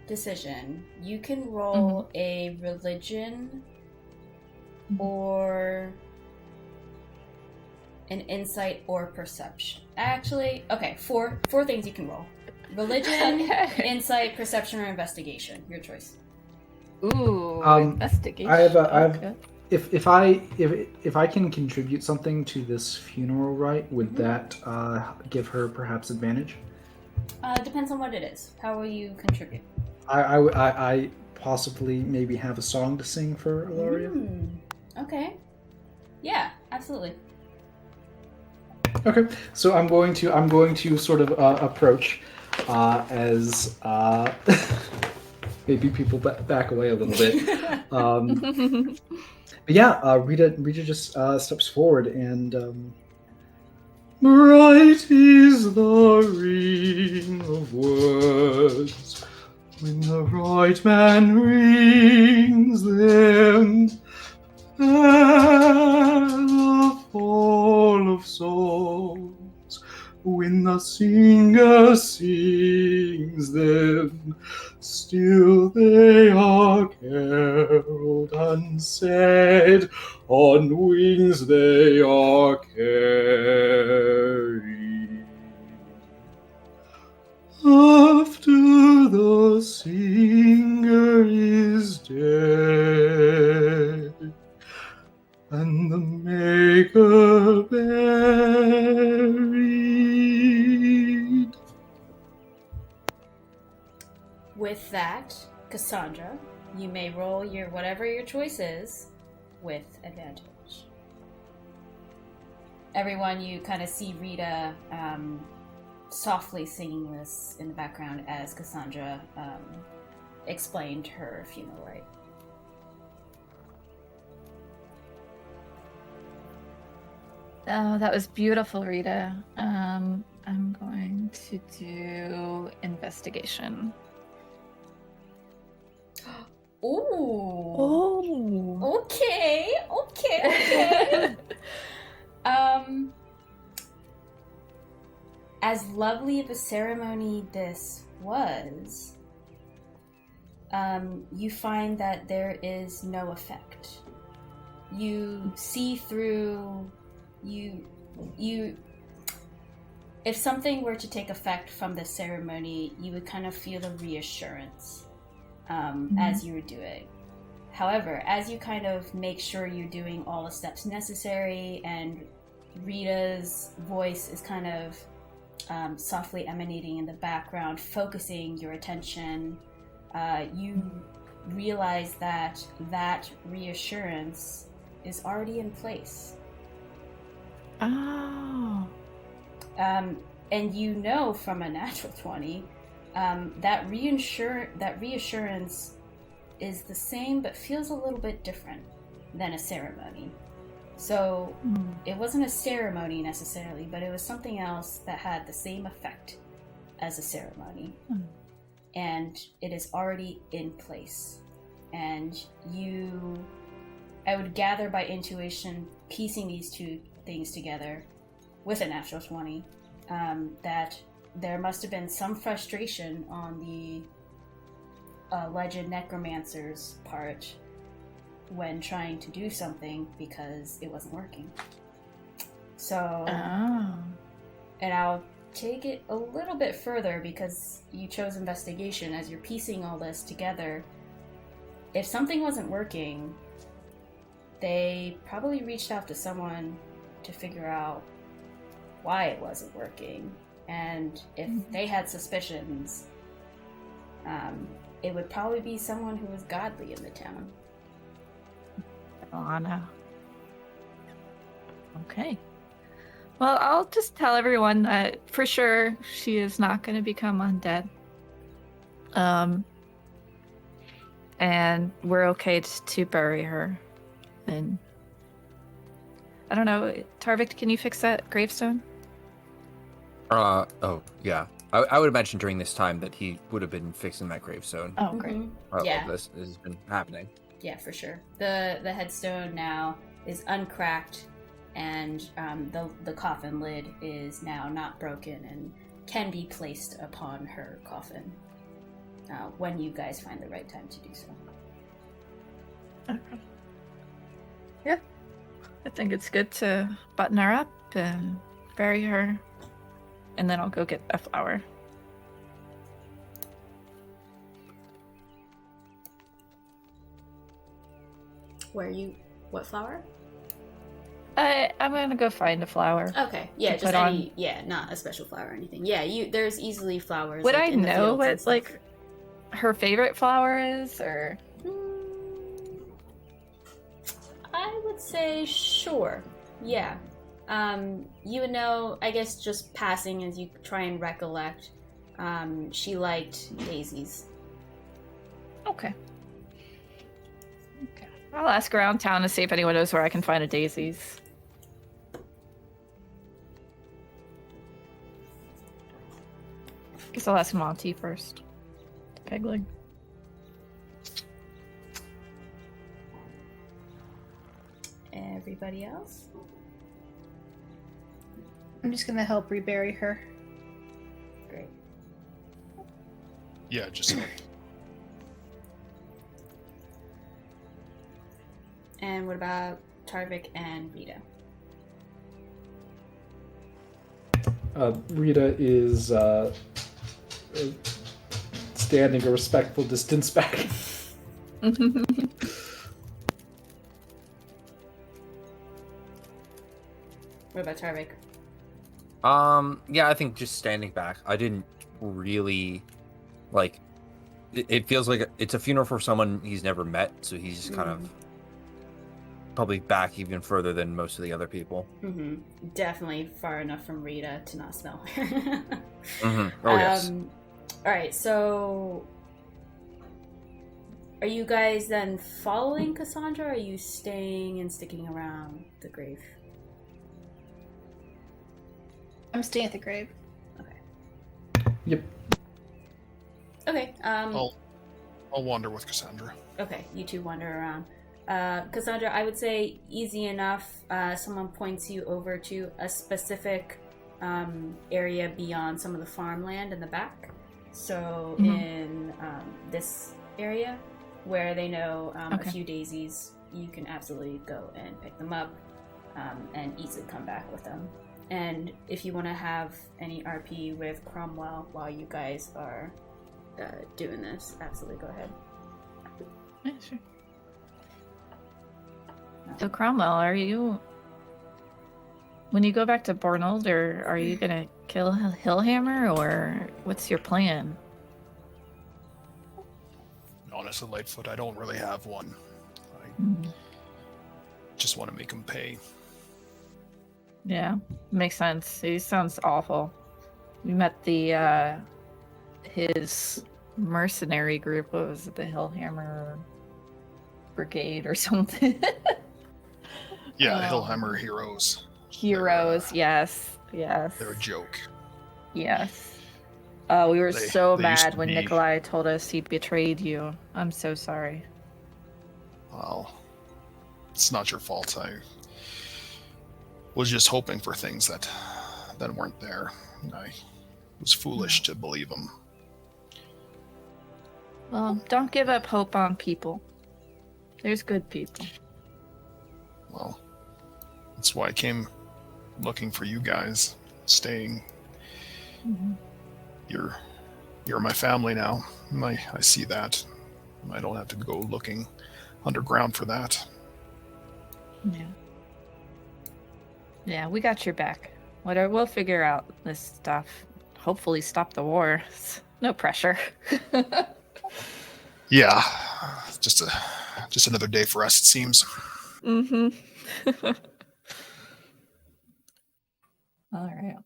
decision. You can roll a religion or an insight or perception. Actually, okay, four things you can roll. Religion, insight, perception, or investigation. Your choice. Ooh, investigation. I have Okay. if I can contribute something to this funeral rite, would that give her perhaps advantage? Depends on what it is. How will you contribute? I possibly maybe have a song to sing for Elaria. Okay. Yeah, absolutely. Okay, so I'm going to sort of approach as maybe people back away a little bit. But yeah, Rita just steps forward, and bright is the ring of words when the right man rings them. And the fall of souls when the singer sings them, still they are caroled unsaid, on wings they are carried. After the singer is dead, and the maker buried. With that, Cassandra, you may roll your whatever your choice is with advantage. Everyone, you kind of see Rita softly singing this in the background as Cassandra explained her funeral rite. Oh, that was beautiful, Rita. I'm going to do investigation. Ooh. Oh. Okay. As lovely of a ceremony this was, you find that there is no effect. You see through, if something were to take effect from this ceremony, you would kind of feel a reassurance as you were doing. However, as you kind of make sure you're doing all the steps necessary and Rita's voice is kind of softly emanating in the background, focusing your attention, you realize that reassurance is already in place. Oh. And you know from a natural 20 that reassurance is the same but feels a little bit different than a ceremony. So it wasn't a ceremony necessarily, but it was something else that had the same effect as a ceremony. And it is already in place. And I would gather by intuition, piecing these two things together with a natural 20, that there must have been some frustration on the alleged necromancer's part when trying to do something because it wasn't working. So, and I'll take it a little bit further because you chose investigation as you're piecing all this together. If something wasn't working, they probably reached out to someone to figure out why it wasn't working. And if they had suspicions, it would probably be someone who was godly in the town. Anna. Okay. Well, I'll just tell everyone that for sure she is not going to become undead. And we're okay to bury her. And I don't know, Tarvik, can you fix that gravestone? Oh, yeah. I would imagine during this time that he would have been fixing that gravestone. Oh, great. Yeah. This has been happening. Yeah, for sure. The headstone now is uncracked, and the coffin lid is now not broken and can be placed upon her coffin when you guys find the right time to do so. Okay. Yeah. I think it's good to button her up and bury her, and then I'll go get a flower. What flower? I'm gonna go find a flower. Okay, yeah, to just put on. any, not a special flower or anything. Yeah, there's easily flowers. Would like, I in the know fields and what stuff. like her favorite flower is, or? I would say sure. Yeah. You would know, I guess, just passing as you try and recollect. She liked daisies. Okay. I'll ask around town to see if anyone knows where I can find a daisies. Guess I'll ask Monty first. Pegling. Everybody else? I'm just gonna help rebury her. Great. Yeah, just And what about Tarvik and Rita? Rita is standing a respectful distance back. What about Tarvik? Yeah, I think just standing back. I didn't really like. It feels like it's a funeral for someone he's never met, so he's just kind of probably back even further than most of the other people. Mm-hmm. Definitely far enough from Rita to not smell her. Oh yes. All right, so are you guys then following Cassandra, or are you staying and sticking around the grave? I'm staying at the grave. Yep. Okay. I'll wander with Cassandra. Okay, you two wander around. Cassandra, I would say easy enough. Someone points you over to a specific area beyond some of the farmland in the back. So in this area where they know a few daisies, you can absolutely go and pick them up and easily come back with them. And if you want to have any RP with Cromwell while you guys are doing this, absolutely go ahead. Yeah, sure. So Cromwell, are you... When you go back to Bornold, or are you gonna kill Hillhammer, or what's your plan? Honestly, Lightfoot, I don't really have one. I just want to make him pay. Yeah, makes sense. He sounds awful. We met the his mercenary group. What was it? The Hillhammer Brigade or something? Yeah, Hillhammer heroes. Heroes, yes. They're a joke. Yes. We were so they used mad to when be- Nikolai told us he betrayed you. I'm so sorry. Well, it's not your fault. I was just hoping for things that weren't there. I was foolish to believe them. Well, don't give up hope on people. There's good people. Well, that's why I came looking for you guys, staying. You're my family now. I see that. I don't have to go looking underground for that. Yeah. Yeah, we got your back. We'll figure out this stuff. Hopefully stop the war. No pressure. Yeah, just another day for us, it seems. Mm-hmm. All right.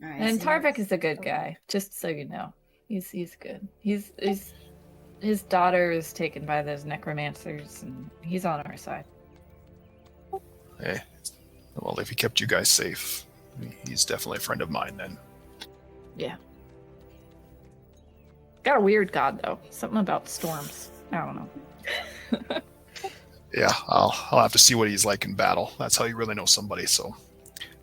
All right. And so Tarvik is a good guy, just so you know. He's good. His daughter is taken by those necromancers, and he's on our side. Hey, well, if he kept you guys safe, he's definitely a friend of mine then. Yeah. Got a weird god though. Something about storms. I don't know. Yeah, I'll have to see what he's like in battle. That's how you really know somebody. So.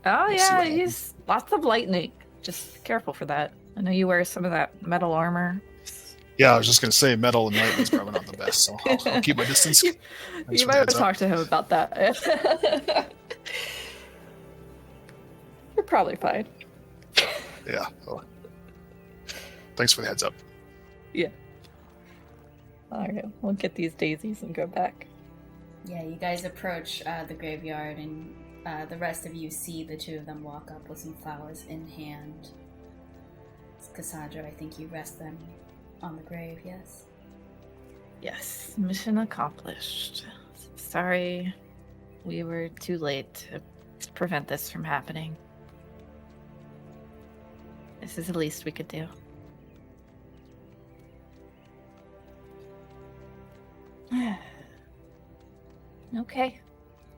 Oh We'll see yeah, what he's lots of lightning. Just be careful for that. I know you wear some of that metal armor. Yeah, I was just gonna say metal and lightning's probably not the best, so I'll keep my distance. You might want to talk to him about that. You're probably fine. Yeah. Well, thanks for the heads up. Yeah. All right, we'll get these daisies and go back. Yeah, you guys approach the graveyard, and the rest of you see the two of them walk up with some flowers in hand. Cassandra, I think you rest them on the grave, yes? Yes, mission accomplished. Sorry, we were too late to prevent this from happening. This is the least we could do. Okay,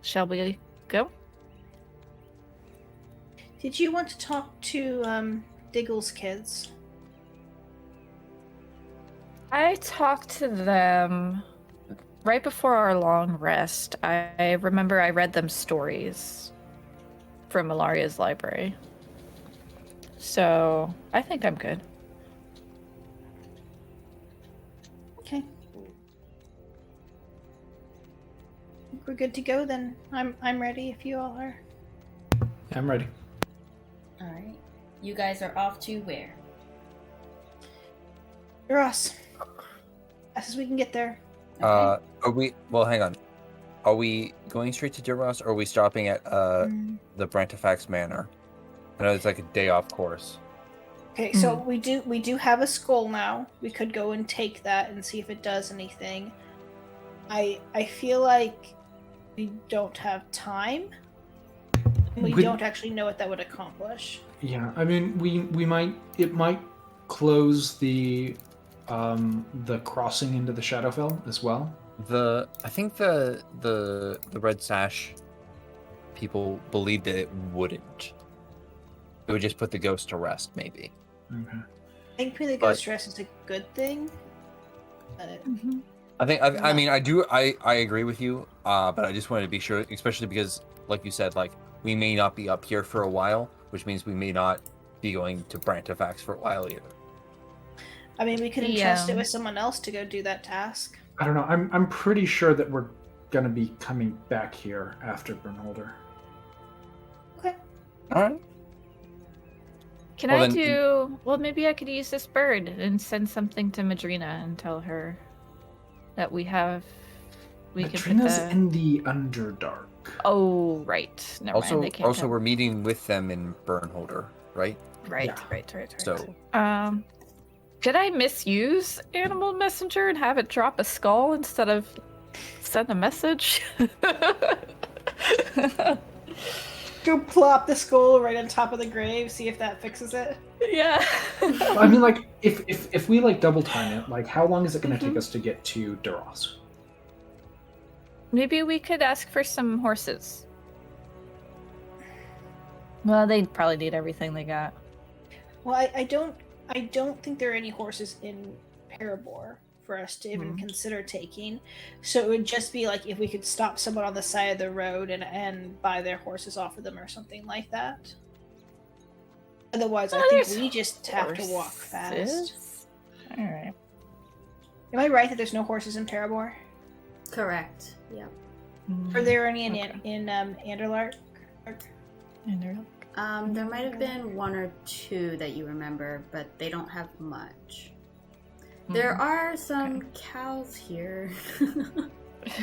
shall we go? Did you want to talk to Diggle's kids? I talked to them right before our long rest. I remember I read them stories from Elaria's library. So I think I'm good. Okay. We're good to go then. I'm ready if you all are. I'm ready. All right. You guys are off to where? Ross. As we can get there. Are we? Well, hang on. Are we going straight to Duros, or are we stopping at the Brantifax Manor? I know it's like a day off course. Okay, so we do have a skull now. We could go and take that and see if it does anything. I feel like we don't have time. We don't actually know what that would accomplish. Yeah, I mean, it might close the crossing into the Shadowfell as well. I think the Red Sash people believed that it wouldn't. It would just put the ghost to rest, maybe. Okay. I think putting the ghost stress is a good thing. But I mean, I agree with you, but I just wanted to be sure, especially because, like you said, like, we may not be up here for a while, which means we may not be going to Brantifax for a while either. I mean, we could entrust it with someone else to go do that task. I don't know. I'm pretty sure that we're gonna be coming back here after Bernholder. Okay. All right. Can I do... Well, maybe I could use this bird and send something to Madrina and tell her that we can put Madrina's in the Underdark. Oh, right. Never mind. They can't Also, tell. we're meeting with them in Bernholder, right? Right, Yeah. right. So, could I misuse Animal Messenger and have it drop a skull instead of send a message? Go plop the skull right on top of the grave, see if that fixes it. Yeah. I mean, like, if we like double time it, like, how long is it going to take us to get to Duros? Maybe we could ask for some horses. Well, they'd probably need everything they got. Well, I don't think there are any horses in Parabor for us to even consider taking. So it would just be like if we could stop someone on the side of the road and buy their horses off of them or something like that. Otherwise, I think we just have to walk fast. All right. Am I right that there's no horses in Parabor? Correct. Yep. Are there any in Anderlark? There might have been one or two that you remember, but they don't have much. There are some cows here. If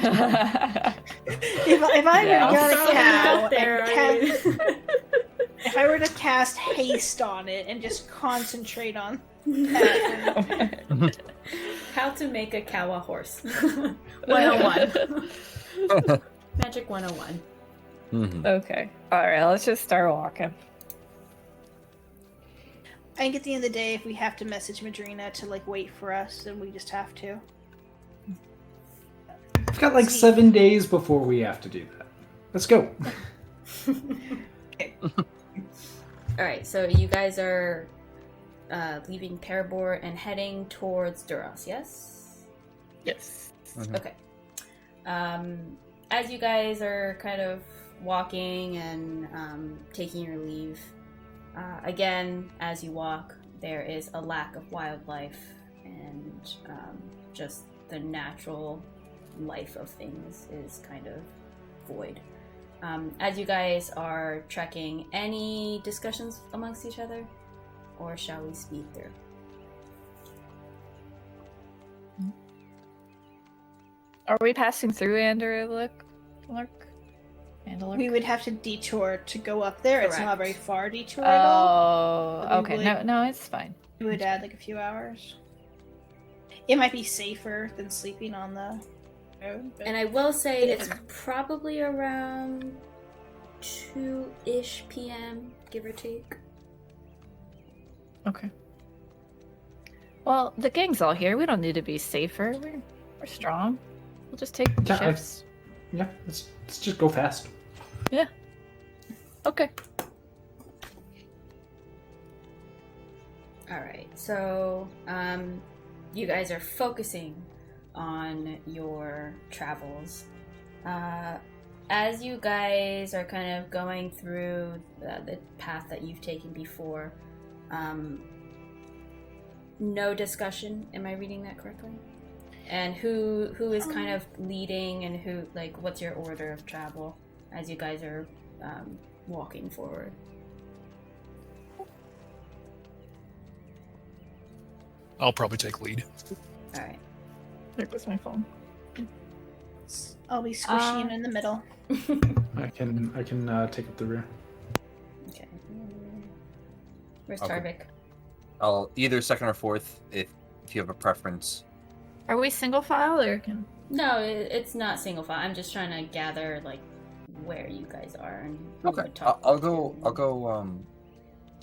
I were to cast haste on it and just concentrate on that. How to make a cow a horse. 101. Magic 101. Okay. Alright, let's just start walking. I think at the end of the day, if we have to message Madrina to like wait for us, then we just have to. We've got like 7 days before we have to do that. Let's go. Alright, so you guys are leaving Parabor and heading towards Duros, yes? Yes. Okay. As you guys are kind of walking and taking your leave, again, as you walk, there is a lack of wildlife and just the natural life of things is kind of void. As you guys are trekking, any discussions amongst each other? Or shall we speed through? Are we passing through Anderlark? We would have to detour to go up there. Correct. It's not a very far detour at all. Oh, okay. No, it's fine. It would add like a few hours. It might be safer than sleeping on the road. But... And I will say it's probably around 2-ish p.m., give or take. Okay. Well, the gang's all here. We don't need to be safer. We're strong. We'll just take shifts. Yeah, let's just go fast. Yeah. Okay. Alright, so you guys are focusing on your travels. As you guys are kind of going through the path that you've taken before, no discussion, am I reading that correctly? And who is kind of leading and who, like, what's your order of travel as you guys are walking forward? I'll probably take lead. Alright. There goes my phone. I'll be squishy in the middle. I can take up the rear. Okay. Where's Okay. Tarvik? I'll either second or fourth if you have a preference. Are we single file or can... No, it's not single file. I'm just trying to gather, like, where you guys are and who Okay. we're talking I'll to. go.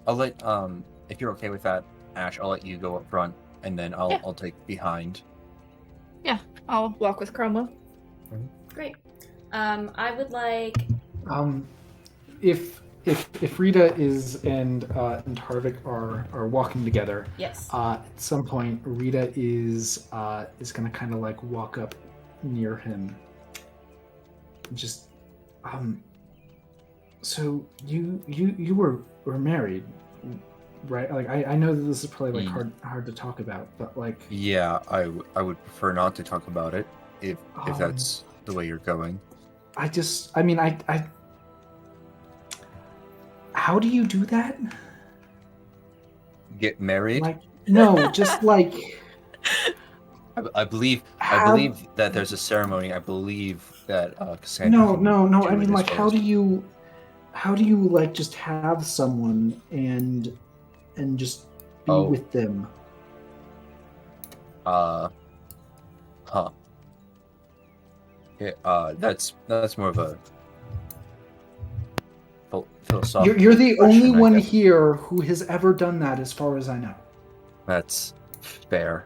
I'll let if you're okay with that, Ash, I'll let you go up front, and then I'll take behind. Yeah, I'll walk with Cromwell. Great. I would like... If if Rita and Harvick are walking together, Yes. at some point Rita is gonna kind of like walk up near him. Just so you were married, right? Like I know that this is probably like hard to talk about, but like yeah, I would prefer not to talk about it if that's the way you're going. I how do you do that? Get married? Like no, just like I believe that there's a ceremony. I believe that Cassandra. No. I mean, like, how do you like just have someone and just be with them? Huh. Yeah, that's more of a philosophical. You're the only question, one here who has ever done that, as far as I know. That's fair.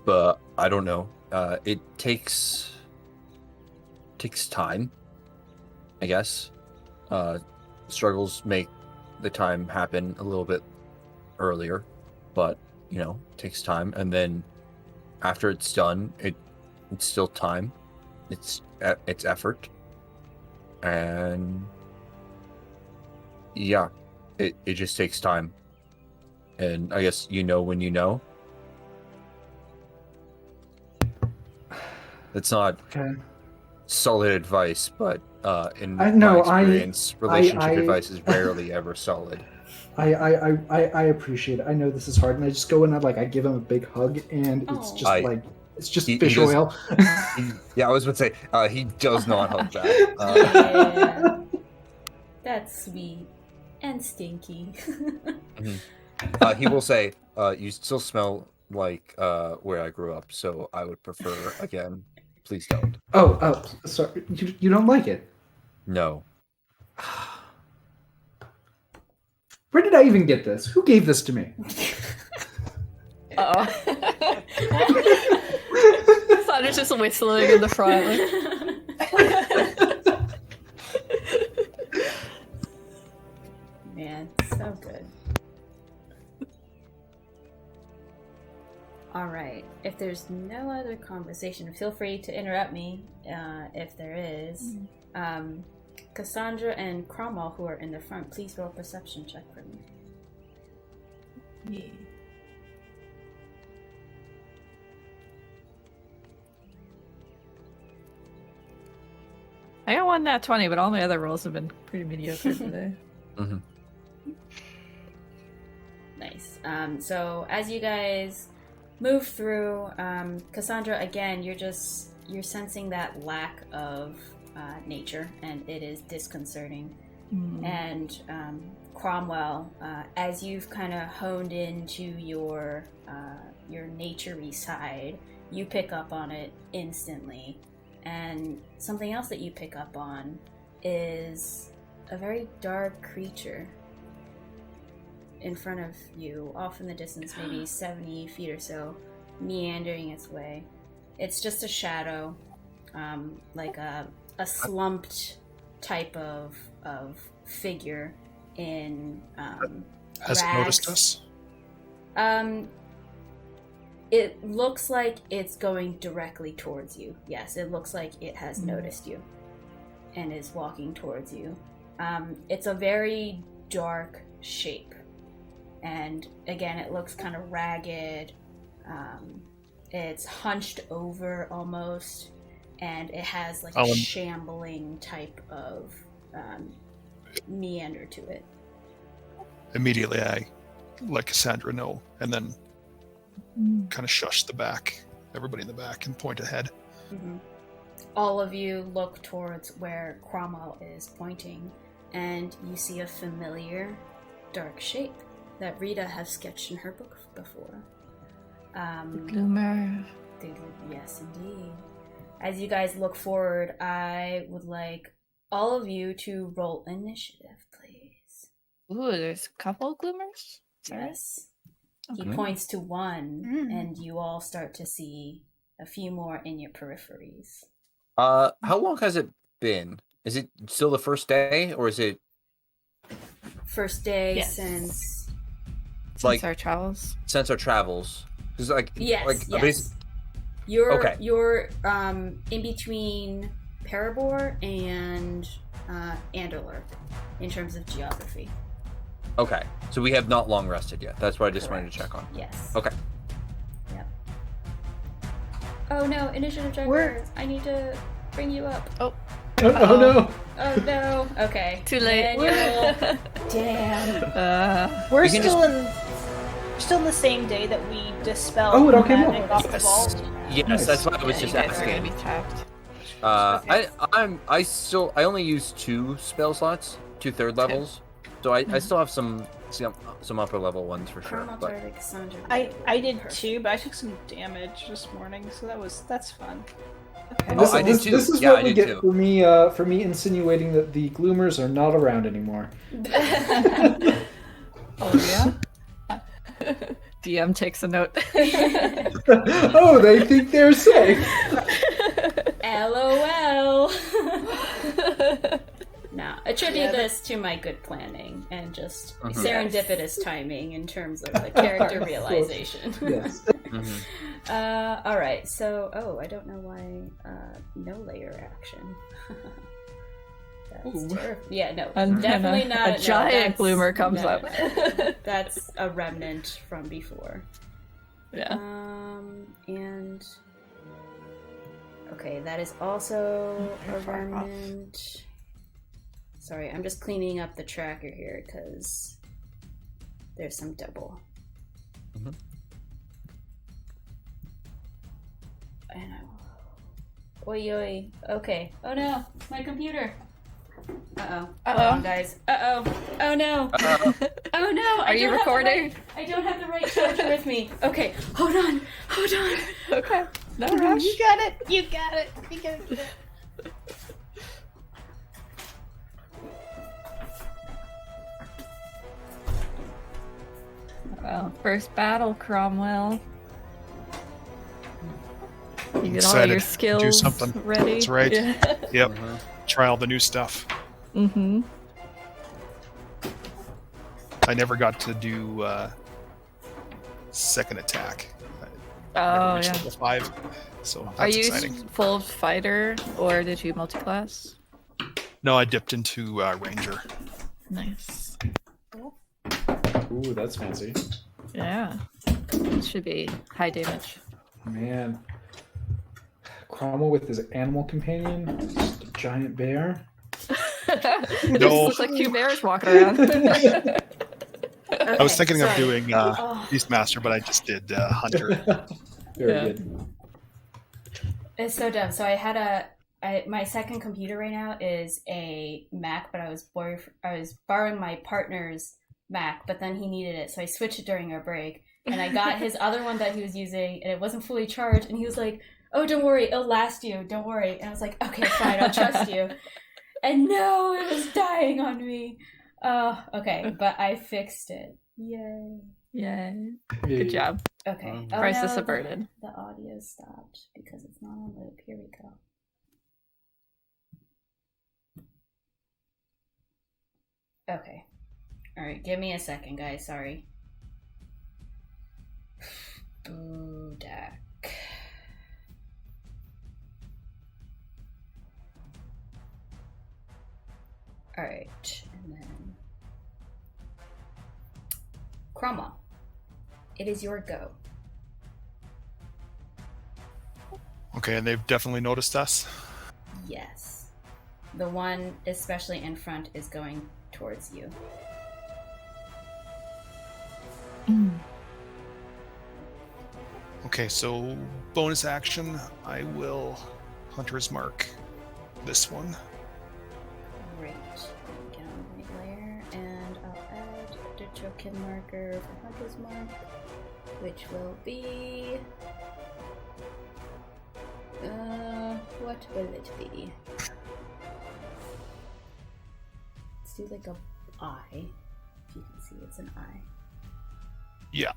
But I don't know. It takes time, I guess. Struggles make the time happen a little bit earlier, but it takes time. And then after it's done, it's still time. It's effort, and yeah, it just takes time. And I guess when you know. It's not solid advice, but in my experience, relationship advice is rarely ever solid. I appreciate it. I know this is hard, and I just go in and I give him a big hug, and it's just it's just fish oil. Yeah, I was about to say he does not hug back. Yeah. That's sweet and stinky. He will say, "You still smell like where I grew up, so I would prefer again. Please don't." Oh, sorry. You don't like it? No. Where did I even get this? Who gave this to me? Sandra's just whistling in the front. Man, so good. All right. If there's no other conversation, feel free to interrupt me if there is. Cassandra and Cromwell, who are in the front, please roll a perception check for me. Yeah. I got one nat 20, but all my other rolls have been pretty mediocre today. Nice. So as you guys move through, Cassandra, again, you're sensing that lack of nature, and it is disconcerting. And Cromwell, as you've kind of honed into your nature-y side, you pick up on it instantly. And something else that you pick up on is a very dark creature in front of you, off in the distance, maybe 70 feet or so, meandering its way. It's just a shadow, like a slumped type of figure in Has it noticed us? It looks like it's going directly towards you. Yes, it looks like it has noticed you and is walking towards you. It's a very dark shape. And again, it looks kind of ragged. It's hunched over almost. And it has like a shambling type of meander to it. Immediately I let Cassandra know, and then kind of shush everybody in the back, and point ahead. All of you look towards where Cromwell is pointing, and you see a familiar dark shape that Rita has sketched in her book before. The Gloomer. Yes, indeed. As you guys look forward, I would like all of you to roll initiative, please. Ooh, there's a couple Gloomers? Yes. He points to one, and you all start to see a few more in your peripheries. How long has it been? Is it still the first day, or is it First day Yes. since. like our travels? since our travels? Because Yes. You're Okay. you're in between Parabor and Anderler in terms of geography. Okay, so we have not long rested yet. That's what I just wanted to check on. Yes. Okay. Yep. Oh no, initiative checker. We're- I need to bring you up. Oh no! Oh no. Okay. Too late. Daniel. Damn. We're You can still in the same day that we dispelled Oh, it all the came magic up. off the vault. Yes, Nice. that's what I was Yeah, just you guys are gonna asking. be tapped. I only use 2 spell slots, 2 third levels, so I still have some upper level ones for sure. But I did too, but I took some damage this morning, so that's fun. Okay. Oh, I did too. This is Yeah, what I we did get too. for me insinuating that the Gloomers are not around anymore. Oh yeah. DM takes a note. Oh, they think they're safe. LOL. No, attribute this to my good planning and just serendipitous timing in terms of the character realization. Yes. All right. So, I don't know why no layer action. That's terrible. Yeah, no, And definitely then not. a giant bloomer comes up. That's a remnant from before. Yeah. And okay, that is also a remnant. Sorry, I'm just cleaning up the tracker here because there's some double. I know. Oi, oi. Okay. Oh no, my computer. Uh-oh. Hold on, guys. Uh-oh. Oh no. Oh no. Are you recording? I don't have the right charger with me. Okay. Hold on. Okay. No rush. You got it. You got it. Well, first battle, Cromwell. You get all Excited your to do skills something. ready. That's right. Yeah. Yep. Try all the new stuff. Mm-hmm. I never got to do second attack. I never reached Yeah. level 5, so that's Are you exciting. full fighter or did you multi-class? No, I dipped into Ranger. Nice. Ooh, that's fancy. Yeah. It should be high damage. Man. Cromwell with his animal companion, just a giant bear. It just looks like 2 bears walking around. I was thinking of doing Beastmaster, but I just did Hunter. Very good. It's so dumb. So I had my second computer right now is a Mac, but I was borrowing my partner's Mac, but then he needed it, so I switched it during our break. And I got his other one that he was using, and it wasn't fully charged. And he was like, "Oh, don't worry, it'll last you. Don't worry." And I was like, "Okay, fine, I'll trust you." And no, it was dying on me. Oh, okay, but I fixed it. Yay. Yay. Good job. Okay. Crisis averted. The audio stopped because it's not on loop. Here we go. Okay. All right, give me a second, guys. Sorry. Boodak. All right, and then Cromwell. It is your go. Okay, and they've definitely noticed us. Yes. The one especially in front is going towards you. Okay, so bonus action, I will Hunter's Mark this one. Great. Get on the right layer, and I'll add the token marker for Hunter's Mark, which will be... what will it be? Let's do like a eye. If you can see, it's an eye. Yeah.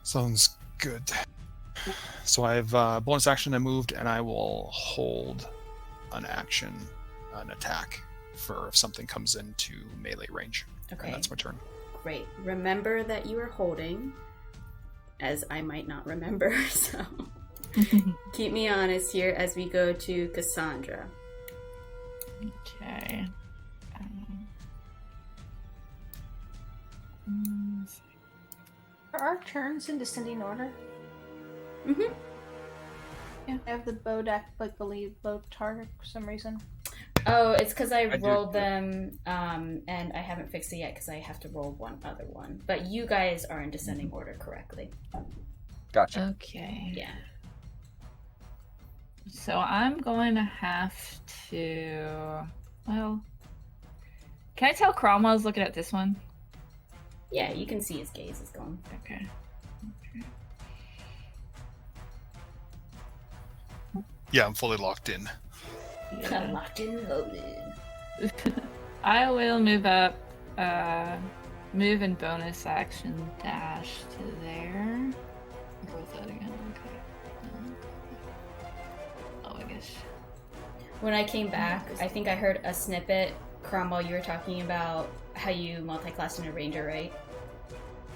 Sounds good. So I have bonus action. I moved, and I will hold an action, an attack, for if something comes into melee range. Okay. And that's my turn. Great. Remember that you are holding, as I might not remember, so keep me honest here as we go to Cassandra. Okay. Are our turns in descending order? Mm-hmm. Yeah. I have the bow deck, like the lead bow target for some reason. Oh, it's because I do rolled too. them, and I haven't fixed it yet because I have to roll one other one. But you guys are in descending order correctly. Gotcha. Okay. Yeah. So I'm going to have to. Well, can I tell Cromwell's looking at this one? Yeah, you can see his gaze is going. Okay. Yeah, I'm fully locked in. Yeah. Locked and loaded. I will move up, move and bonus action dash to there. Roll that again. Okay. Oh, I guess. When I came back, I think I heard a snippet. Cromwell, you were talking about how you multi-classed in a ranger, right?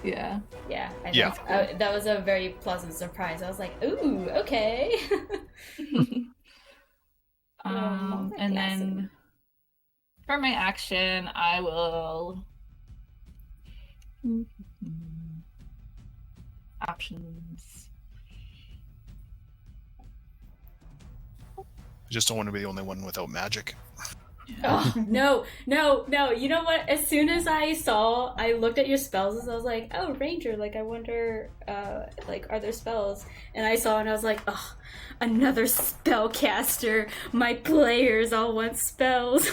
Yeah. Yeah. Yeah. That was a very pleasant surprise. I was like, ooh, okay. And then for my action, I will options. I just don't want to be the only one without magic. Oh, no. You know what? As soon as I looked at your spells and I was like, oh, ranger, like, I wonder, like, are there spells? And I saw and I was like, oh, another spellcaster. My players all want spells.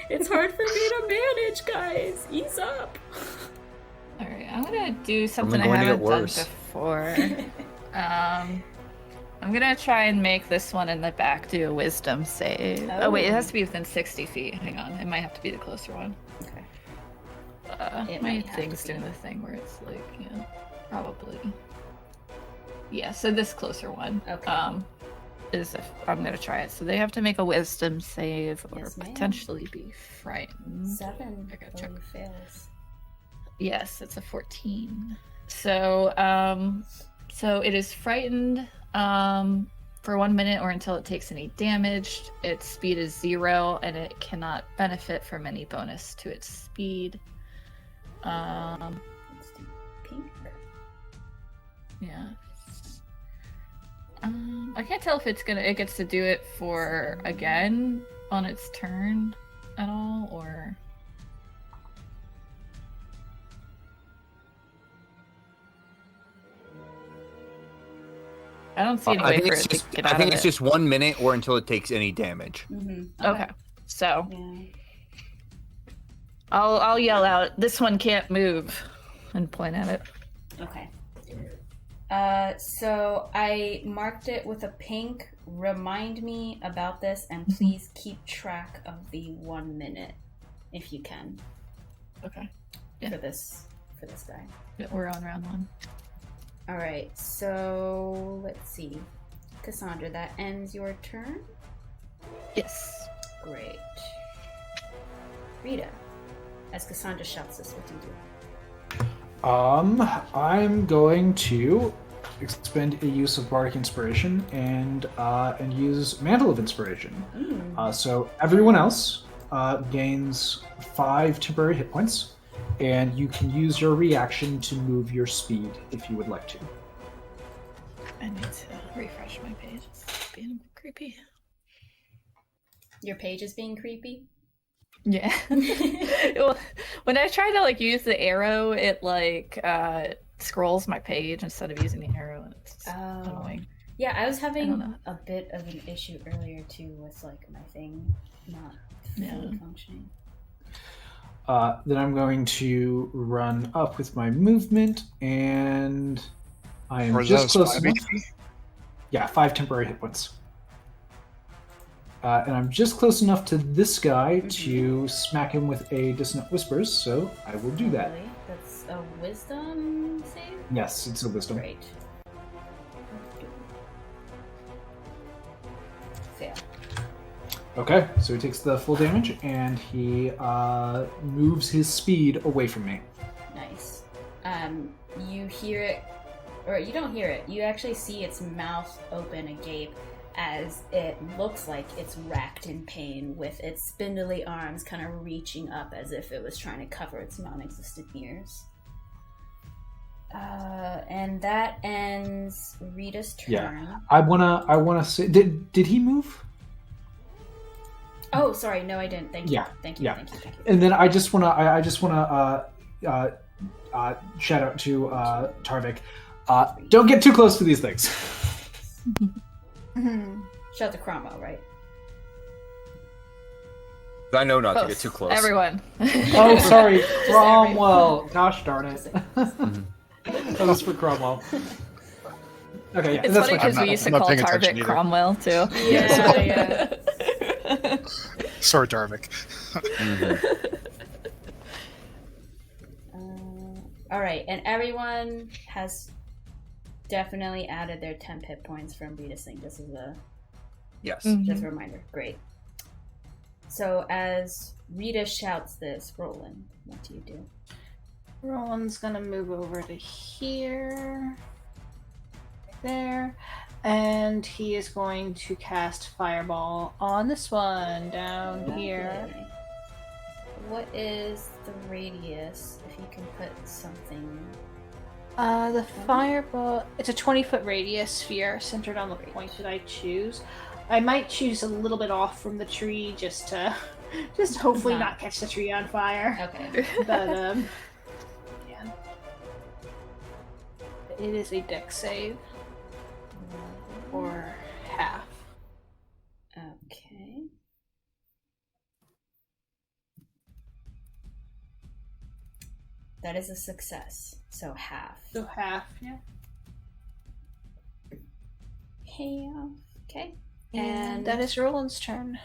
It's hard for me to manage, guys. Ease up. Alright, I'm gonna do something I going to get haven't done worse. before. I'm gonna try and make this one in the back do a wisdom save. Oh wait, it has to be within 60 feet. Hang on, it might have to be the closer one. Okay. It might my have thing's to be. doing the thing where it's like, yeah, probably. Yeah, so this closer one. Okay. I'm gonna try it. So they have to make a wisdom save or Yes, ma'am. potentially be frightened. 7 I gotta totally check. fails. Yes, it's a 14. So, so it is frightened for 1 minute or until it takes any damage. Its speed is 0, and it cannot benefit from any bonus to its speed. Let's do pink. Yeah. I can't tell if it gets to do it for again on its turn at all, or. I don't see any I way think for it's it just to get I out think of it's it. just 1 minute or until it takes any damage. Mm-hmm. Okay. So Yeah. I'll yell out, "This one can't move," and point at it. Okay. So I marked it with a pink. Remind me about this, and please keep track of the 1 minute, if you can, Okay. Yeah. for this guy. Yeah, we're on round 1. All right. So let's see, Cassandra. That ends your turn. Yes. Great. Rita, as Cassandra shouts this, what do you do? I'm going to expend a use of Bardic Inspiration and use Mantle of Inspiration. So everyone else gains 5 temporary hit points, and you can use your reaction to move your speed if you would like to. I need to refresh my page. It's being a bit creepy. Your page is being creepy. Yeah. Well, when I try to use the arrow, it scrolls my page instead of using the arrow, and it's annoying. Yeah, I was I don't having know. a bit of an issue earlier too with my thing not fully functioning. Then I'm going to run up with my movement, and I am just close enough. Yeah, 5 temporary hit points. And I'm just close enough to this guy to smack him with a Dissonant Whispers, so I will do that. Really? That's a wisdom save? Yes, it's a wisdom. Great. Okay, so he takes the full damage, and he moves his speed away from me. Nice. You hear it, or you don't hear it. You actually see its mouth open agape as it looks like it's racked in pain, with its spindly arms kind of reaching up as if it was trying to cover its non-existent ears. And that ends Rita's turn. Yeah, I wanna say, did he move? Oh, sorry, no, I didn't. Thank you. Yeah, Thank you. yeah. Thank you. And then I just wanna shout out to Tarvik. Don't get too close to these things. Shout to Cromwell, right? I know not to get too close. Everyone. Oh, sorry, Cromwell. Gosh darn it. That was for Cromwell. Okay, yeah. It's that's funny because we used to call Tarvik Cromwell too. Yeah. Sorry, Darvik. All right, and everyone has definitely added their 10 hit points from Rita's thing. This is Yes. just a reminder. Great. So as Rita shouts this, Roland, what do you do? Roland's gonna move over to here, right there, and he is going to cast Fireball on this one down here. Okay. What is the radius, if you can put something... The fireball, it's a 20-foot radius sphere centered on the point that I choose. I might choose a little bit off from the tree just to hopefully not catch the tree on fire. Okay. But yeah. It is a dex save. Or half. Okay. That is a success. So half. So half, yeah. Half. Okay. And that is Roland's turn.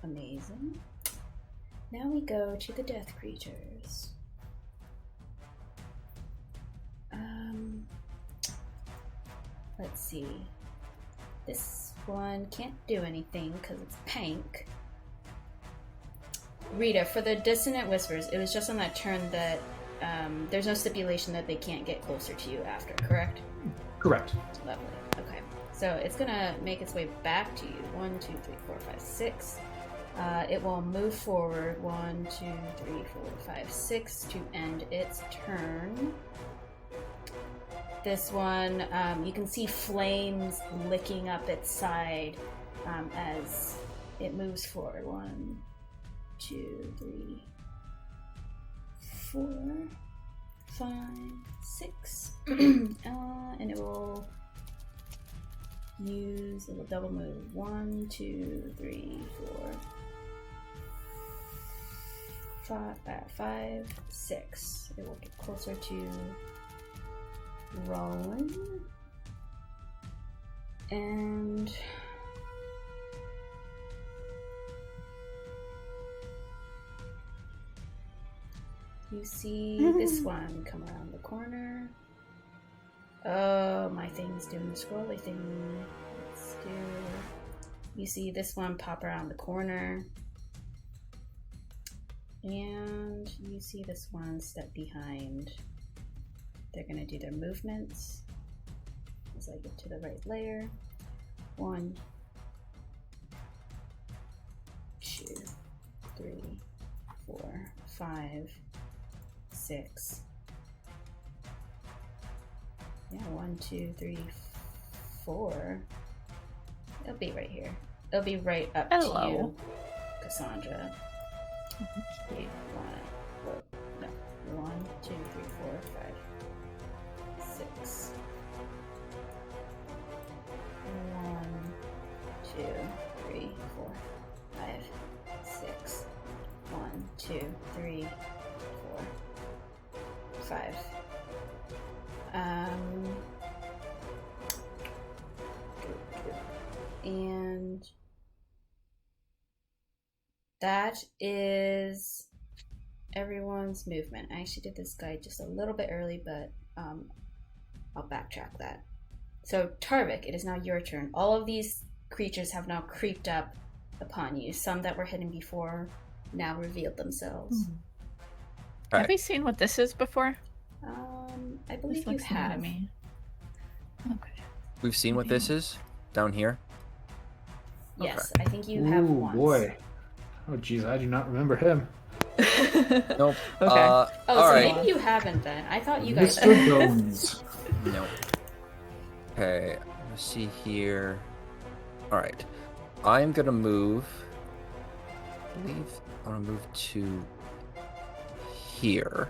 Amazing. Now we go to the death creatures. Let's see. This one can't do anything because it's pink. Rita, for the dissonant whispers, it was just on that turn that there's no stipulation that they can't get closer to you after, correct? Correct. Lovely. Okay. So it's gonna make its way back to you. 1, 2, 3, 4, 5, 6. It will move forward 1, 2, 3, 4, 5, 6 to end its turn. This one, you can see flames licking up its side as it moves forward. 1, 2, 3, 4, 5, 6. And it will double move. 1, 2, 3, 4, 5, 6. It will get closer to Roland. And you see this one come around the corner. Oh, my thing's doing the scrolly thing. Let's do... You see this one pop around the corner. And you see this one step behind. They're going to do their movements as I get to the right layer. 1, 2, 3, 4, 5, 6. Yeah, 1, 2, 3, 4. It'll be right here. It'll be right up to you, Cassandra. Okay, 1, 2, 3, 4, 5, 6. 1, 2, 3, 4, 5, 6. 1, 2, 3, 4, 5. And that is everyone's movement. I actually did this guide just a little bit early, but I'll backtrack that. So Tarvik, it is now your turn. All of these creatures have now creeped up upon you. Some that were hidden before now revealed themselves. Have we seen what this is before? I This believe you looks new to have. me. Okay. We've seen what this is down here. Yes, I think you have once. Boy. Oh, geez, I do not remember him. Nope. Okay. Oh, so alright. maybe you haven't then. I thought you guys Mr. Bones. Nope. Okay, let's see here. Alright. I'm gonna move. I believe I'm gonna move to here.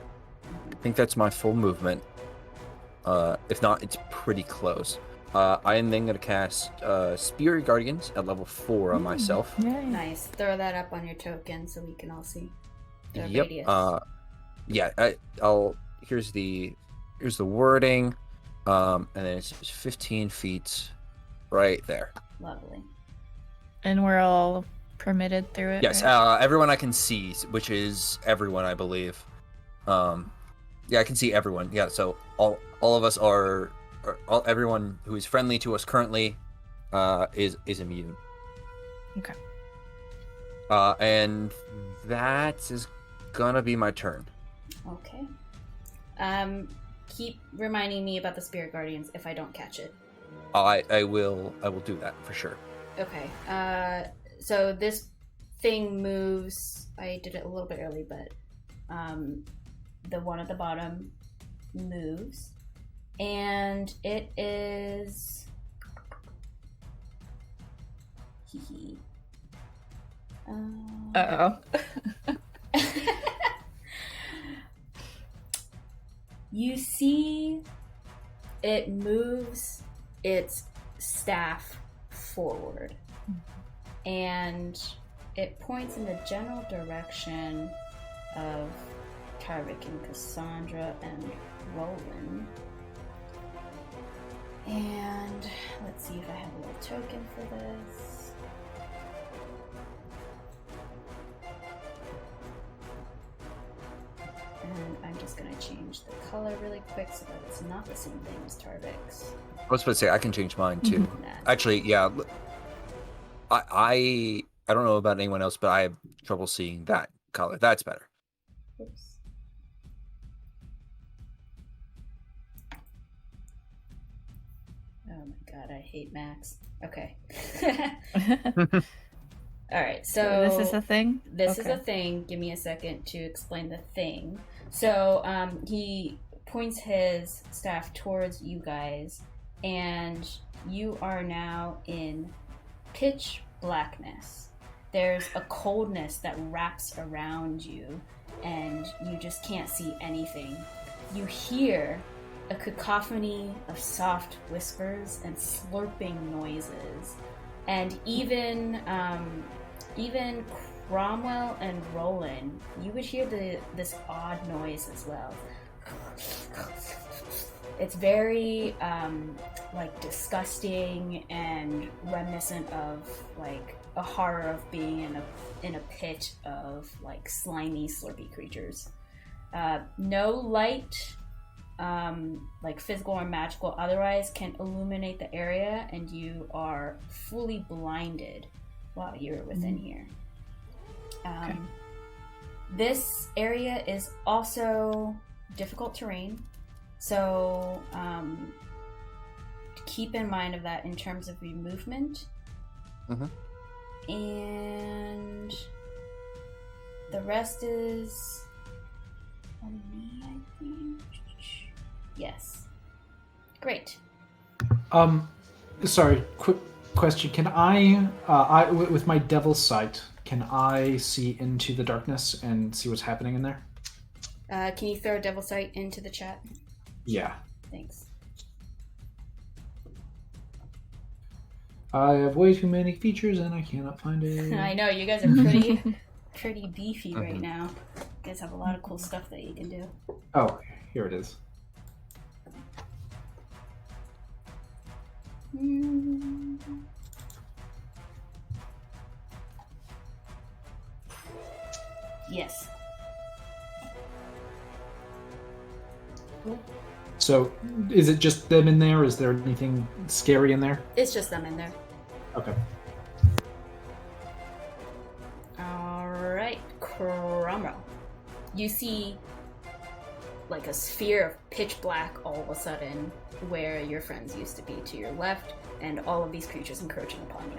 I think that's my full movement. If not, it's pretty close. I am then gonna cast Spirit Guardians at level 4 on myself. Yay. Nice. Throw that up on your token so we can all see the Yep. radius. Yeah. I'll. Here's the wording. And then it's 15 feet, right there. Lovely. And we're all permitted through it. Yes. right? Everyone I can see, which is everyone, I believe. Yeah, I can see everyone. Yeah. So all of us are everyone who is friendly to us currently, is immune. Okay. And that is gonna be my turn. Okay. Keep reminding me about the Spirit Guardians if I don't catch it. I will do that for sure. Okay. So this thing moves. I did it a little bit early, but the one at the bottom moves, and it is. Uh-oh. You see, it moves its staff forward, and it points in the general direction of Tarvik and Cassandra and Roland. And let's see if I have a little token for this. And I'm just going to change the color really quick so that it's not the same thing as Tarvik's. I was about to say I can change mine too. Nah. Actually, yeah. I don't know about anyone else, but I have trouble seeing that color. That's better. Oops. Oh my god, I hate Max. Okay. Alright, so this is a thing? This is Okay. a thing. Give me a second to explain the thing. So he points his staff towards you guys, and you are now in pitch blackness. There's a coldness that wraps around you, and you just can't see anything. You hear a cacophony of soft whispers and slurping noises, and even Cromwell and Roland, you would hear this odd noise as well. It's very like disgusting and reminiscent of like a horror of being in a pit of like slimy, slurpy creatures. No light, like physical or magical otherwise, can illuminate the area, and you are fully blinded while you're within here. Okay. This area is also difficult terrain, so keep in mind of that in terms of your movement. And the rest is on me, I think. Yes. Great. Sorry, quick question. Can I with my devil's sight, can I see into the darkness and see what's happening in there? Can you throw Devil Sight into the chat? Yeah. Thanks. I have way too many features and I cannot find it. I know, you guys are pretty beefy right now. You guys have a lot of cool stuff that you can do. Oh, here it is. Yes. So, is it just them in there? Is there anything scary in there? It's just them in there. Okay. drum roll. You see like a sphere of pitch black all of a sudden where your friends used to be to your left, and all of these creatures encroaching upon you.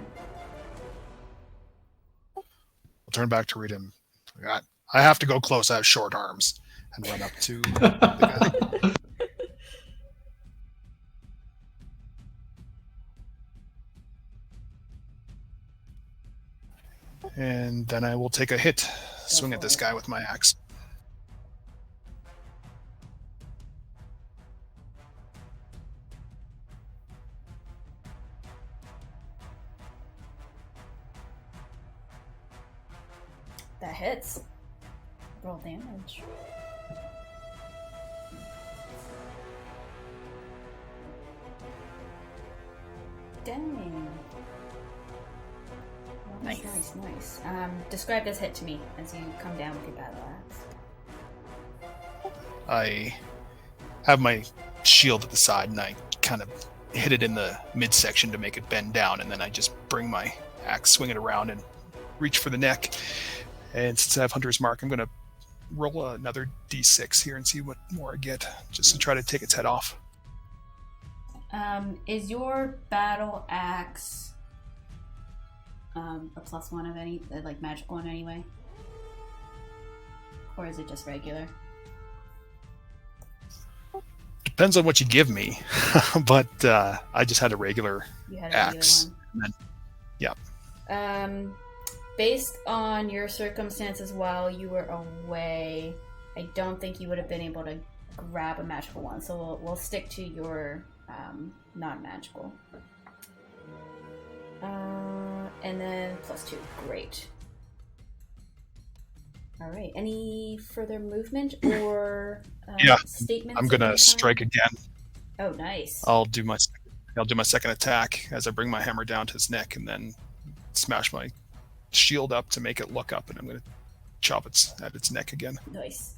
I'll turn back to Rita. I have to go close. I have short arms, and run up to the guy. And then I will take a hit, swing at this guy with my axe. That hits. Roll damage. Dang. Nice. Nice. Describe this hit to me as you come down with your battle axe. I have my shield at the side, and I kind of hit it in the midsection to make it bend down, and then I just bring my axe, swing it around, and reach for the neck. And since I have Hunter's Mark, I'm going to roll another d6 here and see what more I get, just to try to take its head off. Is your battle axe a +1 of any, like magical in any way? Or is it just regular? Depends on what you give me, but I just had a regular You had a axe. regular And then, yeah. Based on your circumstances while you were away, I don't think you would have been able to grab a magical one, so we'll stick to your non-magical. And then +2. Great. Alright, any further movement or Yeah, statements? I'm of gonna any kind? strike again. Oh, nice. I'll do my second attack as I bring my hammer down to his neck, and then smash my shield up to make it look up, and I'm gonna chop at its neck again. Nice.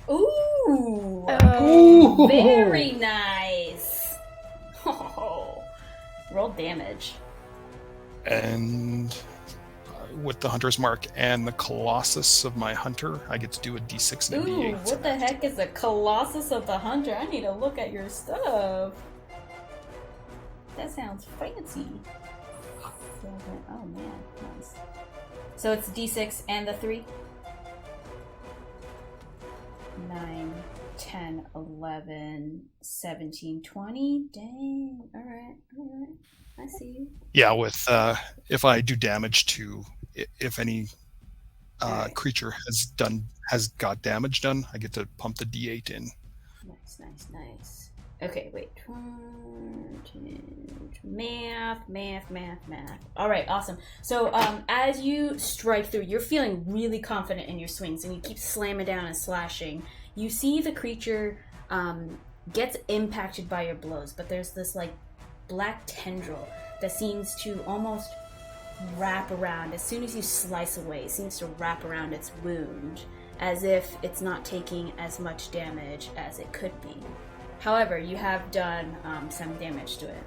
Ooh! Ooh. Very nice! Oh, roll damage. And with the Hunter's Mark and the Colossus of my Hunter, I get to do a d6 and a Ooh, d8. what the heck is a Colossus of the Hunter? I need to look at your stuff. That sounds fancy. Oh man, nice. So it's d6 and the 3? 9, 10, 11, 17, 20. Dang. Alright. I see you. Yeah, with if I do damage to, if any Alright. creature has got damage done, I get to pump the d8 in. Nice. Okay, wait. Math. Alright, awesome. So as you strike through, you're feeling really confident in your swings, and you keep slamming down and slashing. You see the creature gets impacted by your blows, but there's this like black tendril that seems to almost wrap around. As soon as you slice away, it seems to wrap around its wound, as if it's not taking as much damage as it could be. However, you have done some damage to it.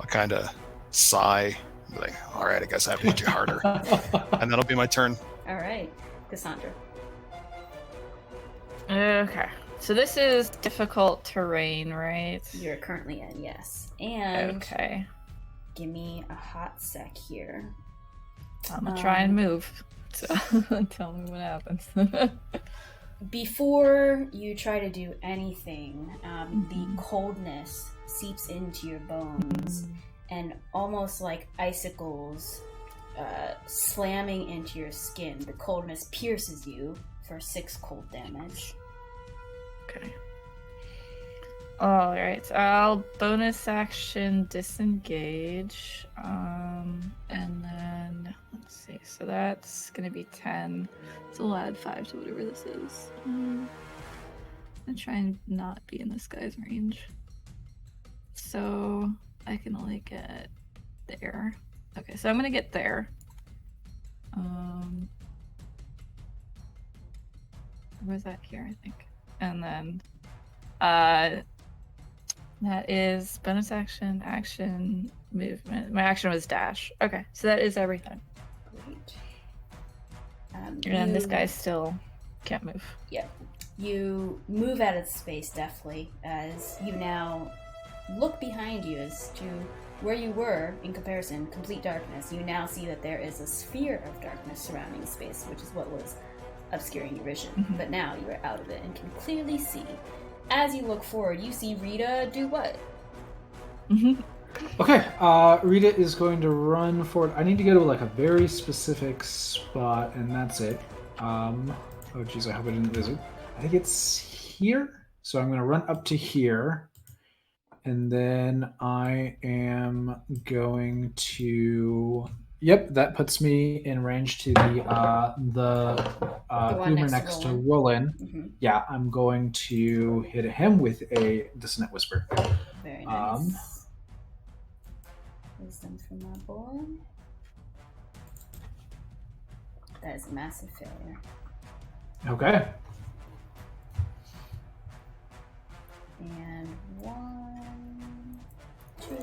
I kind of sigh, be like, all right, I guess I have to hit you harder. And that'll be my turn. All right, Cassandra. Okay. So this is difficult terrain, right? You're currently in, yes. And Okay. give me a hot sec here. I'm gonna try and move. So tell me what happens. Before you try to do anything, the coldness seeps into your bones, and almost like icicles slamming into your skin, the coldness pierces you for 6 cold damage. Okay. Alright, so I'll bonus action disengage. And then, let's see, so that's gonna be 10. So we'll add 5 to whatever this is. I'm gonna try and not be in this guy's range. So I can only get there. Okay, so I'm gonna get there. Where's that here, I think? And then That is bonus action, movement. My action was dash. Okay, so that is everything. Great. And this guy still can't move. Yeah. You move out of space deftly as you now look behind you as to where you were in comparison, complete darkness. You now see that there is a sphere of darkness surrounding space, which is what was obscuring your vision. Mhm. But now you are out of it and can clearly see. As you look forward, you see Rita do what? Okay, Rita is going to run forward. I need to go to like a very specific spot, and that's it. Oh geez, I hope I didn't lose it. I think it's here. So I'm going to run up to here, and then I am going to. Yep, that puts me in range to the one boomer next to next to Roland. Roland. Mm-hmm. Yeah, I'm going to hit him with a dissonant whisper. Very nice. Wisdom from my boy. That is a massive failure. Okay. And 1, 2,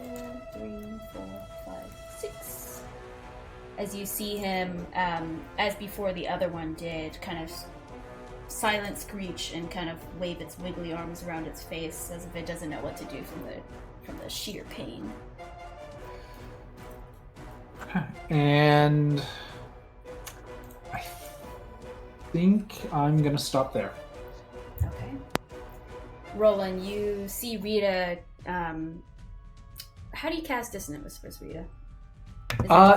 3, 4, 5, 6. As you see him, as before the other one did, kind of silent screech and kind of wave its wiggly arms around its face as if it doesn't know what to do from the sheer pain. And I think I'm gonna stop there. Okay. Roland, you see Rita. How do you cast Dissonant Whispers, Rita?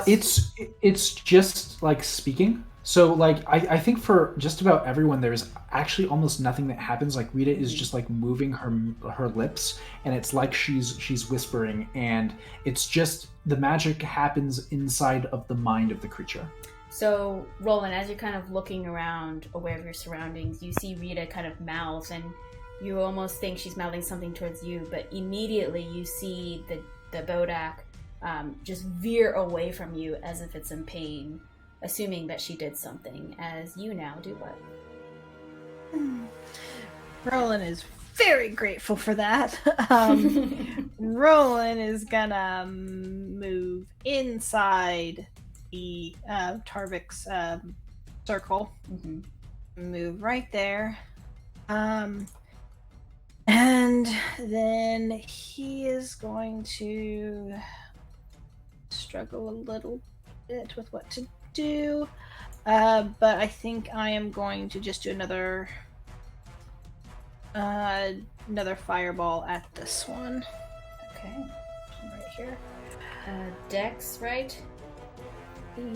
It's just like speaking. So like I think for just about everyone there's actually almost nothing that happens. Like Rita is just like moving her lips, and it's like she's whispering, and it's just the magic happens inside of the mind of the creature. So, Roland, as you're kind of looking around, aware of your surroundings, you see Rita kind of mouth, and you almost think she's mouthing something towards you, but immediately you see the Bodak just veer away from you as if it's in pain, assuming that she did something, as you now do what? Roland is very grateful for that. Roland is gonna move inside the Tarvik's circle. Mm-hmm. Move right there. And then he is going to struggle a little bit with what to do. But I think I am going to just do another fireball at this one. Okay. Right here. Dex, right?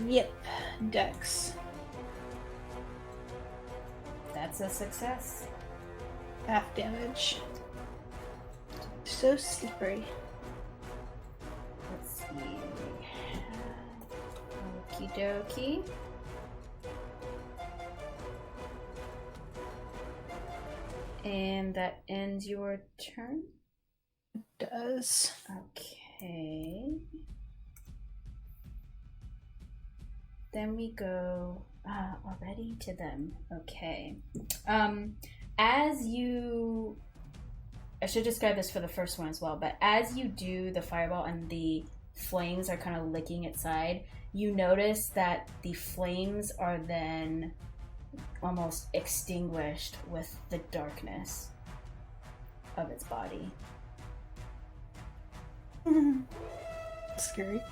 Yep. Dex. That's a success. Half damage. So slippery. Let's see. Okie dokie. And that ends your turn? It does. Okay. Then we go already to them. Okay. As you... I should describe this for the first one as well, but as you do the fireball and the flames are kind of licking its side, you notice that the flames are then almost extinguished with the darkness of its body. Scary.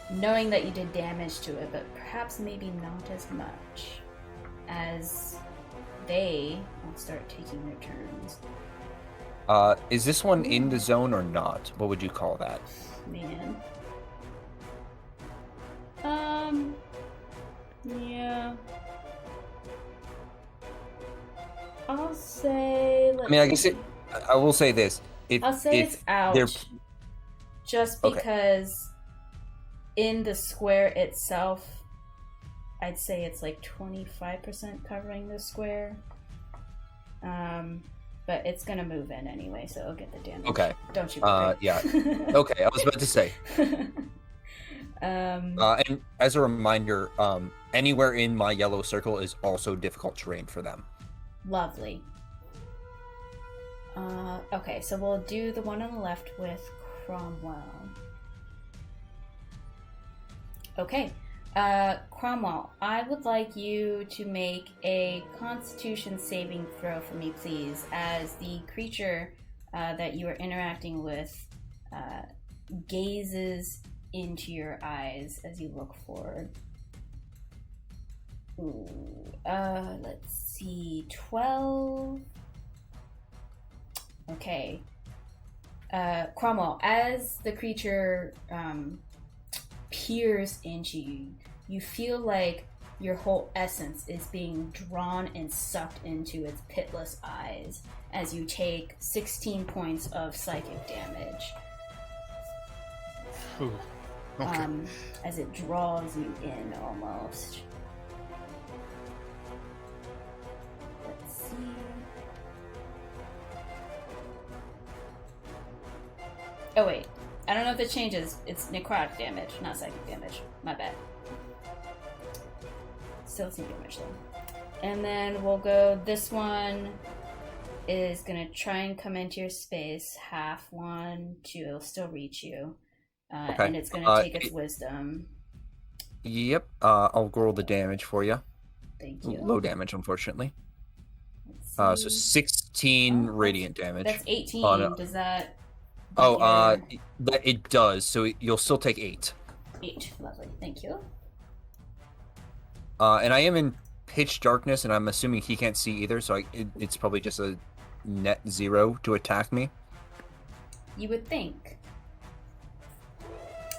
Knowing that you did damage to it, but perhaps maybe not as much, as they will start taking their turns. Is this one in the zone or not? What would you call that? Man. Yeah. I'll say... I mean, I guess I will say this. I'll say it's out. They're... Just because in the square itself, I'd say it's like 25% covering the square. But it's gonna move in anyway, so it'll get the damage. Okay. Don't you worry. Yeah. Okay, I was about to say. And as a reminder, anywhere in my yellow circle is also difficult terrain for them. Lovely. Okay, so we'll do the one on the left with Cromwell. Okay, Cromwell, I would like you to make a Constitution saving throw for me, please, as the creature that you are interacting with gazes into your eyes as you look forward. Ooh, let's see, 12. Okay. Cromwell, as the creature peers into you, you feel like your whole essence is being drawn and sucked into its pitless eyes as you take 16 points of psychic damage. Ooh. Okay. As it draws you in almost. Let's see. Oh wait, I don't know if it changes. It's necrotic damage, not psychic damage. My bad. Still some damage though. And then we'll go, this one is gonna try and come into your space. Half one, two, it'll still reach you. Okay. And it's gonna take its wisdom. Yep. I'll roll the damage for you. Thank you. Low damage, unfortunately. Let's So see. 16 radiant damage. That's 18. Oh, no. Does that... It does. So you'll still take 8. 8. Lovely. Thank you. And I am in pitch darkness, and I'm assuming he can't see either, so it's probably just a net 0 to attack me. You would think.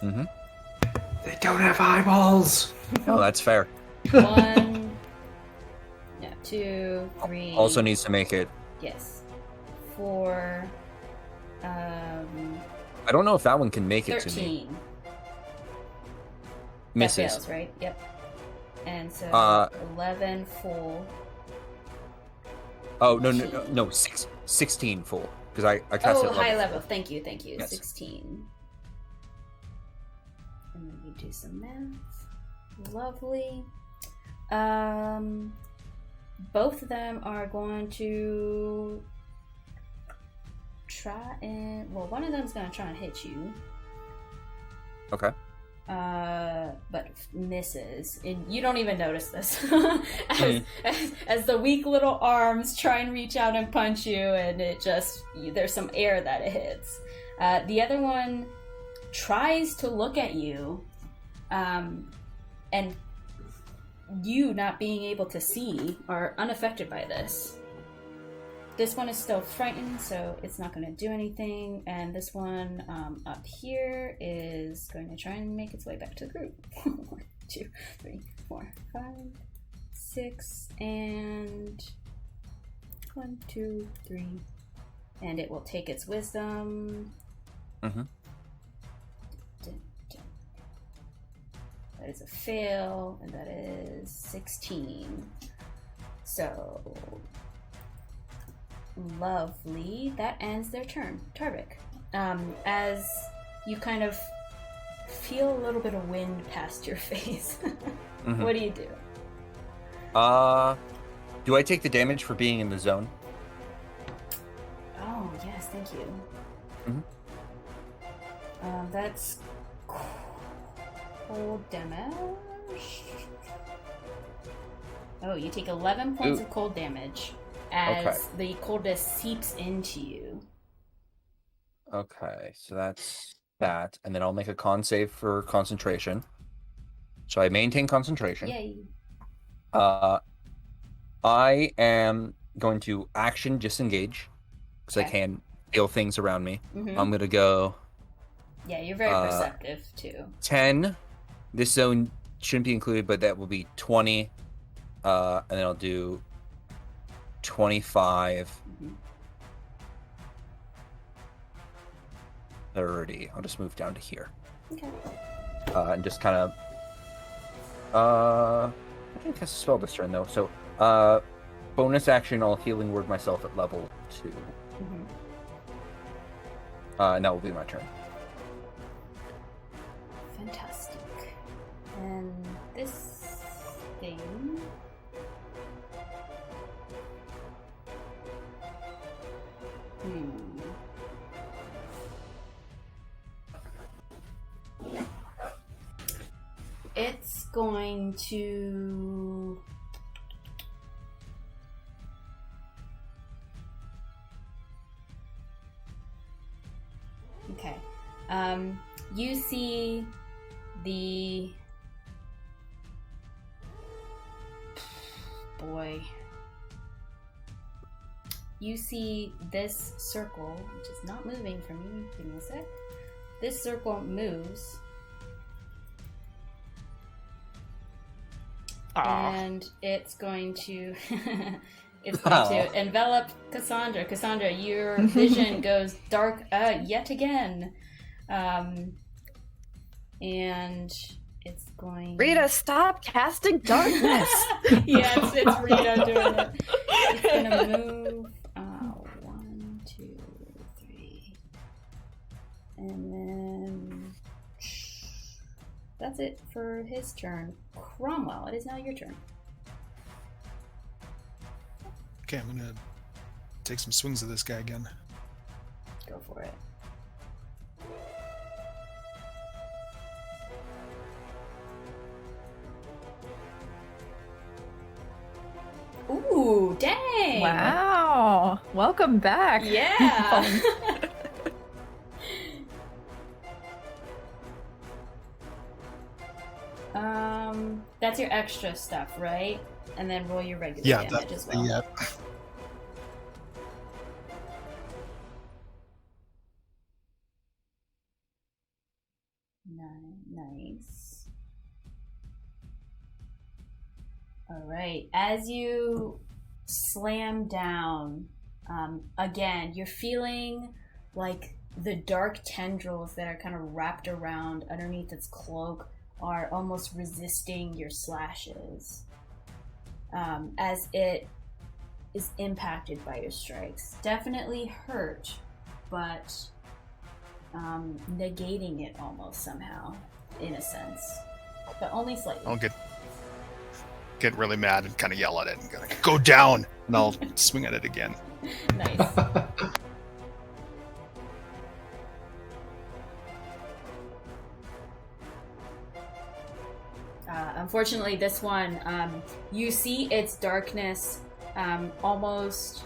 Mm-hmm. They don't have eyeballs. No, that's fair. 1, 2, 3. Also needs to make it. Yes. 4. I don't know if that one can make 13. it to me. That Misses. fails, right? Yep. And so 11 full. Oh no, 16 full because I cast it. Oh, high level. Thank you. Yes. 16. And then you do some math. Lovely. Both of them are going to try and... Well, one of them's going to try and hit you. Okay. But misses. And you don't even notice this. as the weak little arms try and reach out and punch you, and it just... There's some air that it hits. The other one tries to look at you, and you not being able to see are unaffected by this. This one is still frightened, so it's not going to do anything. And this one up here is going to try and make its way back to the group. 1, 2, 3, 4, 5, 6, and 1, 2, 3. And it will take its wisdom. Mm-hmm. That is a fail, and that is 16. So, lovely. That ends their turn. Tarvik. As you kind of feel a little bit of wind past your face, Mm-hmm. What do you do? Do I take the damage for being in the zone? Oh, yes, thank you. Mm-hmm. That's cold damage. Oh, you take 11 points of cold damage as the coldness seeps into you. Okay, so that's that, and then I'll make a con save for concentration. So I maintain concentration. Yay. I am going to action disengage because I can feel things around me. Mm-hmm. I'm gonna go. Yeah, you're very perceptive too. 10. This zone shouldn't be included, but that will be 20. And then I'll do 25. Mm-hmm. 30. I'll just move down to here. Okay. And just kind of... I didn't cast a spell this turn, though. So, bonus action, I'll healing word myself at level 2. Mm-hmm. And that will be my turn. Fantastic. And this thing... it's going to... Okay. You see the... Boy. You see this circle, which is not moving from you. Give me a sec. This circle moves. And it's going to to envelop Cassandra. Cassandra, your vision goes dark yet again. And it's going... Rita, stop casting darkness! Yeah, it's Rita doing it. It's gonna move 1, 2, 3. And then that's it for his turn. Cromwell, it is now your turn. Okay, I'm gonna take some swings at this guy again. Go for it. Ooh, dang! Wow. Welcome back. Yeah! That's your extra stuff, right? And then roll your regular damage as well. Yeah. Nice. Alright, as you slam down, again, you're feeling like the dark tendrils that are kind of wrapped around underneath its cloak are almost resisting your slashes as it is impacted by your strikes. Definitely hurt, but negating it almost somehow, in a sense. But only slightly. I'll get really mad and kind of yell at it and go down, and I'll swing at it again. Nice. Unfortunately, this one, you see its darkness almost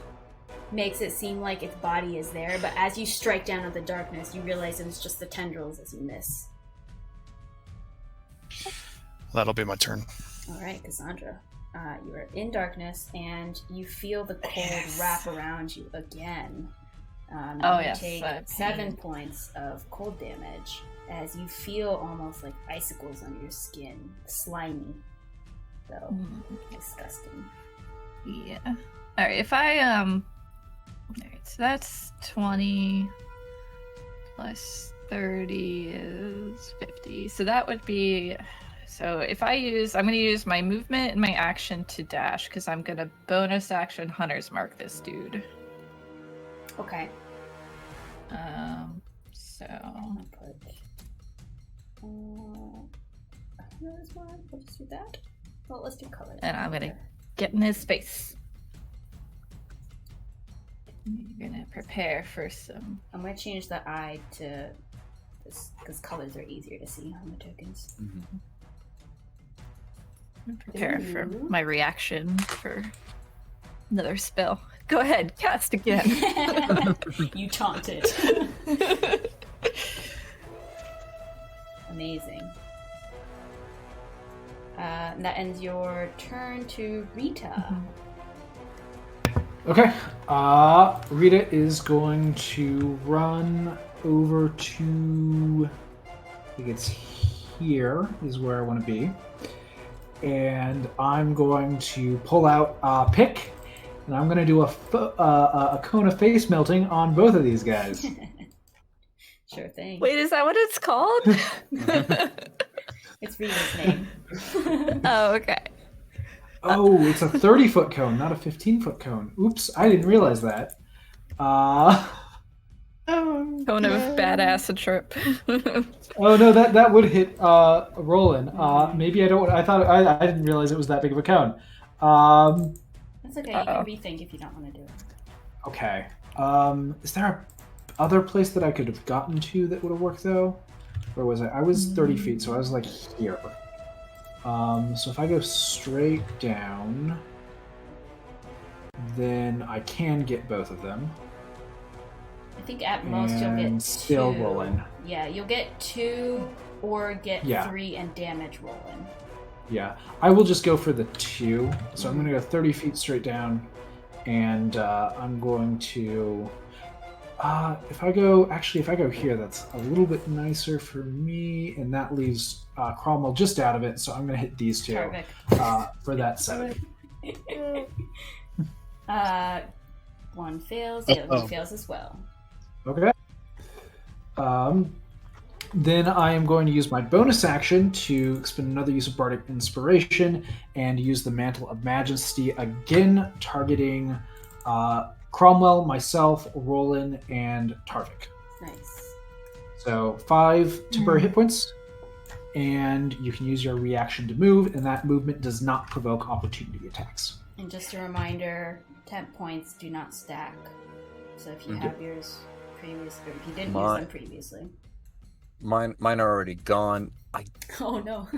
makes it seem like its body is there, but as you strike down at the darkness, you realize it was just the tendrils as you miss. That'll be my turn. Alright, Cassandra. You are in darkness, and you feel the cold wrap around you again. You take 7 points of cold damage as you feel almost like icicles under your skin. Slimy. So, disgusting. Yeah. Alright, if I, Alright, so that's 20 plus 30 is 50. So that would be... So if I'm going to use my movement and my action to dash, because I'm going to bonus action Hunter's Mark this dude. Okay. So... I'll put... Hunter's Mark, we'll just do that. Well, let's do colors. And I'm going to get in his face. You're going to prepare for some... I'm going to change the eye to this, because colors are easier to see on the tokens. Mm-hmm. Prepare for my reaction for another spell. Go ahead, cast again. You taunted. Amazing. That ends your turn to Rita. Okay. Rita is going to run over to... I think it's here is where I want to be. And I'm going to pull out a pick, and I'm going to do a cone of face melting on both of these guys. Sure thing. Wait, is that what it's called? It's Rita's name. Oh, okay. Oh, it's a 30-foot cone, not a 15-foot cone. Oops, I didn't realize that. Cone of badass trip. Oh no, that would hit Roland. Maybe I don't. I didn't realize it was that big of a cone. That's okay. You can rethink if you don't want to do it. Okay. Is there a other place that I could have gotten to that would have worked though? Where was I? I was 30 feet, so I was like here. So if I go straight down, then I can get both of them. I think at most you'll get And 2. still rolling. Yeah, you'll get 2 or get Yeah. 3 and damage rolling. Yeah, I will just go for the 2. So I'm going to go 30 feet straight down, and I'm going to. If I go here, that's a little bit nicer for me, and that leaves Cromwell just out of it. So I'm going to hit these 2 Perfect. for that 7. One fails, the other one fails as well. Okay. Then I am going to use my bonus action to expend another use of Bardic Inspiration and use the Mantle of Majesty again, targeting Cromwell, myself, Roland, and Tarvik. Nice. So 5 temporary hit points, and you can use your reaction to move, and that movement does not provoke opportunity attacks. And just a reminder, temp points do not stack. So if you have yours previous, or if you didn't use them previously. Mine are already gone. Oh no.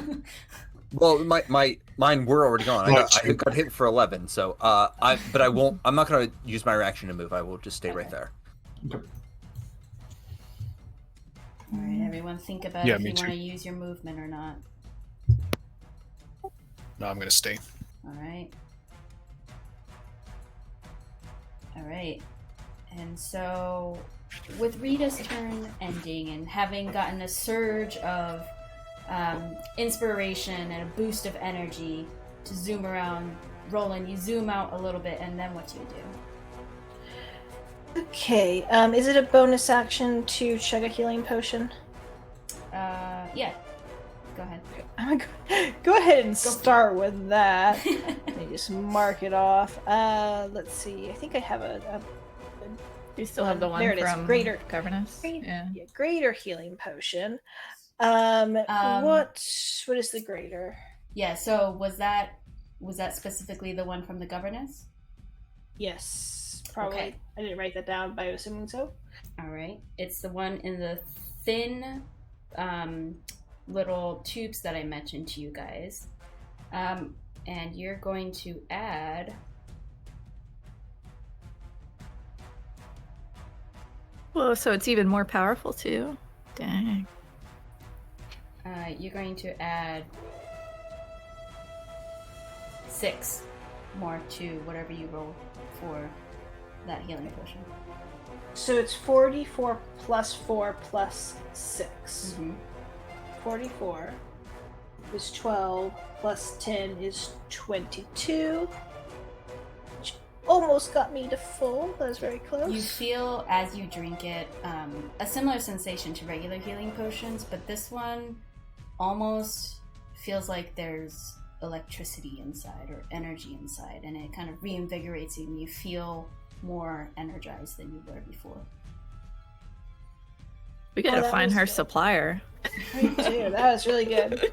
Well, mine were already gone. I got hit for 11, so but I won't. I'm not gonna use my reaction to move. I will just stay right there. Okay. All right, everyone, think about if you want to use your movement or not. No, I'm gonna stay. All right. All right. And so, with Rita's turn ending and having gotten a surge of inspiration and a boost of energy to zoom around, Roland, you zoom out a little bit, and then what do you do? Okay, is it a bonus action to chug a healing potion? Yeah. Go ahead. I'm gonna go ahead and start with that. Let me just mark it off. Let's see. I think I have a You still have the one there it is. from Greater Governess? Yeah. greater healing potion. What is the greater? Yeah, so was that specifically the one from the governess? Yes, probably. Okay. I didn't write that down, but I'm assuming so. All right. It's the one in the thin little tubes that I mentioned to you guys. And you're going to add... Whoa, so it's even more powerful too? Dang. You're going to add 6 more to whatever you roll for that healing potion. So it's 44 plus 4 plus 6. Mm-hmm. 44 is 12 plus 10 is 22. Which almost got me to full. That was very close. You feel as you drink it a similar sensation to regular healing potions, but this one almost feels like there's electricity inside or energy inside, and it kind of reinvigorates you and you feel more energized than you were before. We gotta find her good. Supplier. Me too. That was really good.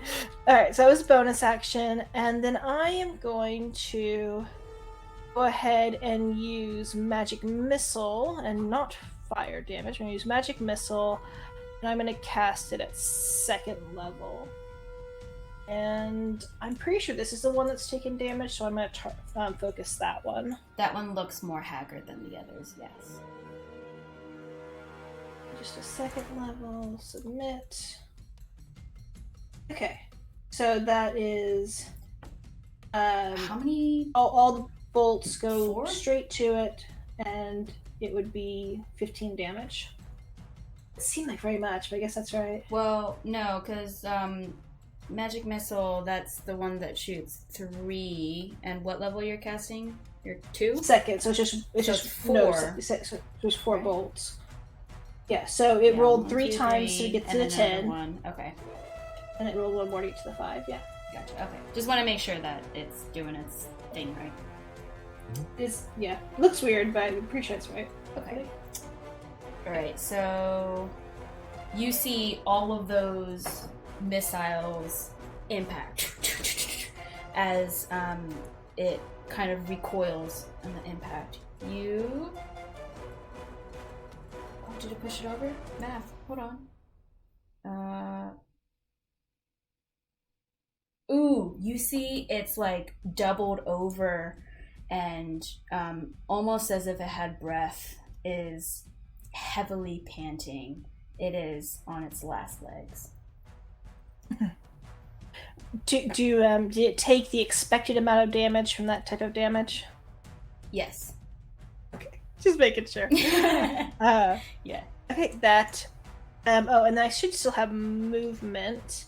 Alright, so that was bonus action, and then I am going to go ahead and use Magic Missile and not fire damage. I'm going to use Magic Missile, and I'm going to cast it at 2nd level. And I'm pretty sure this is the one that's taking damage, so I'm going to focus that one. That one looks more haggard than the others, yes. Just a 2nd level, submit. Okay, so that is... How many? All the bolts go 4? straight to it, and it would be 15 damage. It seemed like very much, but I guess that's right. Well, no, because Magic Missile, that's the one that shoots 3. And what level you're casting? You're 2? 2nd, so it's just 4. No, so there's 4 bolts. Yeah, so it rolled 1, 3 2, times 3, to get to and the another 10. 1. Okay, And it rolled 1 more to get to the 5, yeah. gotcha. Okay, just want to make sure that it's doing its thing right. It's, yeah, looks weird, but I'm pretty sure it's right. Okay. Alright, so you see all of those missiles impact as it kind of recoils on the impact. You... Oh, did it push it over? Math, hold on. Ooh, you see it's like doubled over and almost as if it had breath, is heavily panting. It is on its last legs. Do you take the expected amount of damage from that type of damage? Yes. Okay, just making sure. Yeah. Okay, that. Oh, and I should still have movement.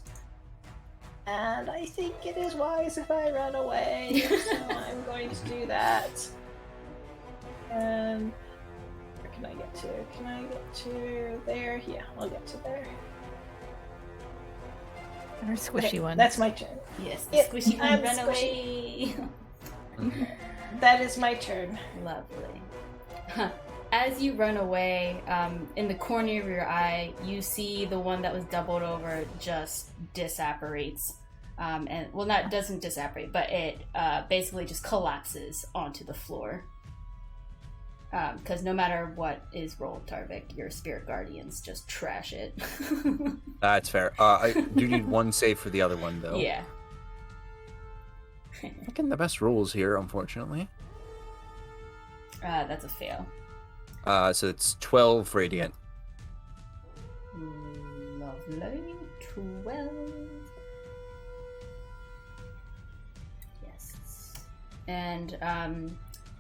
And I think it is wise if I run away, so I'm going to do that. And where can I get to? Can I get to there? Yeah, I'll get to there. Or squishy one. That's my turn. Yes, the Yep, squishy one, I'm run squishy. away. That is my turn. Lovely. As you run away, in the corner of your eye, you see the one that was doubled over just disapparates. And well, not doesn't disapparate, but it basically just collapses onto the floor. Because no matter what is rolled, Tarvik, your spirit guardians just trash it. That's fair. I do need one save for the other one, though. Yeah. Making the best rolls here, unfortunately. That's a fail. So it's 12 radiant. Lovely. 12. Yes. And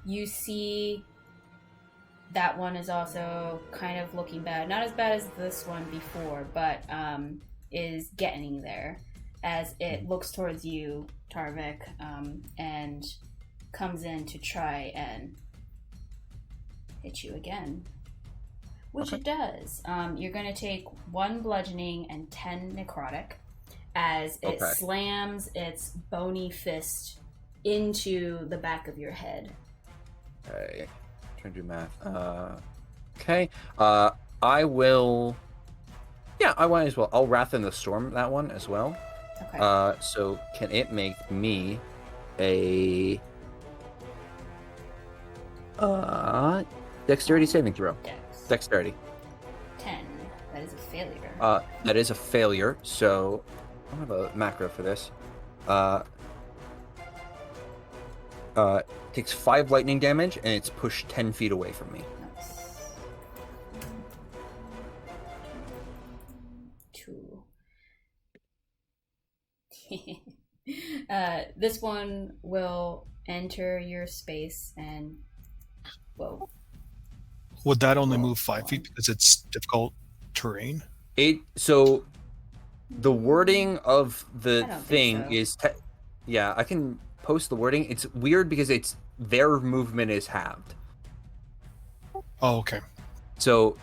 you see that one is also kind of looking bad. Not as bad as this one before, but is getting there as it looks towards you, Tarvik, and comes in to try and hit you again. Which it does. You're going to take 1 bludgeoning and 10 necrotic as it slams its bony fist into the back of your head. Okay. Trying to do math. Okay. I will... Yeah, I might as well. I'll Wrath in the Storm that one as well. Okay. So can it make me a... Dexterity saving throw. Dexterity. 10. That is a failure. That is a failure, so I don't have a macro for this. Takes 5 lightning damage, and it's pushed 10 feet away from me. Nice. 2. This one will enter your space and... Whoa. Would that only move 5 feet because it's difficult terrain? So the wording of the I don't thing think so. is... Yeah, I can post the wording. It's weird because their movement is halved. Oh, okay. So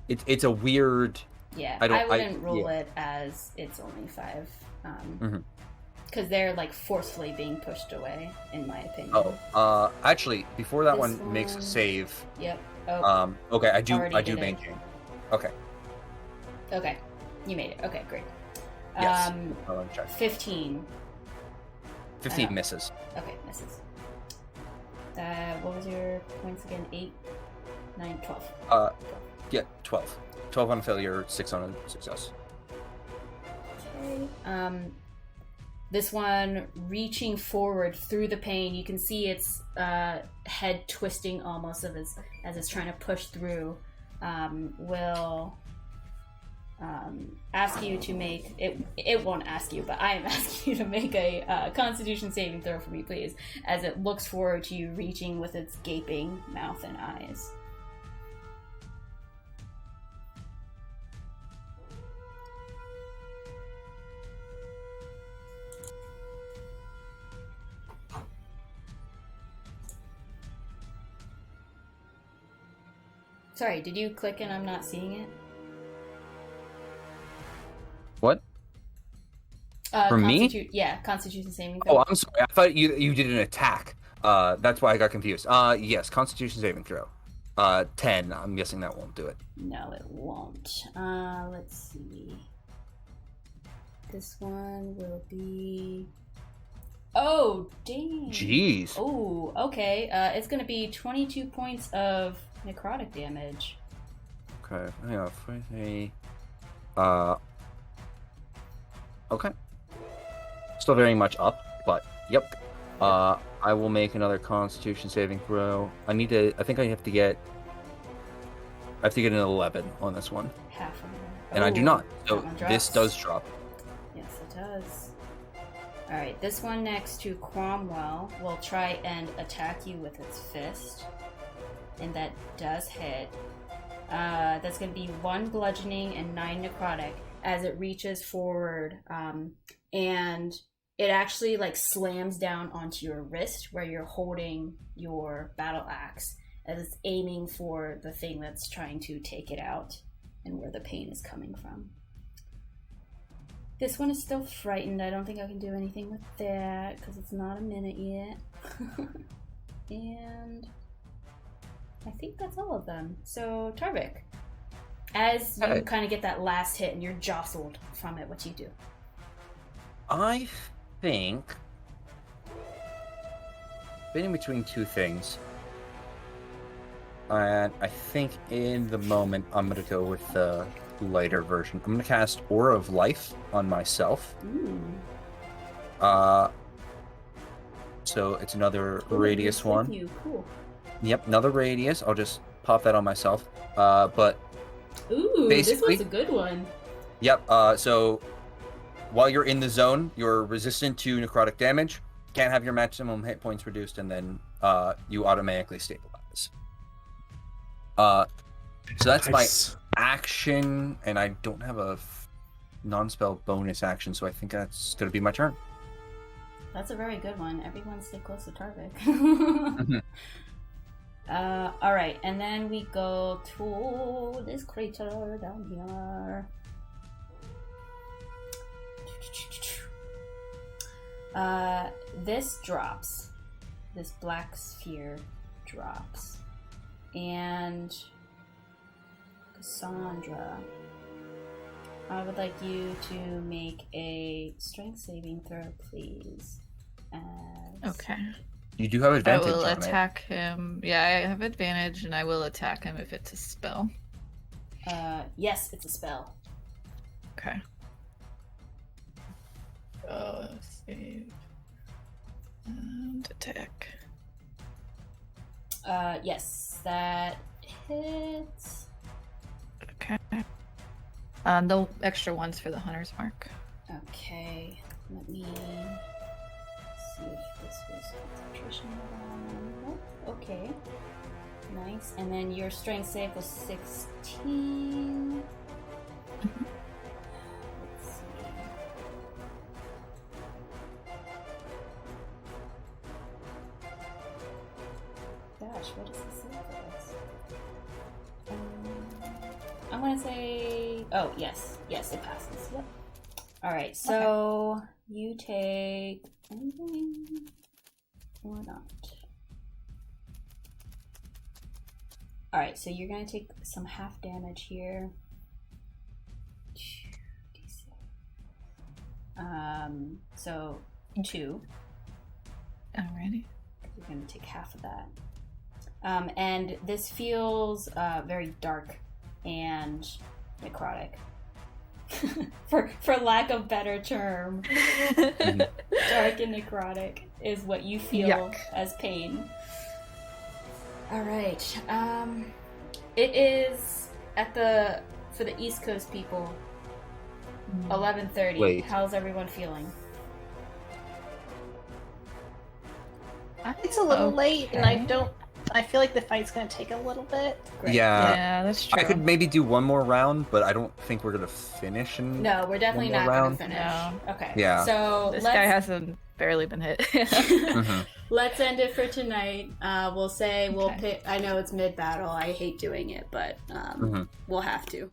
it's a weird... Yeah, I wouldn't rule it as it's only 5. Because they're like forcefully being pushed away, in my opinion. Oh, actually, before that This one makes a save... Yep. Oh, okay, I do did it. maintain. Okay. Okay. You made it. Okay, great. Yes. I'll check. 15. 15 misses. Okay, misses. What was your points again? 8, 9, 12. Yeah, 12. 12 on a failure, 6 on a success. Okay. This one reaching forward through the pain, you can see its head twisting almost as it's trying to push through. Will ask you to make it won't ask you, but I am asking you to make a Constitution saving throw for me, please, as it looks forward to you, reaching with its gaping mouth and eyes. Sorry, did you click and I'm not seeing it? What? For me? Yeah, Constitution saving throw. Oh, I'm sorry. I thought you did an attack. That's why I got confused. Yes, Constitution saving throw. 10. I'm guessing that won't do it. No, it won't. Let's see. This one will be... Oh, dang. Jeez. Oh, okay. It's going to be 22 points of necrotic damage. Okay, hang on. Okay. Still very much up. But yep. I will make another Constitution saving throw. I think I have to get an 11 on this one. Half of them. And I do not. So that one this drops. does drop. Yes, it does. Alright, this one next to Cromwell will try and attack you with its fist. And that does hit. That's going to be 1 bludgeoning and 9 necrotic as it reaches forward. And it actually like slams down onto your wrist where you're holding your battle axe as it's aiming for the thing that's trying to take it out and where the pain is coming from. This one is still frightened. I don't think I can do anything with that because it's not a minute yet. And I think that's all of them. So, Tarvik, as you kind of get that last hit and you're jostled from it, what do you do? I think been in between two things. And I think in the moment I'm going to go with the lighter version. I'm going to cast Aura of Life on myself. Ooh. So it's another radius one. Cool. Yep, another radius. I'll just pop that on myself. But Ooh, this one's a good one. Yep, so while you're in the zone, you're resistant to necrotic damage, can't have your maximum hit points reduced, and then you automatically stabilize. So that's Nice. my action, and I don't have a non-spell bonus action, so I think that's going to be my turn. That's a very good one. Everyone stay close to Tarvik. Alright, and then we go to this creature down here. This drops. This black sphere drops. And Cassandra, I would like you to make a strength saving throw, please. Okay. You do have advantage I will on attack him. Yeah, I have advantage, and I will attack him if it's a spell. Yes, it's a spell. Okay. Save. And attack. Yes, that hits. Okay. No extra ones for the hunter's mark. Okay, let me see if this was concentration. Nope. Okay, nice. And then your strength save was 16. Let's see. Gosh, what does this say for us? I'm gonna say, oh yes, it passes. Yep. All right, so you take anything or not. All right, so you're gonna take some half damage here. So 2. Alrighty. You're gonna take half of that. And this feels very dark and necrotic. for lack of better term. Dark and necrotic is what you feel as pain. Alright. It is for the East Coast people, 11:30. Wait. How's everyone feeling? It's a little late, and I feel like the fight's gonna take a little bit. Great. Yeah, that's true. I could maybe do one more round, but I don't think we're gonna finish in No, we're definitely one not more going to round. finish. No. Okay. Yeah. So This guy hasn't barely been hit. let's end it for tonight. We'll Okay. pick. I know it's mid battle. I hate doing it, but we'll have to.